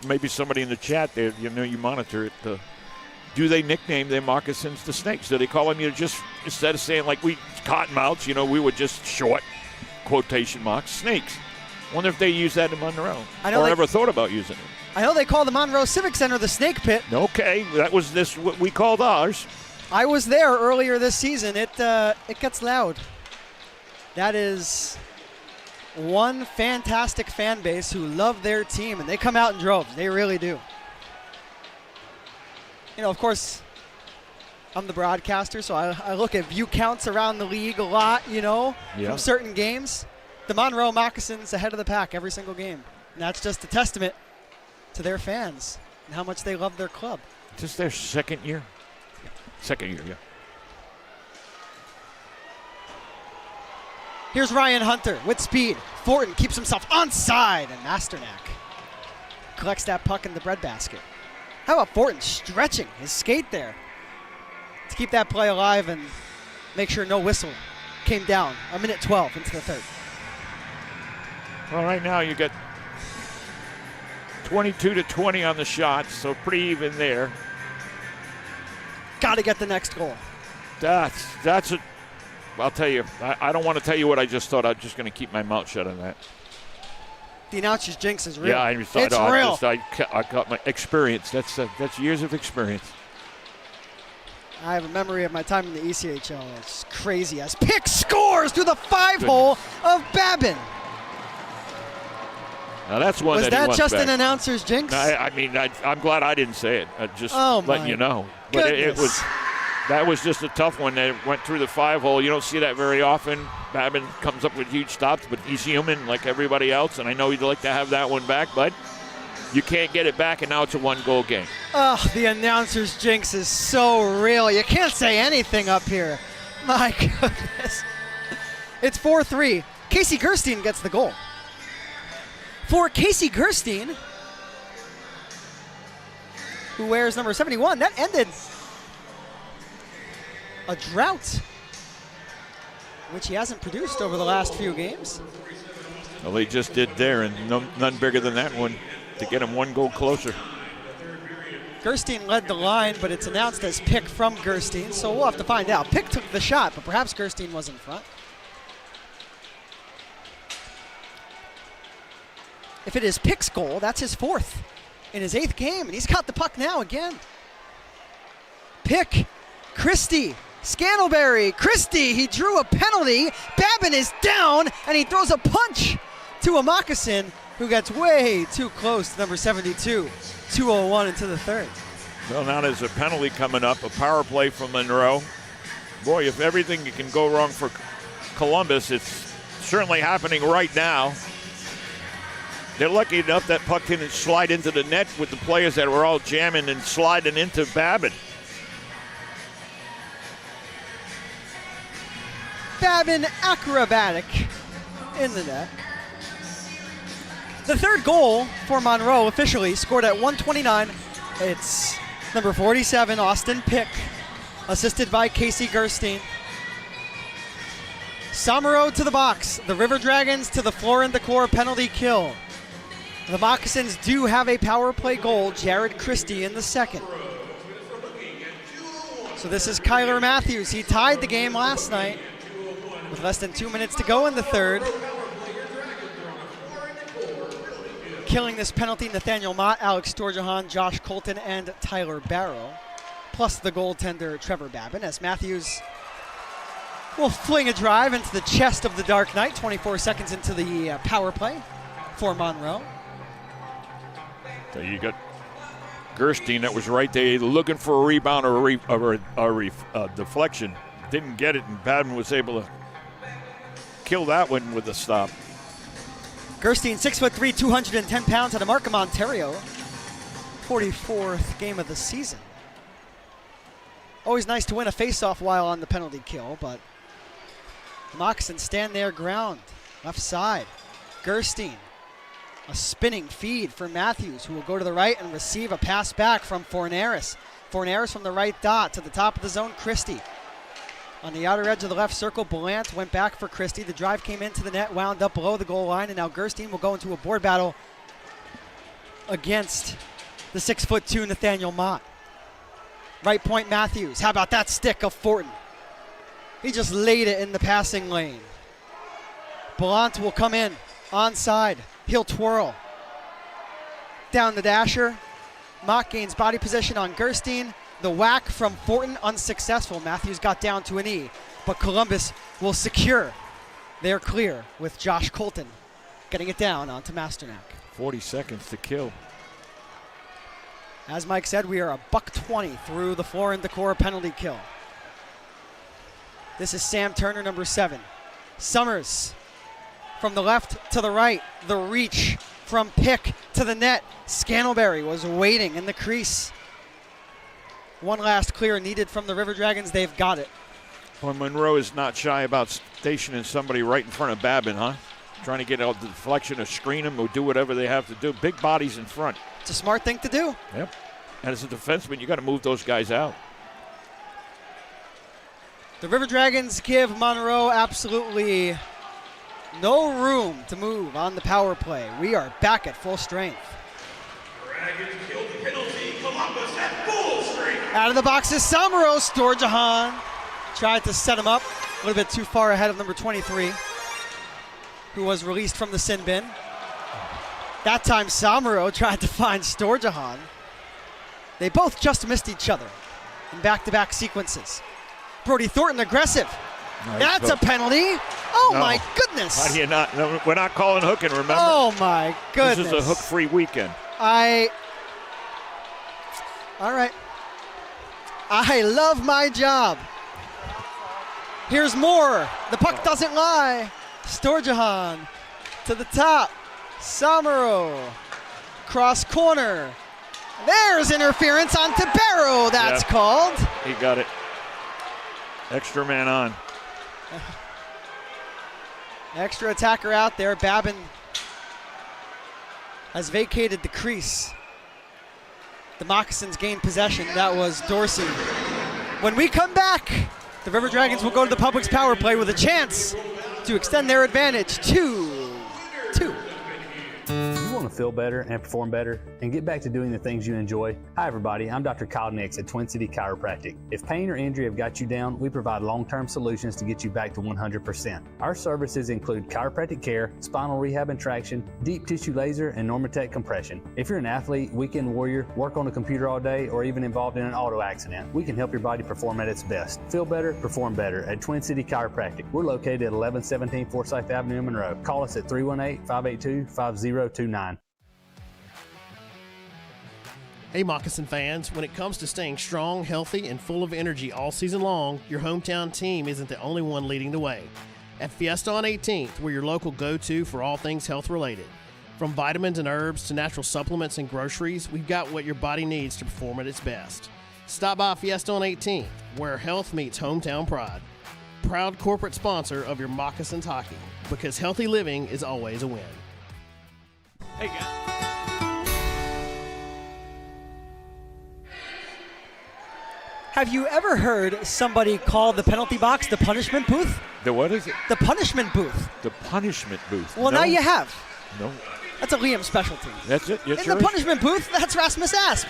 maybe somebody in the chat there. You monitor it. Do they nickname their moccasins the Snakes? Do they call them? Just instead of saying like we cottonmouths, we were just short quotation marks snakes. Wonder if they use that in Monroe, or ever thought about using it. I know they call the Monroe Civic Center the Snake Pit. Okay, that was what we called ours. I was there earlier this season. It gets loud. That is one fantastic fan base who love their team, and they come out in droves. They really do. Of course, I'm the broadcaster, so I look at view counts around the league a lot, from certain games. The Monroe Moccasins ahead of the pack every single game. And that's just a testament to their fans and how much they love their club. Just their second year? Second year, yeah. Here's Ryan Hunter with speed. Fortin keeps himself onside, and Masternak collects that puck in the breadbasket. How about Fortin stretching his skate there to keep that play alive and make sure no whistle came down. A minute 12 into the third. Well, right now you got 22-20 on the shots, so pretty even there. Got to get the next goal. That's a. I'll tell you, I don't want to tell you what I just thought. I'm just going to keep my mouth shut on that. The announcer's jinx is real. Yeah, it's real. I got my experience. That's years of experience. I have a memory of my time in the ECHL. It's crazy as Pick scores through the 5-hole of Babin. Now that's one Was that that just an announcer's jinx? I mean, I'm glad I didn't say it. Just letting you know. But goodness. that was just a tough one. That went through the 5-hole. You don't see that very often. Babin comes up with huge stops, but he's human like everybody else, and I know he'd like to have that one back, but you can't get it back, and now it's a 1-goal game. Oh, the announcer's jinx is so real. You can't say anything up here. My goodness. It's 4-3. Casey Gerstein gets the goal. For Casey Gerstein, who wears number 71, that ended a drought, which he hasn't produced over the last few games. Well, he just did there, and none bigger than that one to get him 1 goal closer. Gerstein led the line, but it's announced as Pick from Gerstein, so we'll have to find out. Pick took the shot, but perhaps Gerstein was in front. If it is Pick's goal, that's his 4th in his 8th game, and he's got the puck now again. Pick, Christie, Scantlebury, Christie, he drew a penalty. Babin is down, and he throws a punch to a Moccasin who gets way too close to number 72. 2:01 into the 3rd. Well, now there's a penalty coming up, a power play from Monroe. Boy, if everything can go wrong for Columbus, it's certainly happening right now. They're lucky enough that puck didn't slide into the net with the players that were all jamming and sliding into Babin. Babin acrobatic in the net. The 3rd goal for Monroe officially scored at 1:29. It's number 47, Austin Pick, assisted by Casey Gerstein. Somero to the box. The River Dragons to the floor and decor penalty kill. The Moccasins do have a power play goal, Jared Christie in the 2nd. So this is Kyler Matthews. He tied the game last night with less than 2 minutes to go in the 3rd. Killing this penalty, Nathaniel Mott, Alex Storjahan, Josh Colton, and Tyler Barrow, plus the goaltender Trevor Babin, as Matthews will fling a drive into the chest of the Dark Knight, 24 seconds into the power play for Monroe. So you got Gerstein that was right there looking for a rebound or a deflection. Didn't get it, and Babin was able to kill that one with a stop. Gerstein, 6'3", 210 pounds, out of Markham, Ontario. 44th game of the season. Always nice to win a faceoff while on the penalty kill, but the Moccasins stand their ground. Left side, Gerstein. A spinning feed for Matthews, who will go to the right and receive a pass back from Fornaris. Fornaris from the right dot to the top of the zone, Christie. On the outer edge of the left circle, Belant went back for Christie. The drive came into the net, wound up below the goal line, and now Gerstein will go into a board battle against the 6'2" Nathaniel Mott. Right point, Matthews. How about that stick of Fortin? He just laid it in the passing lane. Belant will come in, onside. He'll twirl. Down the dasher. Mott gains body position on Gerstein. The whack from Fortin unsuccessful. Matthews got down to a knee, but Columbus will secure their clear with Josh Colton getting it down onto Masternak. 40 seconds to kill. As Mike said, we are $1:20 through the floor and decor penalty kill. This is Sam Turner, number 7. Summers from the left to the right. The reach from Pick to the net. Scantlebury was waiting in the crease. One last clear needed from the River Dragons. They've got it. Well, Monroe is not shy about stationing somebody right in front of Babin, huh? Trying to get out the deflection or screen him or do whatever they have to do. Big bodies in front. It's a smart thing to do. Yep. And as a defenseman, you got to move those guys out. The River Dragons give Monroe absolutely no room to move on the power play. We are back at full strength. Dragons killed the penalty. Columbus at full strength. Out of the box is Somero. Storjahan tried to set him up a little bit too far ahead of number 23, who was released from the sin bin. That time Samuro tried to find Storjahan. They both just missed each other in back-to-back sequences. Brody Thornton aggressive. Nice That's hook. A penalty. Oh No. my goodness. How do you not? No, we're not calling hooking, remember? Oh my goodness. This is a hook-free weekend. All right. I love my job. Here's more. The puck doesn't lie. Storjahan to the top. Samuro. Cross corner. There's interference onto Barrow. That's called. He got it. Extra man on. Extra attacker out there. Babin has vacated the crease. The Moccasins gained possession. That was Dorsey. When we come back, the River Dragons will go to the Public's power play with a chance to extend their advantage to 2. You want to feel better and perform better and get back to doing the things you enjoy? Hi everybody, I'm Dr. Kyle Nix at Twin City Chiropractic. If pain or injury have got you down, we provide long-term solutions to get you back to 100%. Our services include chiropractic care, spinal rehab and traction, deep tissue laser, and Normatec compression. If you're an athlete, weekend warrior, work on a computer all day, or even involved in an auto accident, we can help your body perform at its best. Feel better, perform better at Twin City Chiropractic. We're located at 1117 Forsyth Avenue in Monroe. Call us at 318-582-5029. Hey Moccasin fans, when it comes to staying strong, healthy, and full of energy all season long, your hometown team isn't the only one leading the way. At Fiesta on 18th, we're your local go-to for all things health-related. From vitamins and herbs to natural supplements and groceries, we've got what your body needs to perform at its best. Stop by Fiesta on 18th, where health meets hometown pride. Proud corporate sponsor of your Moccasins hockey, because healthy living is always a win. Hey, guys. Have you ever heard somebody call the penalty box the punishment booth? The what is it? The punishment booth. The punishment booth. Well, No. now you have. No. That's a Liam specialty. That's it? Yes, In sir. the punishment booth, that's Rasmus Asp.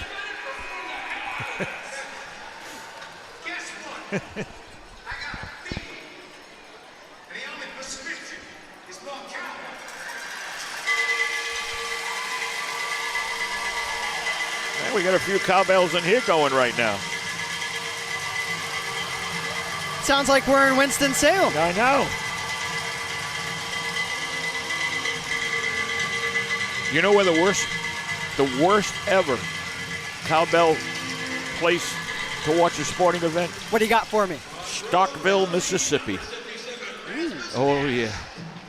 Man, we got a few cowbells in here going right now. Sounds like we're in Winston-Salem. I know. You know where the worst ever cowbell place to watch a sporting event? What do you got for me? Stockville, Mississippi. Oh, yeah.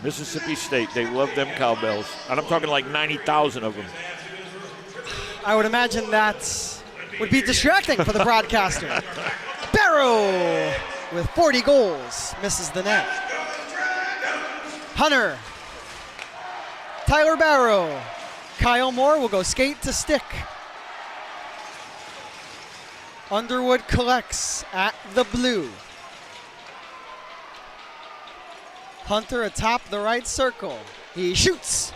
Mississippi State, they love them cowbells. And I'm talking like 90,000 of them. I would imagine that would be distracting for the broadcaster. Barrow with 40 goals misses the net. Hunter. Tyler Barrow. Kyle Moore will go skate to stick. Underwood collects at the blue. Hunter atop the right circle. He shoots.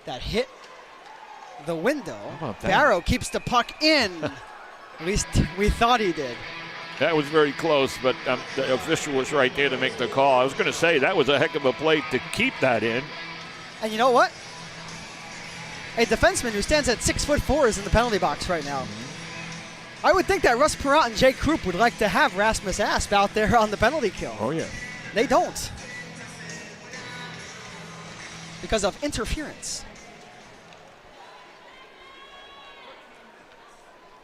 That hit the window. How about that? Barrow keeps the puck in. At least we thought he did. That was very close, but the official was right there to make the call. I was going to say that was a heck of a play to keep that in. And you know what? A defenseman who stands at 6'4" is in the penalty box right now. I would think that Russ Perrott and Jay Krupp would like to have Rasmus Asp out there on the penalty kill. Oh, yeah. They don't. Because of interference.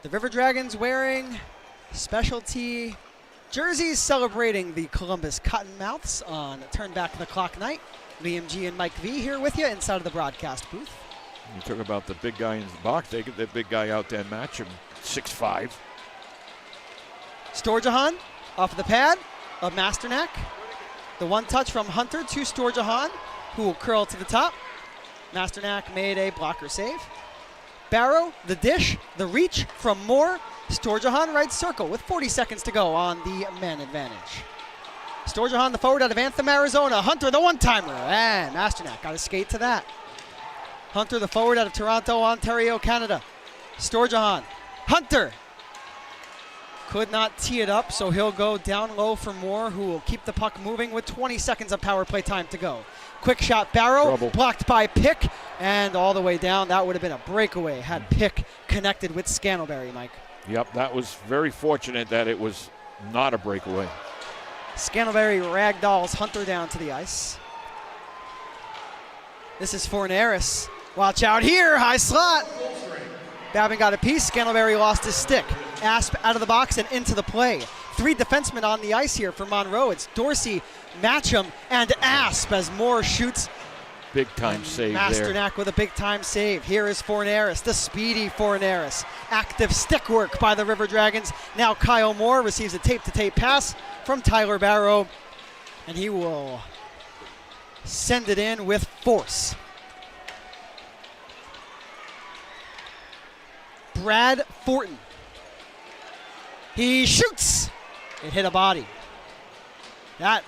The River Dragons wearing specialty jerseys celebrating the Columbus Cottonmouths on Turn Back the Clock night. Liam G and Mike V here with you inside of the broadcast booth. You talk about the big guy in the box. They get that big guy out there and match him. 6'5". Storjahan off of the pad of Masternak. The one touch from Hunter to Storjahan, who will curl to the top. Masternak made a blocker save. Barrow, the dish, the reach from Moore. Storjahan right circle with 40 seconds to go on the man advantage. Storjahan, the forward out of Anthem, Arizona. Hunter, the one-timer. And Masternak got a skate to that. Hunter, the forward out of Toronto, Ontario, Canada. Storjahan. Hunter. Could not tee it up, so he'll go down low for Moore, who will keep the puck moving with 20 seconds of power play time to go. Quick shot Barrow, Trouble. blocked by Pick, and all the way down. That would have been a breakaway had Pick connected with Scantlebury, Mike. Yep, that was very fortunate that it was not a breakaway. Scantlebury ragdolls Hunter down to the ice. This is Fornaris. Watch out here, high slot. Babin got a piece, Scantlebury lost his stick. Asp out of the box and into the play. 3 defensemen on the ice here for Monroe. It's Dorsey, Matcham, and Asp as Moore shoots. Big time save there. Masternak with a big time save. Here is Fornaris, the speedy Fornaris. Active stick work by the River Dragons. Now Kyle Moore receives a tape-to-tape pass from Tyler Barrow, and he will send it in with force. Brad Fortin. He shoots. It hit a body. That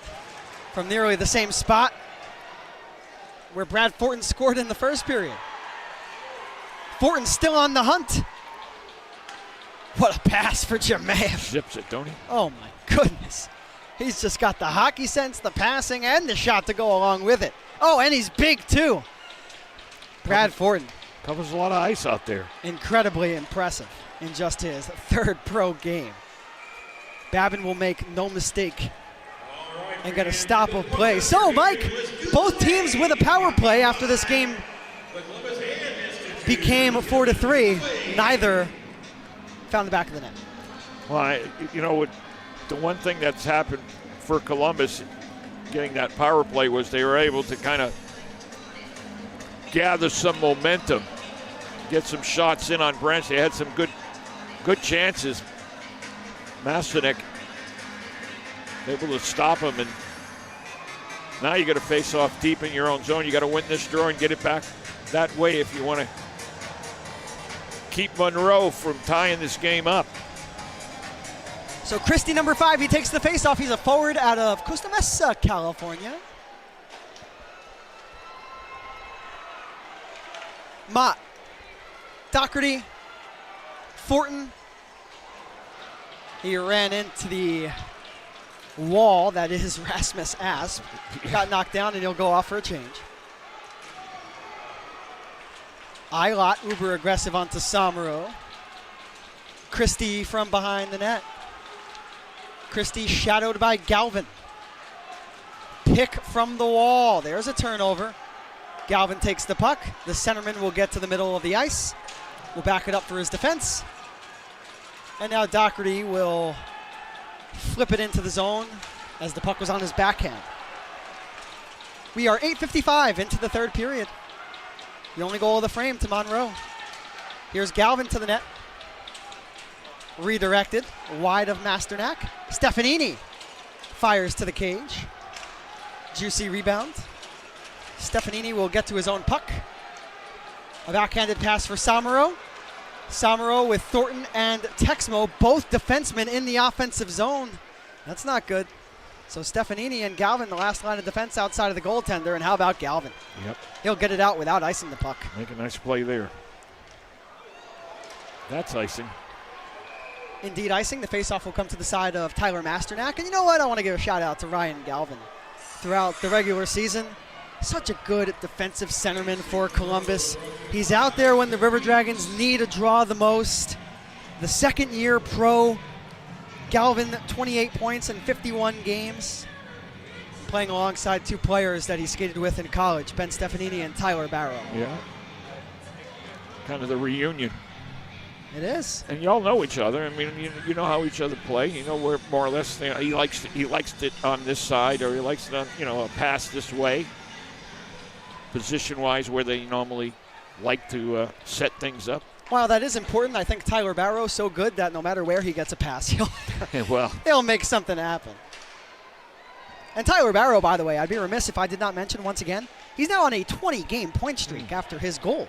from nearly the same spot where Brad Fortin scored in the first period. Fortin's still on the hunt. What a pass for Jemayev. Zips it, don't he? Oh my goodness. He's just got the hockey sense, the passing, and the shot to go along with it. Oh, and he's big too. Brad Fortin. Covers a lot of ice out there. Incredibly impressive in just his 3rd pro game. Babin will make no mistake and get a stop of play. So, Mike, both teams with a power play after this game became 4-3. Neither found the back of the net. Well, the one thing that's happened for Columbus getting that power play was they were able to kind of gather some momentum, get some shots in on Branch. They had some good chances. Masternak able to stop him, and now you got to face off deep in your own zone. You got to win this draw and get it back that way if you want to keep Monroe from tying this game up. So Christie, number 5, he takes the face-off. He's a forward out of Costa Mesa, California. Mott, Doherty, Fortin. He ran into the wall that is Rasmus Asp. Got knocked down and he'll go off for a change. Eilot, uber aggressive onto Samaro. Christie from behind the net. Christie shadowed by Galvin. Pick from the wall. There's a turnover. Galvin takes the puck. The centerman will get to the middle of the ice. Will back it up for his defense. And now Doherty will flip it into the zone as the puck was on his backhand. We are 8:55 into the 3rd period. The only goal of the frame to Monroe. Here's Galvin to the net. Redirected, wide of Masternak. Stefanini fires to the cage. Juicy rebound. Stefanini will get to his own puck. A backhanded pass for Samaro. Samaro with Thornton and Texmo, both defensemen in the offensive zone. That's not good. So Stefanini and Galvin, the last line of defense outside of the goaltender. And how about Galvin? Yep. He'll get it out without icing the puck. Make a nice play there. That's icing. Indeed icing. The faceoff will come to the side of Tyler Masternak. And you know what? I want to give a shout out to Ryan Galvin. Throughout the regular season, such a good defensive centerman for Columbus. He's out there when the River Dragons need a draw the most. The 2nd-year pro, Galvin, 28 points in 51 games, playing alongside 2 players that he skated with in college, Ben Stefanini and Tyler Barrow. Yeah. Kind of the reunion. It is. And y'all know each other. I mean, you know how each other play. You know where more or less he likes it on this side, or he likes it on a pass this way. Position-wise, where they normally like to set things up. While that is important, I think Tyler Barrow is so good that no matter where he gets a pass, he'll make something happen. And Tyler Barrow, by the way, I'd be remiss if I did not mention once again, he's now on a 20-game point streak after his goal.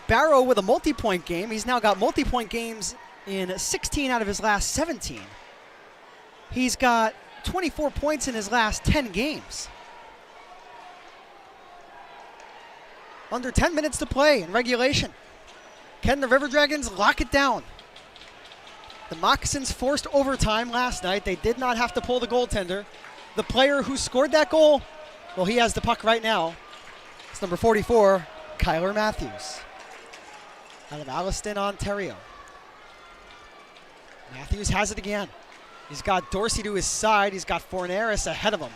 Barrow with a multi-point game. He's now got multi-point games in 16 out of his last 17. He's got 24 points in his last 10 games. Under 10 minutes to play in regulation. Can the River Dragons lock it down? The Moccasins forced overtime last night. They did not have to pull the goaltender. the player who scored that goal, well, he has the puck right now. It's number 44, Kyler Matthews, out of Alliston, Ontario. Matthews has it again. He's got Dorsey to his side. He's got Forneris ahead of him.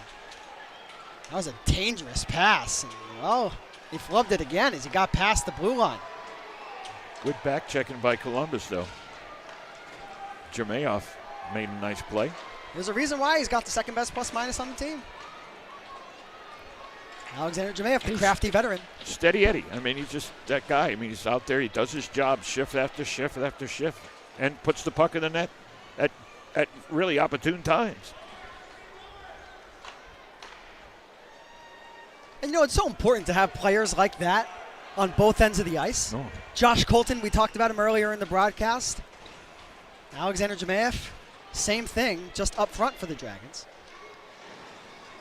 That was a dangerous pass. And, well, he flubbed it again as he got past the blue line. Good back checking by Columbus, though. Jermayoff made a nice play. There's a reason why he's got the second best plus-minus on the team. Alexander Jermayoff, the crafty veteran. Steady Eddie. I mean, he's just that guy. I mean, he's out there. He does his job shift after shift after shift and puts the puck in the net at really opportune times. And, you know, it's so important to have players like that on both ends of the ice. Oh. Josh Colton, we talked about him earlier in the broadcast. Alexander Jermayoff, same thing, just up front for the Dragons.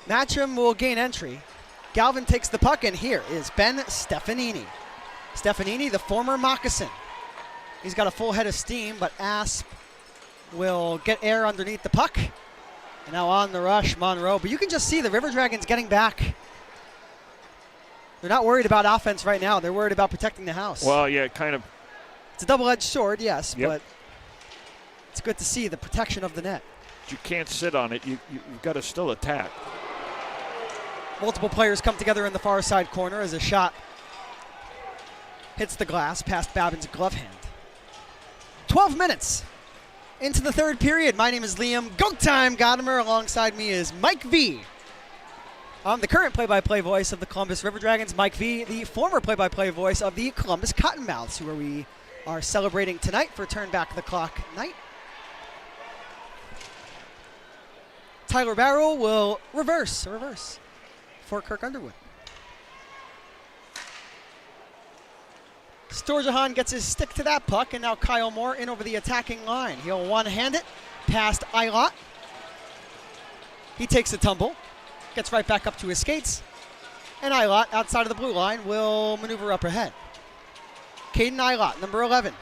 Matcham will gain entry. Galvin takes the puck, and here is Ben Stefanini. Stefanini, the former Moccasin. He's got a full head of steam, but Asp will get air underneath the puck. And now on the rush, Monroe. But you can just see the River Dragons getting back. They're not worried about offense right now. They're worried about protecting the house. Well, yeah, kind of. It's a double-edged sword, yes, Yep. but it's good to see the protection of the net. You can't sit on it. You've got to still attack. Multiple players come together in the far side corner as a shot hits the glass past Babin's glove hand. 12 minutes into the third period. My name is Liam Go Time Godimer. Alongside me is Mike V. I'm the current play-by-play voice of the Columbus River Dragons. Mike V, the former play-by-play voice of the Columbus Cottonmouths, who we are celebrating tonight for Turn Back the Clock night. Tyler Barrow will reverse for Kirk Underwood. Storjahan gets his stick to that puck, and now Kyle Moore in over the attacking line. He'll one-hand it past Eilot. He takes a tumble, gets right back up to his skates, and Eilot, outside of the blue line, will maneuver up ahead. Caden Eilot, number 11.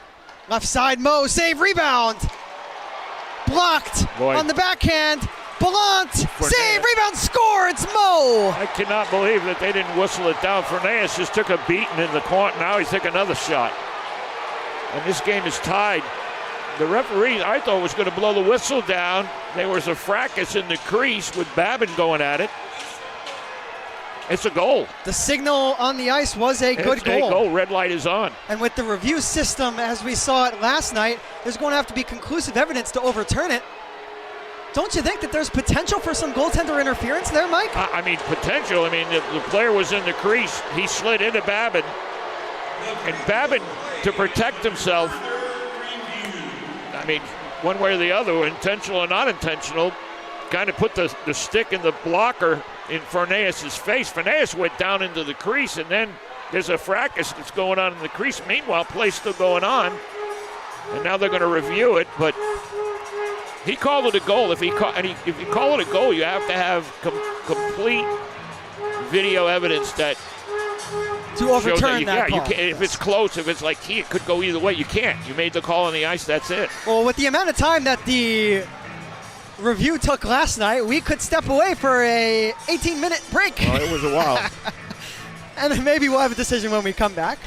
Left side, Mo, save, rebound. Blocked on the backhand. Ballant, save, rebound, score, it's Mo. I cannot believe that they didn't whistle it down. Fernandez just took a beating in the corner. Now he's taking another shot. And this game is tied. The referee, I thought, was going to blow the whistle down. There was a fracas in the crease with Babin going at it. It's a goal. The signal on the ice was a good goal. It's a goal. Red light is on. And with the review system, as we saw it last night, there's going to have to be conclusive evidence to overturn it. Don't you think that there's potential for some goaltender interference there, Mike? I mean, potential. I mean, the player was in the crease. He slid into Babin. And Babin, to protect himself, I mean, one way or the other, intentional or not intentional, kind of put the stick in the blocker in Fernandez's face. Fernandez went down into the crease, and then there's a fracas that's going on in the crease. Meanwhile, play's still going on. And now they're going to review it, but he called it a goal. If you call it a goal, you have to have complete video evidence that to overturn that call. You can't, if it's close, if it's like it could go either way. You can't. You made the call on the ice. That's it. Well, with the amount of time that the review took last night, we could step away for a 18-minute break. Oh, it was a while. And then maybe we'll have a decision when we come back.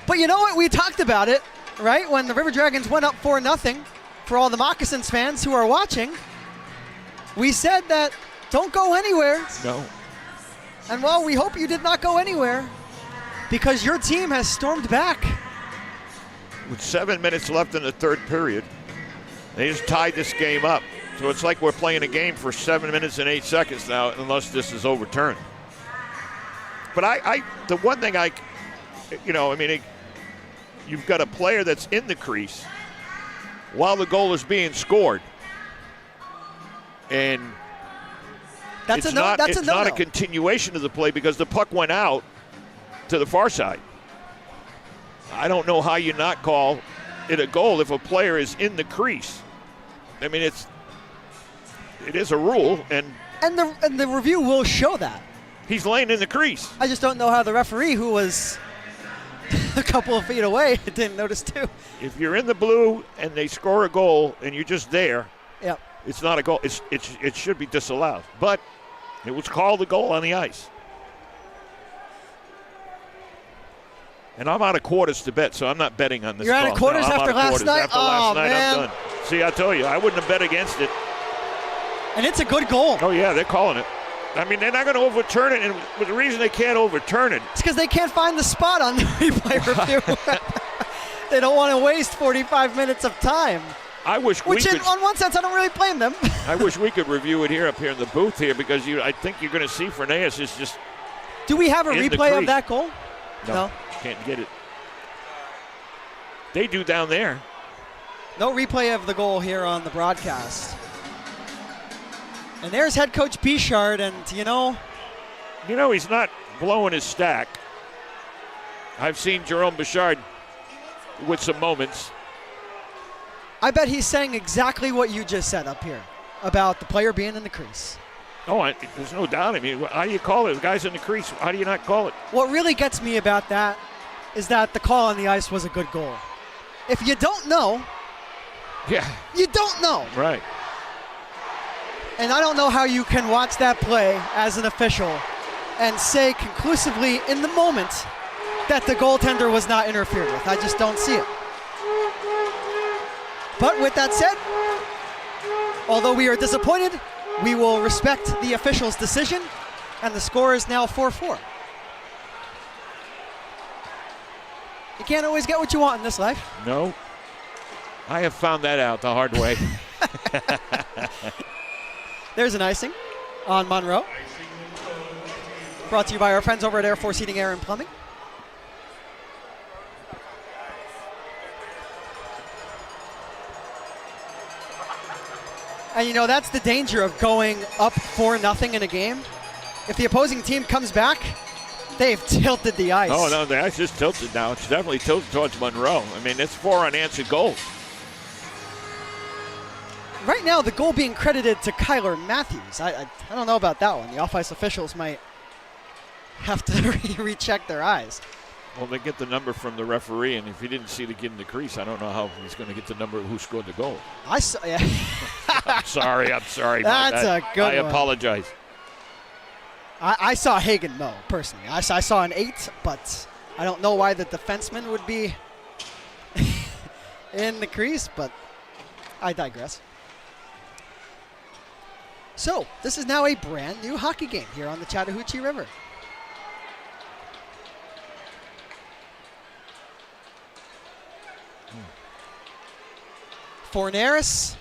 But you know what? We talked about it, right? When the River Dragons went up 4-0. For all the Moccasins fans who are watching, we said that don't go anywhere. No. And well, we hope you did not go anywhere because your team has stormed back. With 7 minutes left in the third period, they just tied this game up. So it's like we're playing a game for 7 minutes and 8 seconds now, unless this is overturned. But the one thing you've got a player that's in the crease while the goal is being scored. And it's not a continuation of the play because the puck went out to the far side. I don't know how you not call it a goal if a player is in the crease. I mean, it is a rule, and the review will show that. He's laying in the crease. I just don't know how the referee, who was a couple of feet away, didn't notice too. If you're in the blue and they score a goal and you're just there, yep, It's not a goal. It should be disallowed. But it was called a goal on the ice. And I'm out of quarters to bet, so I'm not betting on this. You're out of quarters after last night? After last night, man. I'm done. See, I told you, I wouldn't have bet against it. And it's a good goal. Oh, yeah, they're calling it. I mean, they're not going to overturn it, and the reason they can't overturn it. It's because they can't find the spot on the replay review. They don't want to waste 45 minutes of time. I wish we could. On one sense, I don't really blame them. I wish we could review it up here in the booth here, because I think you're going to see Ferneas is just. Do we have a replay of that goal? No, can't get it. They do down there. No replay of the goal here on the broadcast. And there's head coach Bichard, and he's not blowing his stack. I've seen Jerome Bichard with some moments. I bet he's saying exactly what you just said up here about the player being in the crease. Oh, there's no doubt. I mean, how do you call it? The guy's in the crease. How do you not call it? What really gets me about that is that the call on the ice was a good goal. If you don't know, you don't know. Right. And I don't know how you can watch that play as an official and say conclusively in the moment that the goaltender was not interfered with. I just don't see it. But with that said, although we are disappointed, we will respect the official's decision, and the score is now 4-4. You can't always get what you want in this life. No. I have found that out the hard way. There's an icing on Monroe. Brought to you by our friends over at Air Force Heating, Air, and Plumbing. And that's the danger of going up 4-0 in a game. If the opposing team comes back, they've tilted the ice. Oh, no, the ice is tilted now. It's definitely tilted towards Monroe. I mean, it's 4 unanswered goals. Right now, the goal being credited to Kyler Matthews. I don't know about that one. The off-ice officials might have to recheck their eyes. Well, they get the number from the referee, and if he didn't see the kid in the crease, I don't know how he's going to get the number of who scored the goal. I saw. Yeah. I'm sorry. That's a good one. I apologize. I saw Hagen mow, personally. I saw an 8, but I don't know why the defenseman would be in the crease, but I digress. So, this is now a brand new hockey game here on the Chattahoochee River. Forneris,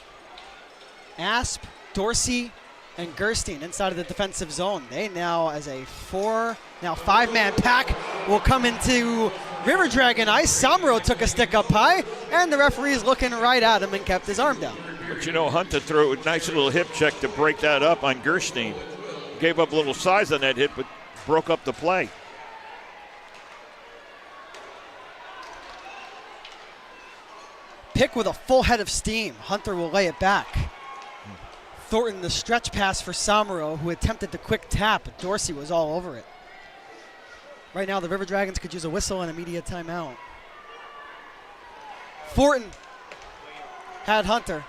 Asp, Dorsey, and Gerstein inside of the defensive zone. They now, as a 5-man pack, will come into River Dragon ice. Samro took a stick up high, and the referee is looking right at him and kept his arm down. But Hunter threw a nice little hip check to break that up on Gerstein. Gave up a little size on that hit, but broke up the play. Pick with a full head of steam. Hunter will lay it back. Thornton, the stretch pass for Samaro, who attempted the quick tap, but Dorsey was all over it. Right now, the River Dragons could use a whistle and immediate timeout. Thornton had Hunter.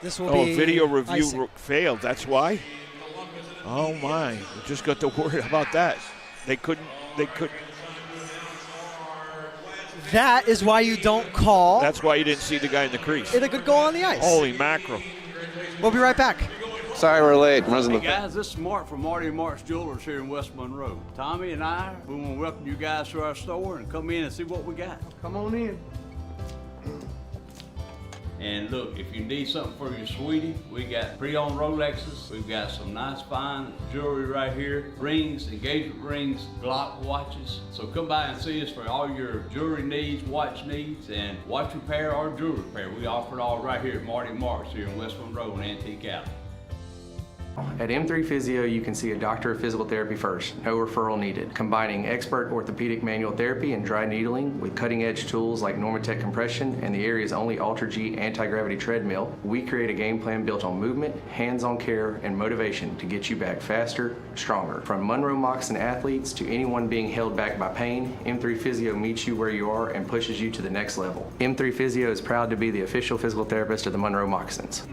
This will be video review icing. failed. That's why? Oh, my. We just got the word about that. They couldn't. That is why you don't call. That's why you didn't see the guy in the crease. It a good goal on the ice. Holy mackerel. We'll be right back. Sorry we're late. Hey guys, this is Mark from Marty and Mark's Jewelers here in West Monroe. Tommy and I, we want to welcome you guys to our store and come in and see what we got. Come on in. And look, if you need something for your sweetie, we got pre-owned Rolexes. We've got some nice fine jewelry right here. Rings, engagement rings, Glock watches. So come by and see us for all your jewelry needs, watch needs, and watch repair or jewelry repair. We offer it all right here at Marty and Mark's here in West Monroe and Antique Alley. At M3 Physio, you can see a doctor of physical therapy first, no referral needed. Combining expert orthopedic manual therapy and dry needling with cutting-edge tools like Normatec compression and the area's only Ultra-G anti-gravity treadmill, we create a game plan built on movement, hands-on care, and motivation to get you back faster, stronger. From Monroe Moccasin athletes to anyone being held back by pain, M3 Physio meets you where you are and pushes you to the next level. M3 Physio is proud to be the official physical therapist of the Monroe Moccasins.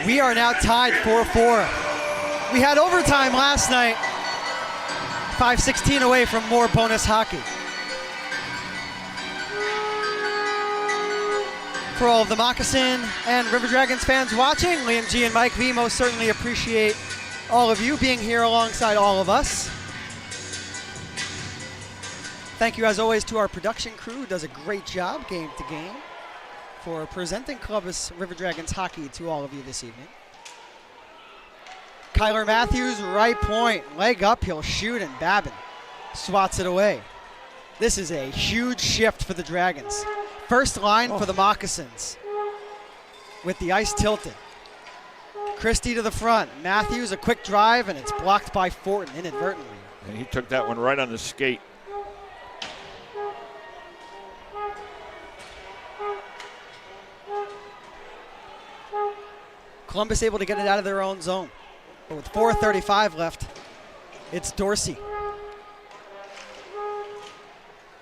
We are now tied 4-4. We had overtime last night. 5:16 away from more bonus hockey. For all of the Moccasin and River Dragons fans watching, Liam G and Mike V most certainly appreciate all of you being here alongside all of us. Thank you as always to our production crew who does a great job game to game for presenting Columbus River Dragons hockey to all of you this evening. Kyler Matthews, right point, leg up, he'll shoot, and Babin swats it away. This is a huge shift for the Dragons. First line for the Moccasins with the ice tilted. Christie to the front, Matthews a quick drive, and it's blocked by Fortin inadvertently. And he took that one right on the skate. Columbus able to get it out of their own zone. But with 4:35 left, it's Dorsey.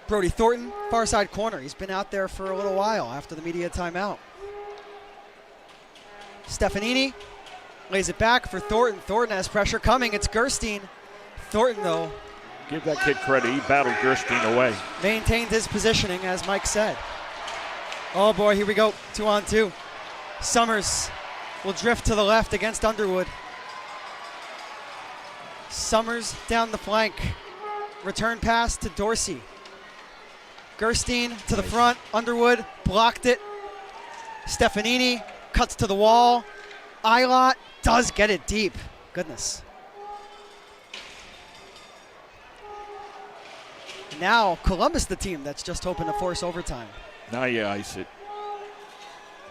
Brody Thornton, far side corner. He's been out there for a little while after the media timeout. Stefanini lays it back for Thornton. Thornton has pressure coming. It's Gerstein. Thornton, though, give that kid credit. He battled Gerstein away. Maintained his positioning, as Mike said. Oh boy, here we go. 2-on-2. Summers will drift to the left against Underwood. Summers down the flank. Return pass to Dorsey. Gerstein to the front. Underwood blocked it. Stefanini cuts to the wall. Eilot does get it deep. Goodness. Now Columbus the team that's just hoping to force overtime. Now you ice it.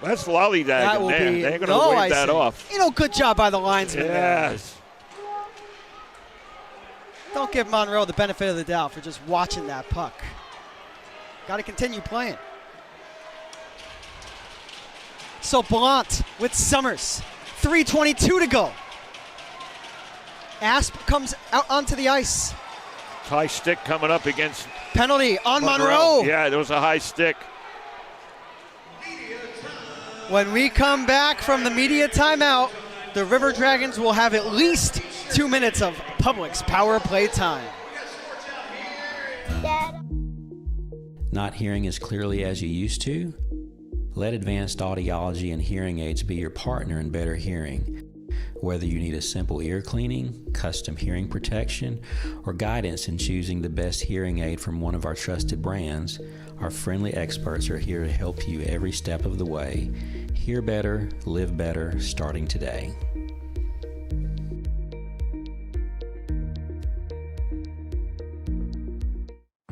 That's lollygagging That will there. be They're going to no wave that icing. off. You know, good job by the linesman there. Yes. Don't give Monroe the benefit of the doubt for just watching that puck. Got to continue playing. So Blount with Summers. 3:22 to go. Asp comes out onto the ice. High stick coming up against Penalty on Monroe. Yeah, there was a high stick. When we come back from the media timeout, the River Dragons will have at least 2 minutes of Publix power play time. Not hearing as clearly as you used to? Let advanced audiology and hearing aids be your partner in better hearing. Whether you need a simple ear cleaning, custom hearing protection, or guidance in choosing the best hearing aid from one of our trusted brands, our friendly experts are here to help you every step of the way. Hear better, live better, starting today.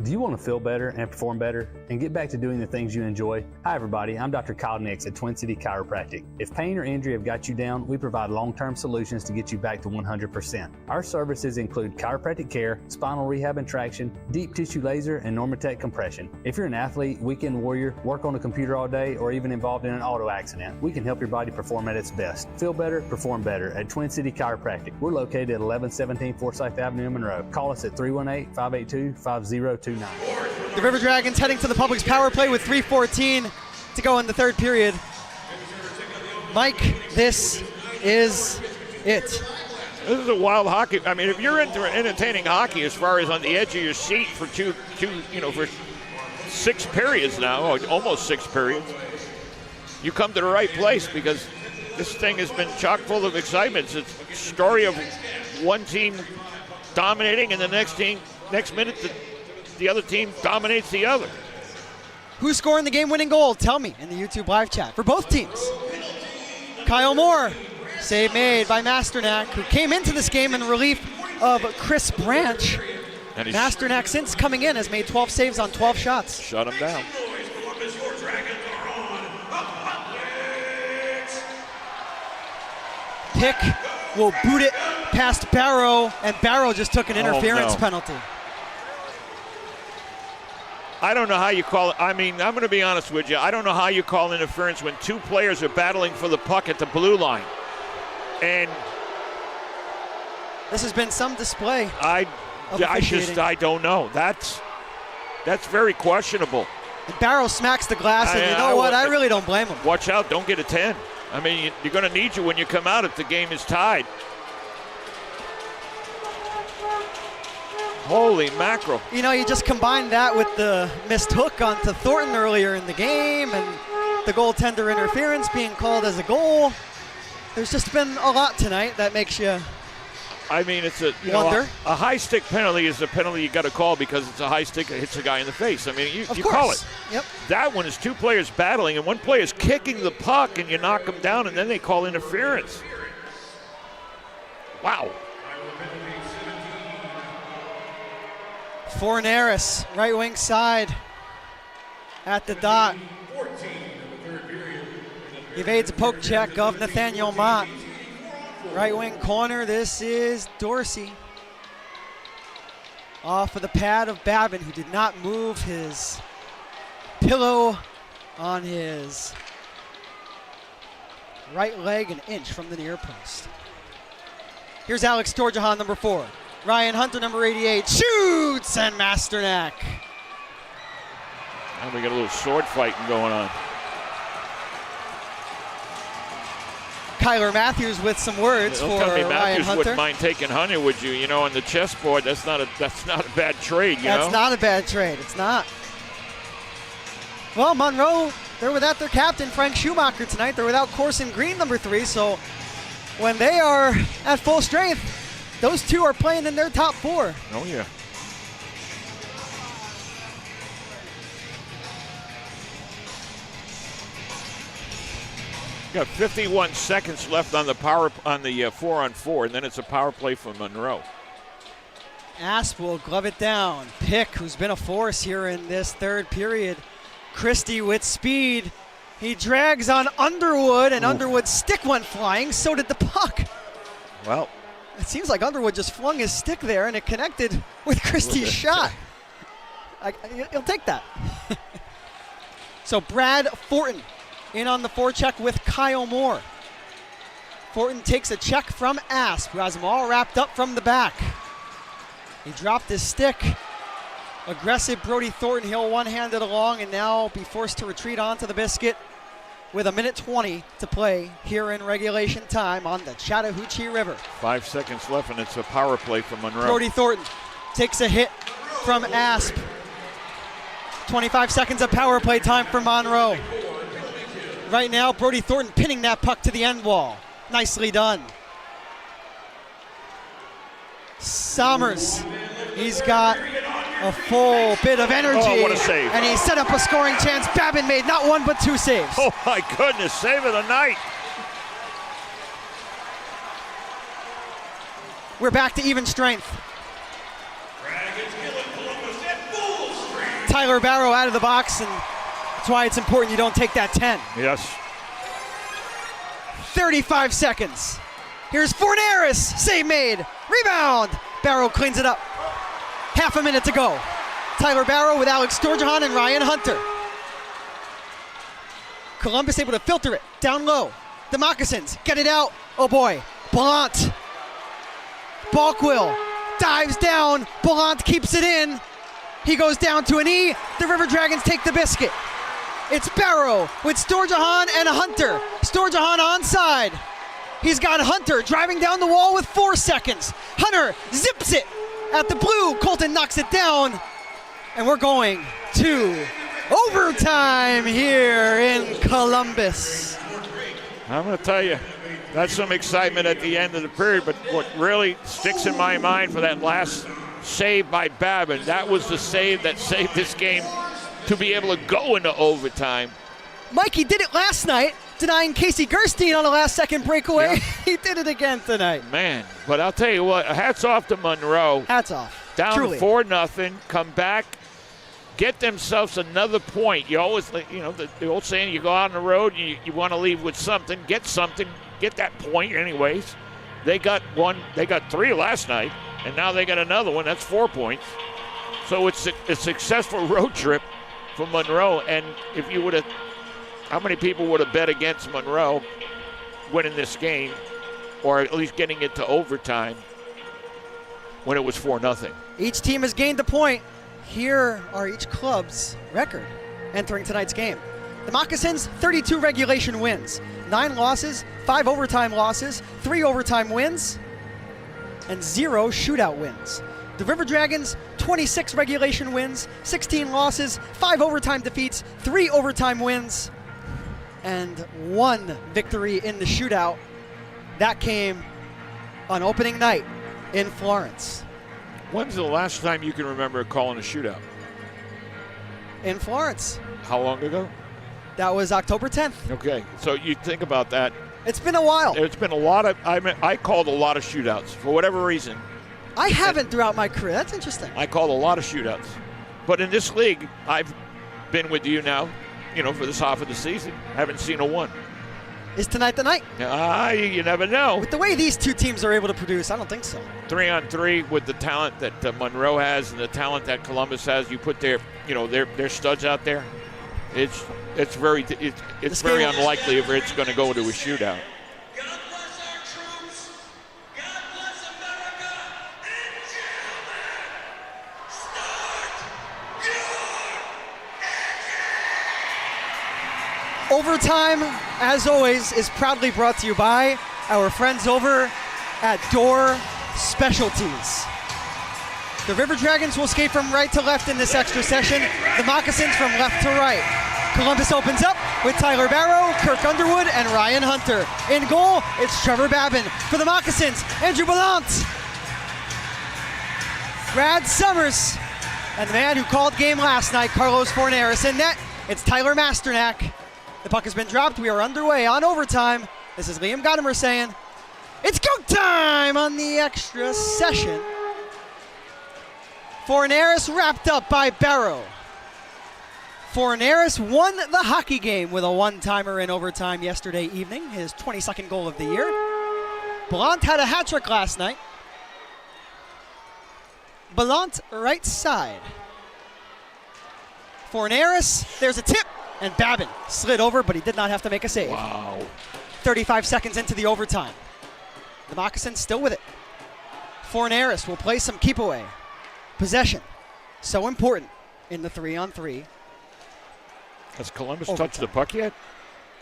Do you want to feel better and perform better and get back to doing the things you enjoy? Hi everybody, I'm Dr. Kyle Nix at Twin City Chiropractic. If pain or injury have got you down, we provide long-term solutions to get you back to 100%. Our services include chiropractic care, spinal rehab and traction, deep tissue laser, and Normatec compression. If you're an athlete, weekend warrior, work on a computer all day, or even involved in an auto accident, we can help your body perform at its best. Feel better, perform better at Twin City Chiropractic. We're located at 1117 Forsyth Avenue in Monroe. Call us at 318-582-5029. The River Dragons heading to the Publix power play with 3:14 to go in the third period. Mike, this is it. This is a wild hockey. I mean, if you're into entertaining hockey as far as on the edge of your seat for for 6 periods now, or almost 6 periods, you come to the right place because this thing has been chock full of excitement. It's a story of one team dominating and the next minute the other team dominates the other. Who's scoring the game-winning goal? Tell me in the YouTube live chat for both teams. Kyle Moore, save made by Masternak, who came into this game in relief of Chris Branch. And Masternak, since coming in, has made 12 saves on 12 shots. Shut him down. Pick will boot it past Barrow, and Barrow just took an interference penalty. I don't know how you call it. I mean, I'm going to be honest with you. I don't know how you call interference when two players are battling for the puck at the blue line. And this has been some display. I don't know. That's very questionable. And Barrow smacks the glass, and you know what? I really don't blame him. Watch out. Don't get a 10. I mean, you're going to need you when you come out if the game is tied. Holy mackerel. You know, you just combine that with the missed hook onto Thornton earlier in the game and the goaltender interference being called as a goal. There's just been a lot tonight that makes you it's wonder. A high stick penalty is a penalty you got to call because it's a high stick that hits a guy in the face. I mean, you call it. Yep. That one is two players battling, and one player is kicking the puck, and you knock them down, and then they call interference. Wow. Fornaris, right wing side at the dot. Evades a poke check of Nathaniel Mott. Right wing corner, this is Dorsey. Off of the pad of Babin, who did not move his pillow on his right leg an inch from the near post. Here's Alex Torjahan, number 4. Ryan Hunter, number 88, shoots, and Masternak. And we got a little sword fighting going on. Kyler Matthews with some words for tell me Ryan Matthews Hunter. wouldn't mind taking Hunter, would you? You know, on the chessboard, that's not a bad trade, That's not a bad trade. It's not. Well, Monroe, they're without their captain, Frank Schumacher, tonight. They're without Corson Green, number 3. So when they are at full strength, those two are playing in their top 4. Oh, yeah. Got 51 seconds left on the 4-on-4, and then it's a power play for Monroe. Asp will glove it down. Pick, who's been a force here in this third period. Christie with speed. He drags on Underwood, and Underwood's stick went flying. So did the puck. Well, it seems like Underwood just flung his stick there, and it connected with Christie's shot. You'll take that. So Brad Fortin in on the forecheck with Kyle Moore. Fortin takes a check from Asp, who has him all wrapped up from the back. He dropped his stick. Aggressive Brody Thornton, he'll one-hand it along and now be forced to retreat onto the biscuit with 1:20 to play here in regulation time on the Chattahoochee River. 5 seconds left, and it's a power play for Monroe. Brody Thornton takes a hit from Asp. 25 seconds of power play time for Monroe. Right now, Brody Thornton pinning that puck to the end wall. Nicely done. Sommers, he's got a full bit of energy. Oh, what a save. And he set up a scoring chance. Babin made not one but 2 saves. Oh my goodness, save of the night. We're back to even strength. Tyler Barrow out of the box, and that's why it's important you don't take that 10. Yes. 35 seconds. Here's Fornaris, save made, rebound. Barrow cleans it up. Half a minute to go. Tyler Barrow with Alex Storjahan and Ryan Hunter. Columbus able to filter it down low. The Moccasins get it out. Oh boy, Ballant. Balkwill dives down. Ballant keeps it in. He goes down to an E. The River Dragons take the biscuit. It's Barrow with Storjahan and Hunter. Storjahan onside. He's got Hunter driving down the wall with 4 seconds. Hunter zips it at the blue. Colton knocks it down. And we're going to overtime here in Columbus. I'm going to tell you, that's some excitement at the end of the period, but what really sticks in my mind for that last save by Babin, that was the save that saved this game to be able to go into overtime. Mikey did it last night, denying Casey Gerstein on a last-second breakaway. Yeah. He did it again tonight. Man, but I'll tell you what, hats off to Monroe. Hats off. Down Truly. 4-0, come back. get themselves another point. You always, the old saying, you go out on the road, you want to leave with something, get that point anyways. They got 3 last night, and now they got another one. That's 4 points. So it's a successful road trip for Monroe. And if you would have, how many people would have bet against Monroe winning this game, or at least getting it to overtime when it was 4-0? Each team has gained a point. Here are each club's record entering tonight's game. The Moccasins, 32 regulation wins, 9 losses, 5 overtime losses, 3 overtime wins, and 0 shootout wins. The River Dragons, 26 regulation wins, 16 losses, 5 overtime defeats, 3 overtime wins, and 1 victory in the shootout. That came on opening night in Florence. When's the last time you can remember calling a shootout? In Florence. How long ago? That was October 10th. Okay, so you think about that. It's been a while. It's been a lot of, I called a lot of shootouts for whatever reason. I haven't throughout my career. That's interesting. I called a lot of shootouts. But in this league, I've been with you now, for this half of the season. Haven't seen a one. Is tonight the night? You never know. With the way these two teams are able to produce, I don't think so. 3-on-3 with the talent that Monroe has and the talent that Columbus has. You put their studs out there. It's very unlikely if it's going to go to a shootout. Overtime, as always, is proudly brought to you by our friends over at Door Specialties. The River Dragons will skate from right to left in this extra session. The Moccasins from left to right. Columbus opens up with Tyler Barrow, Kirk Underwood, and Ryan Hunter. In goal, it's Trevor Babin. For the Moccasins, Andrew Ballant, Brad Summers, and the man who called game last night, Carlos Forneris. In net, it's Tyler Masternak. The puck has been dropped. We are underway on overtime. This is Liam Godimer saying, it's go time on the extra session. Forneris wrapped up by Barrow. Forneris won the hockey game with a one-timer in overtime yesterday evening, his 22nd goal of the year. Ballant had a hat trick last night. Ballant right side. Forneris, there's a tip, and Babin slid over, but he did not have to make a save. Wow. 35 seconds into the overtime. The Moccasins still with it. Forneris will play some keep away. Possession, so important in the 3-on-3. Has Columbus touched the puck yet?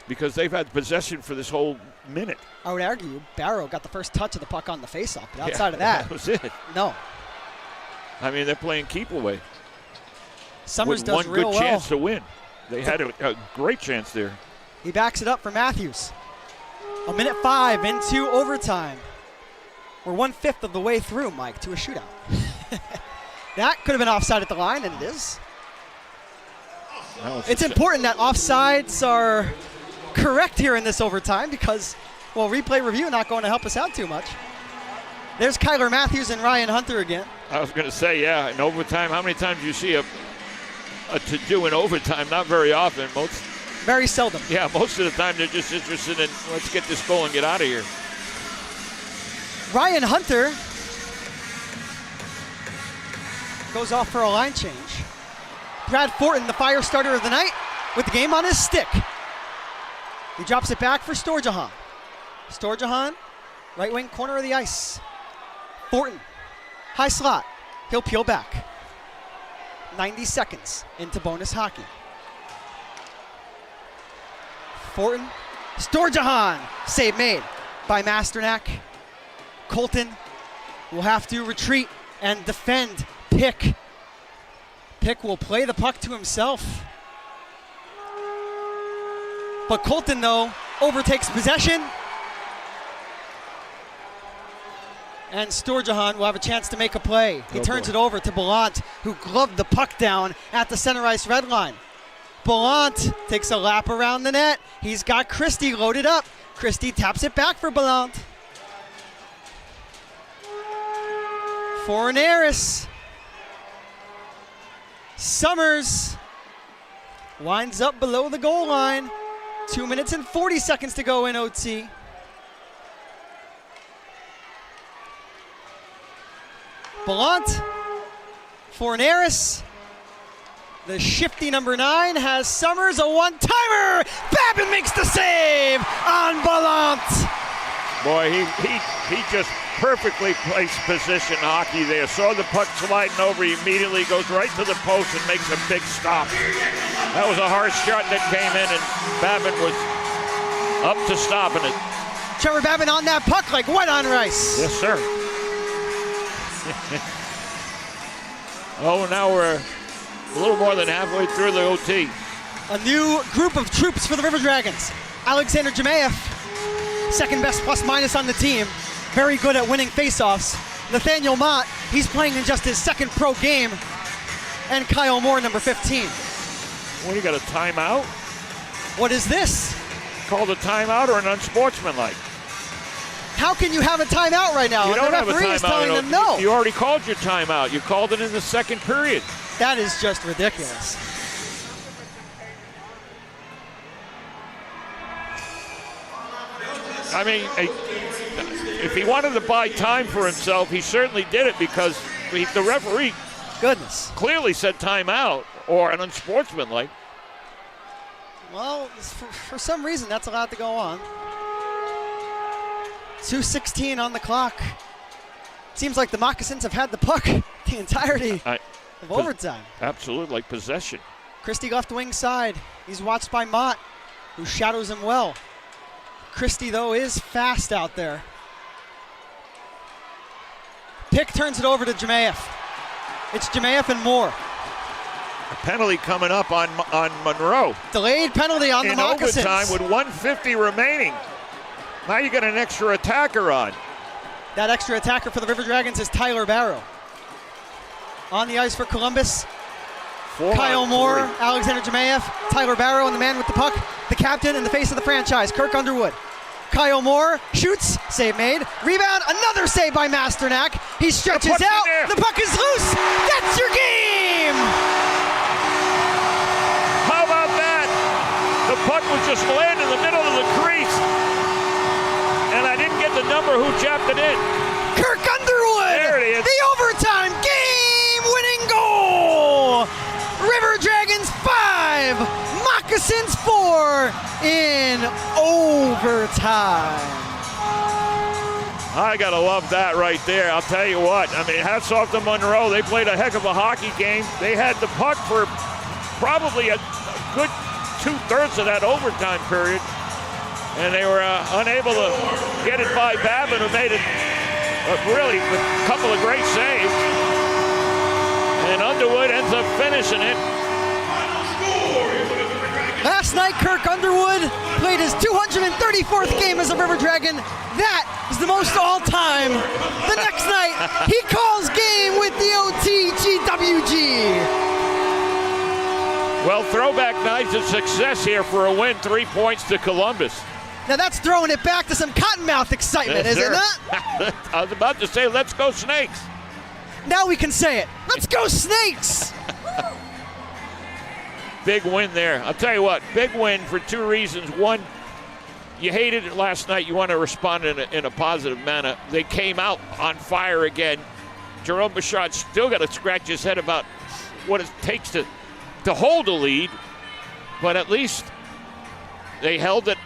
Because they've had possession for this whole minute. I would argue Barrow got the first touch of the puck on the faceoff, but outside of that was it. No. I mean, they're playing keep away. Summers with does one real good well. chance to win. They had a great chance there. He backs it up for Matthews. 1:05 into overtime. We're 1/5 of the way through, Mike, to a shootout. That could have been offside at the line, and it is. It's important that offsides are correct here in this overtime because, well, replay review not going to help us out too much. There's Kyler Matthews and Ryan Hunter again. I was going to say, yeah, in overtime, how many times do you see a to-do in overtime? Not very often. Very seldom. Yeah, most of the time they're just interested in, let's get this goal and get out of here. Ryan Hunter goes off for a line change. Brad Fortin, the fire starter of the night, with the game on his stick. He drops it back for Storjahan. Storjahan, right wing corner of the ice. Fortin, high slot. He'll peel back. 90 seconds into bonus hockey. Fortin, Storjahan, save made by Masternak. Colton will have to retreat and defend. Pick will play the puck to himself. But Colton, though, overtakes possession. And Storjahan will have a chance to make a play. He turns it over to Ballant, who gloved the puck down at the center ice red line. Ballant takes a lap around the net. He's got Christie loaded up. Christie taps it back for Ballant. Forneris Summers winds up below the goal line. 2 minutes and 40 seconds to go in OT. Ballant, Fornaris, the shifty number 9 has Summers, a one-timer. Babin makes the save on Ballant. Boy, he just perfectly placed position hockey there. Saw the puck sliding over, he immediately goes right to the post and makes a big stop. That was a harsh shot that came in, and Babin was up to stopping it. Trevor Babin on that puck like wet on rice. Yes, sir. Oh, now we're a little more than halfway through the OT. A new group of troops for the River Dragons. Alexander Jemayev, second best plus-minus on the team. Very good at winning faceoffs. Nathaniel Mott, he's playing in just his second pro game. And Kyle Moore, number 15. Well, you got a timeout? What is this? Called a timeout or an unsportsmanlike? How can you have a timeout right now? You don't have a referee is telling timeout. them no. You already called your timeout. You called it in the second period. That is just ridiculous. I mean, if he wanted to buy time for himself, he certainly did it, because the referee clearly said timeout or an unsportsmanlike. Well, for some reason, that's allowed to go on. 2:16 on the clock. Seems like the Moccasins have had the puck the entirety of overtime. Absolutely, like possession. Christie left wing side. He's watched by Mott, who shadows him well. Christie, though, is fast out there. Pick turns it over to Jemayev. It's Jemayev and Moore. A penalty coming up on Monroe. Delayed penalty on the Moccasins. In overtime with 1:50 remaining. Now you got an extra attacker on. That extra attacker for the River Dragons is Tyler Barrow. On the ice for Columbus, Kyle Moore, Alexander Jemayev, Tyler Barrow, and the man with the puck, the captain and the face of the franchise, Kirk Underwood. Kyle Moore shoots, save made, rebound, another save by Masternak. He stretches out, the puck is loose. That's your game! How about that? The puck was just laying in the middle of the crease, and I didn't get the number who jabbed it in. Kirk Underwood! There it is. The overtime game-winning goal! River Dragons 5, Moccasins 4 in overtime. I gotta love that right there. I'll tell you what. I mean, hats off to Monroe. They played a heck of a hockey game. They had the puck for probably a good 2/3 of that overtime period, and they were unable to get it by Babin, who made it really a couple of great saves. And Underwood ends up finishing it. Last night, Kirk Underwood played his 234th game as a River Dragon. That is the most all-time. The next night, he calls game with the OTGWG. Well, throwback night's a success here for a win, 3 points to Columbus. Now that's throwing it back to some cottonmouth excitement, Yes, is it sir. not? I was about to say, let's go Snakes. Now we can say it. Let's go Snakes! Big win there. I'll tell you what, big win for two reasons. One, you hated it last night. You want to respond in a positive manner. They came out on fire again. Jerome Bouchard still got to scratch his head about what it takes to hold a lead, but at least they held it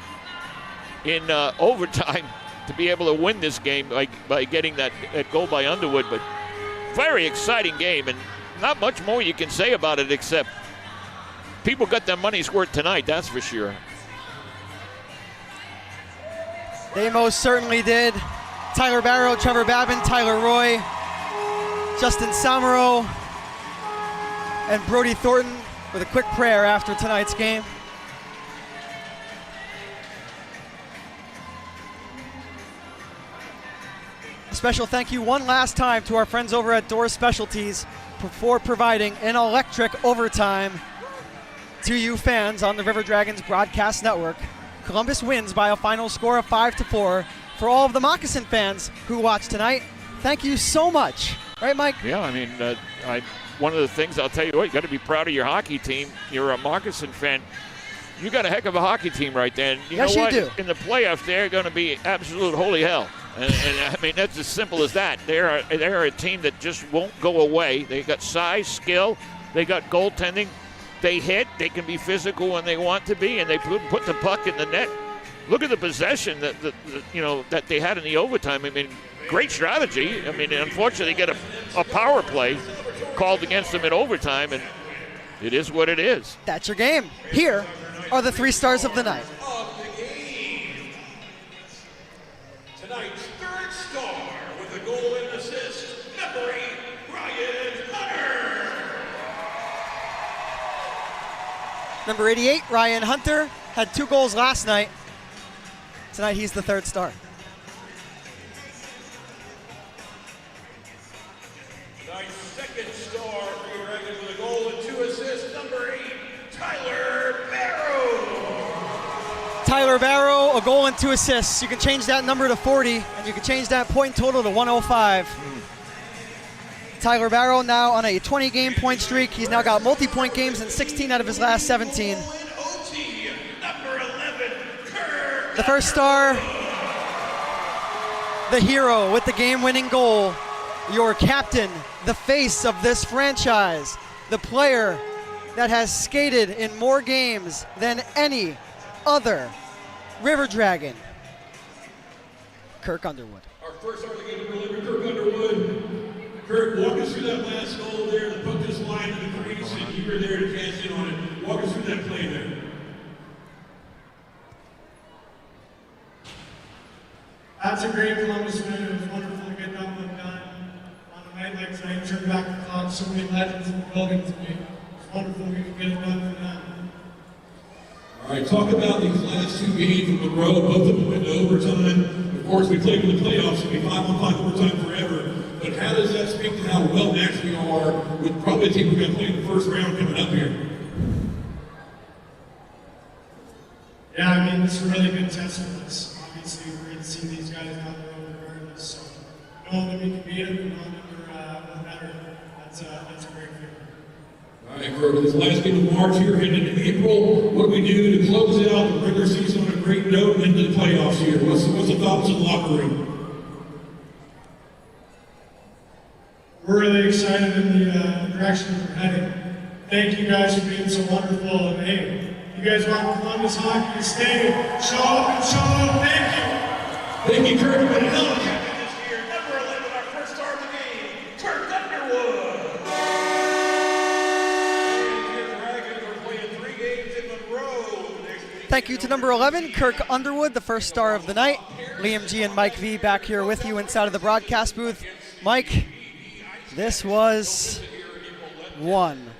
in overtime to be able to win this game by getting that goal by Underwood. But very exciting game, and not much more you can say about it except people got their money's worth tonight, that's for sure. They most certainly did. Tyler Barrow, Trevor Babin, Tyler Roy, Justin Samaro, and Brody Thornton with a quick prayer after tonight's game. A special thank you one last time to our friends over at Door Specialties for providing an electric overtime to you fans on the River Dragons Broadcast Network. Columbus wins by a final score of 5-4. For all of the Moccasin fans who watched tonight, Thank you so much. Right, Mike? Yeah, I mean, one of the things I'll tell you what, you got to be proud of your hockey team. You're a Moccasin fan. You got a heck of a hockey team right there. And you yes, know what? You do. In the playoffs, they're going to be absolute holy hell. And I mean, that's as simple as that. They're a team that just won't go away. They got size, skill. They got goaltending. They hit. They can be physical when they want to be, and they put the puck in the net. Look at the possession that they had in the overtime. I mean, great strategy. I mean, unfortunately, they get a power play called against them in overtime, and it is what it is. That's your game. Here are the 3 stars of the night. Tonight's third star with a goal and assist, number 8, Ryan Hunter. Number 88, Ryan Hunter, had 2 goals last night. Tonight he's the 3rd star. Tonight's second star for your Dragons with a goal and 2 assists, number 8, Tyler Barrow. Tyler Barrow, a goal and 2 assists. You can change that number to 40, and you can change that point total to 105. Tyler Barrow now on a 20-game point streak. He's now got multi-point games in 16 out of his last 17. The first star, the hero with the game-winning goal, your captain, the face of this franchise, the player that has skated in more games than any other River Dragon, Kirk Underwood. Our first star of the game, Kirk Underwood. Kirk, walk us through that last goal there. The puck just lined in the crease, and you were there to cash in on it. Walk us through that play there. That's a great Columbus win. It was wonderful to get that one done on a night like tonight. Turn back the clock. So many legends in the building today. It's wonderful we could get it done for them. All right, talk about these last 2 games in Monroe. Both of them went to overtime. Of course, we played for the playoffs. It'll be 5-on-5 overtime forever. But how does that speak to how well matched we are with probably a team we're going to play in the first round coming up here? Yeah, I mean, it's a really good test for us. Obviously, we're going to see these guys down the road regardless. So knowing that we can beat them and knowing that we're better, that's a great feeling. All right, Kirk, this last game of March here, heading into April, what do we do to close out the regular season on a great note and into the playoffs here? What's the thoughts in the locker room? We're really excited in the direction that we're heading. Thank you guys for being so wonderful. And hey, you guys want Columbus hockey to stay, show up and show out. Thank you. Thank you, Kirk. But another captain this year, number 11, our first star of the game, Kirk Underwood. And your Dragons are playing 3 games in Monroe next week. Thank you to number 11, Kirk Underwood, the first star of the night. Liam G and Mike V back here with you inside of the broadcast booth. Mike, this was one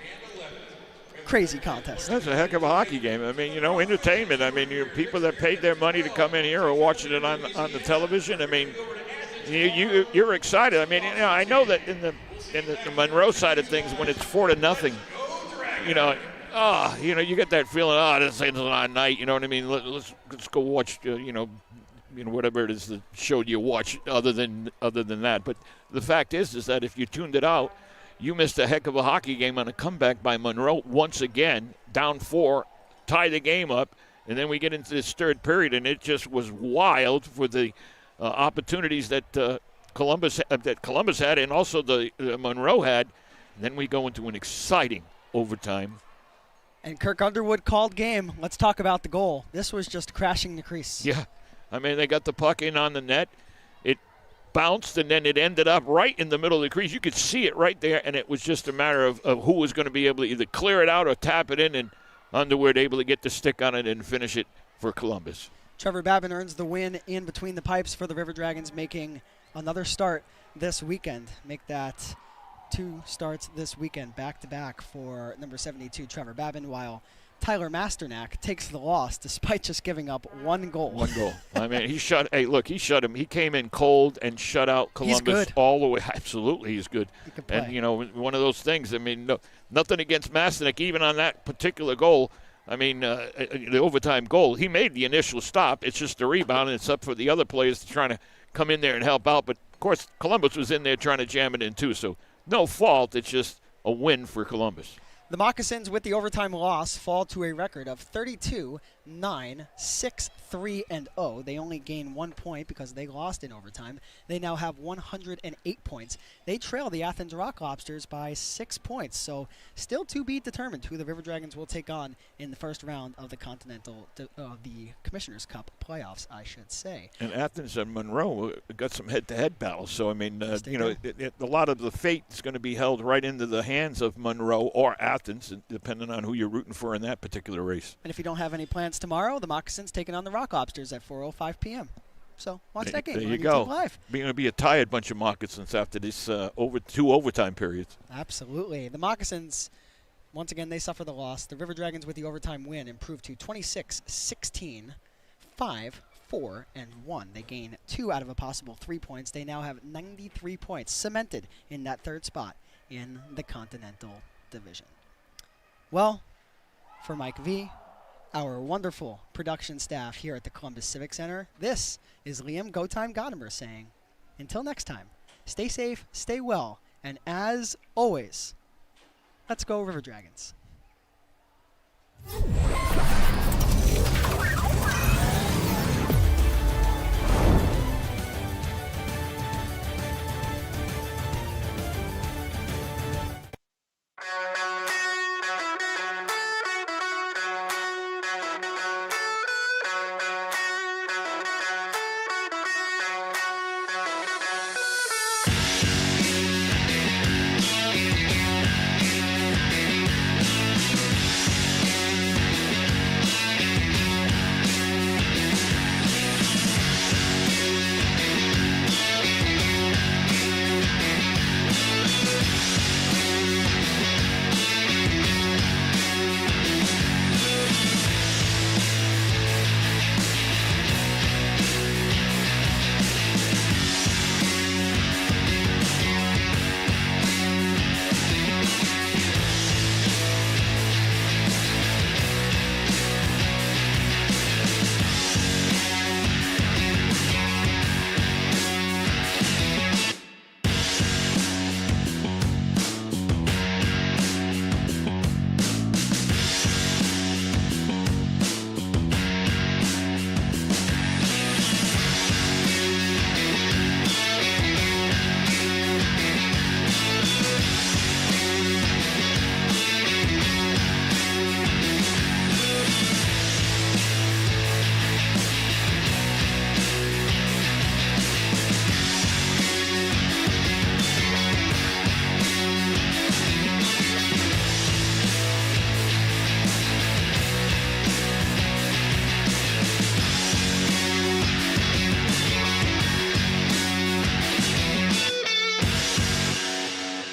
crazy contest. That's a heck of a hockey game. I mean, entertainment. I mean, people that paid their money to come in here are watching it on the television. I mean, you're excited. I mean, I know that in the Monroe side of things, when it's 4-0, you get that feeling. This is a night. You know what I mean? Let's go watch. Whatever it is the show you watch. Other than that, but the fact is that if you tuned it out, you missed a heck of a hockey game on a comeback by Monroe once again, down 4, tie the game up, and then we get into this third period, and it just was wild for the opportunities that Columbus had, and also the Monroe had. And then we go into an exciting overtime. And Kirk Underwood called game. Let's talk about the goal. This was just crashing the crease. Yeah, I mean, they got the puck in on the net. It bounced, and then it ended up right in the middle of the crease. You could see it right there, and it was just a matter of who was going to be able to either clear it out or tap it in, and Underwood able to get the stick on it and finish it for Columbus. Trevor Babin earns the win in between the pipes for the River Dragons, making another start this weekend. Make that 2 starts this weekend, back-to-back for number 72, Trevor Babin, while Tyler Masternak takes the loss despite just giving up 1 goal. 1 goal. I mean, he shut him. He came in cold and shut out Columbus all the way. Absolutely, he's good. He can play. And, one of those things, I mean, nothing against Masternak, even on that particular goal. I mean, the overtime goal, he made the initial stop. It's just a rebound, and it's up for the other players to try to come in there and help out. But Of course, Columbus was in there trying to jam it in too, so no fault. It's just a win for Columbus. The Moccasins, with the overtime loss, fall to a record of 32-9, 6-3-0. They only gain 1 point because they lost in overtime. They now have 108 points. They trail the Athens Rock Lobsters by 6 points. So still to be determined who the River Dragons will take on in the first round of the the Commissioner's Cup playoffs, I should say. And Athens and Monroe got some head-to-head battles. So, I mean, a lot of the fate is going to be held right into the hands of Monroe or Athens, depending on who you're rooting for in that particular race. And if you don't have any plans tomorrow, the Moccasins taking on the Rock Lobsters at 4:05 p.m. So watch that game. There on you YouTube go. Live. Going to be a tired bunch of Moccasins after this 2 overtime periods. Absolutely. The Moccasins, once again, they suffer the loss. The River Dragons, with the overtime win, improved to 26-16, 5-4-1. They gain 2 out of a possible 3 points. They now have 93 points, cemented in that third spot in the Continental Division. Well, for Mike V, our wonderful production staff here at the Columbus Civic Center, this is Liam Go Time Godimer saying, until next time, stay safe, stay well, and as always, let's go River Dragons.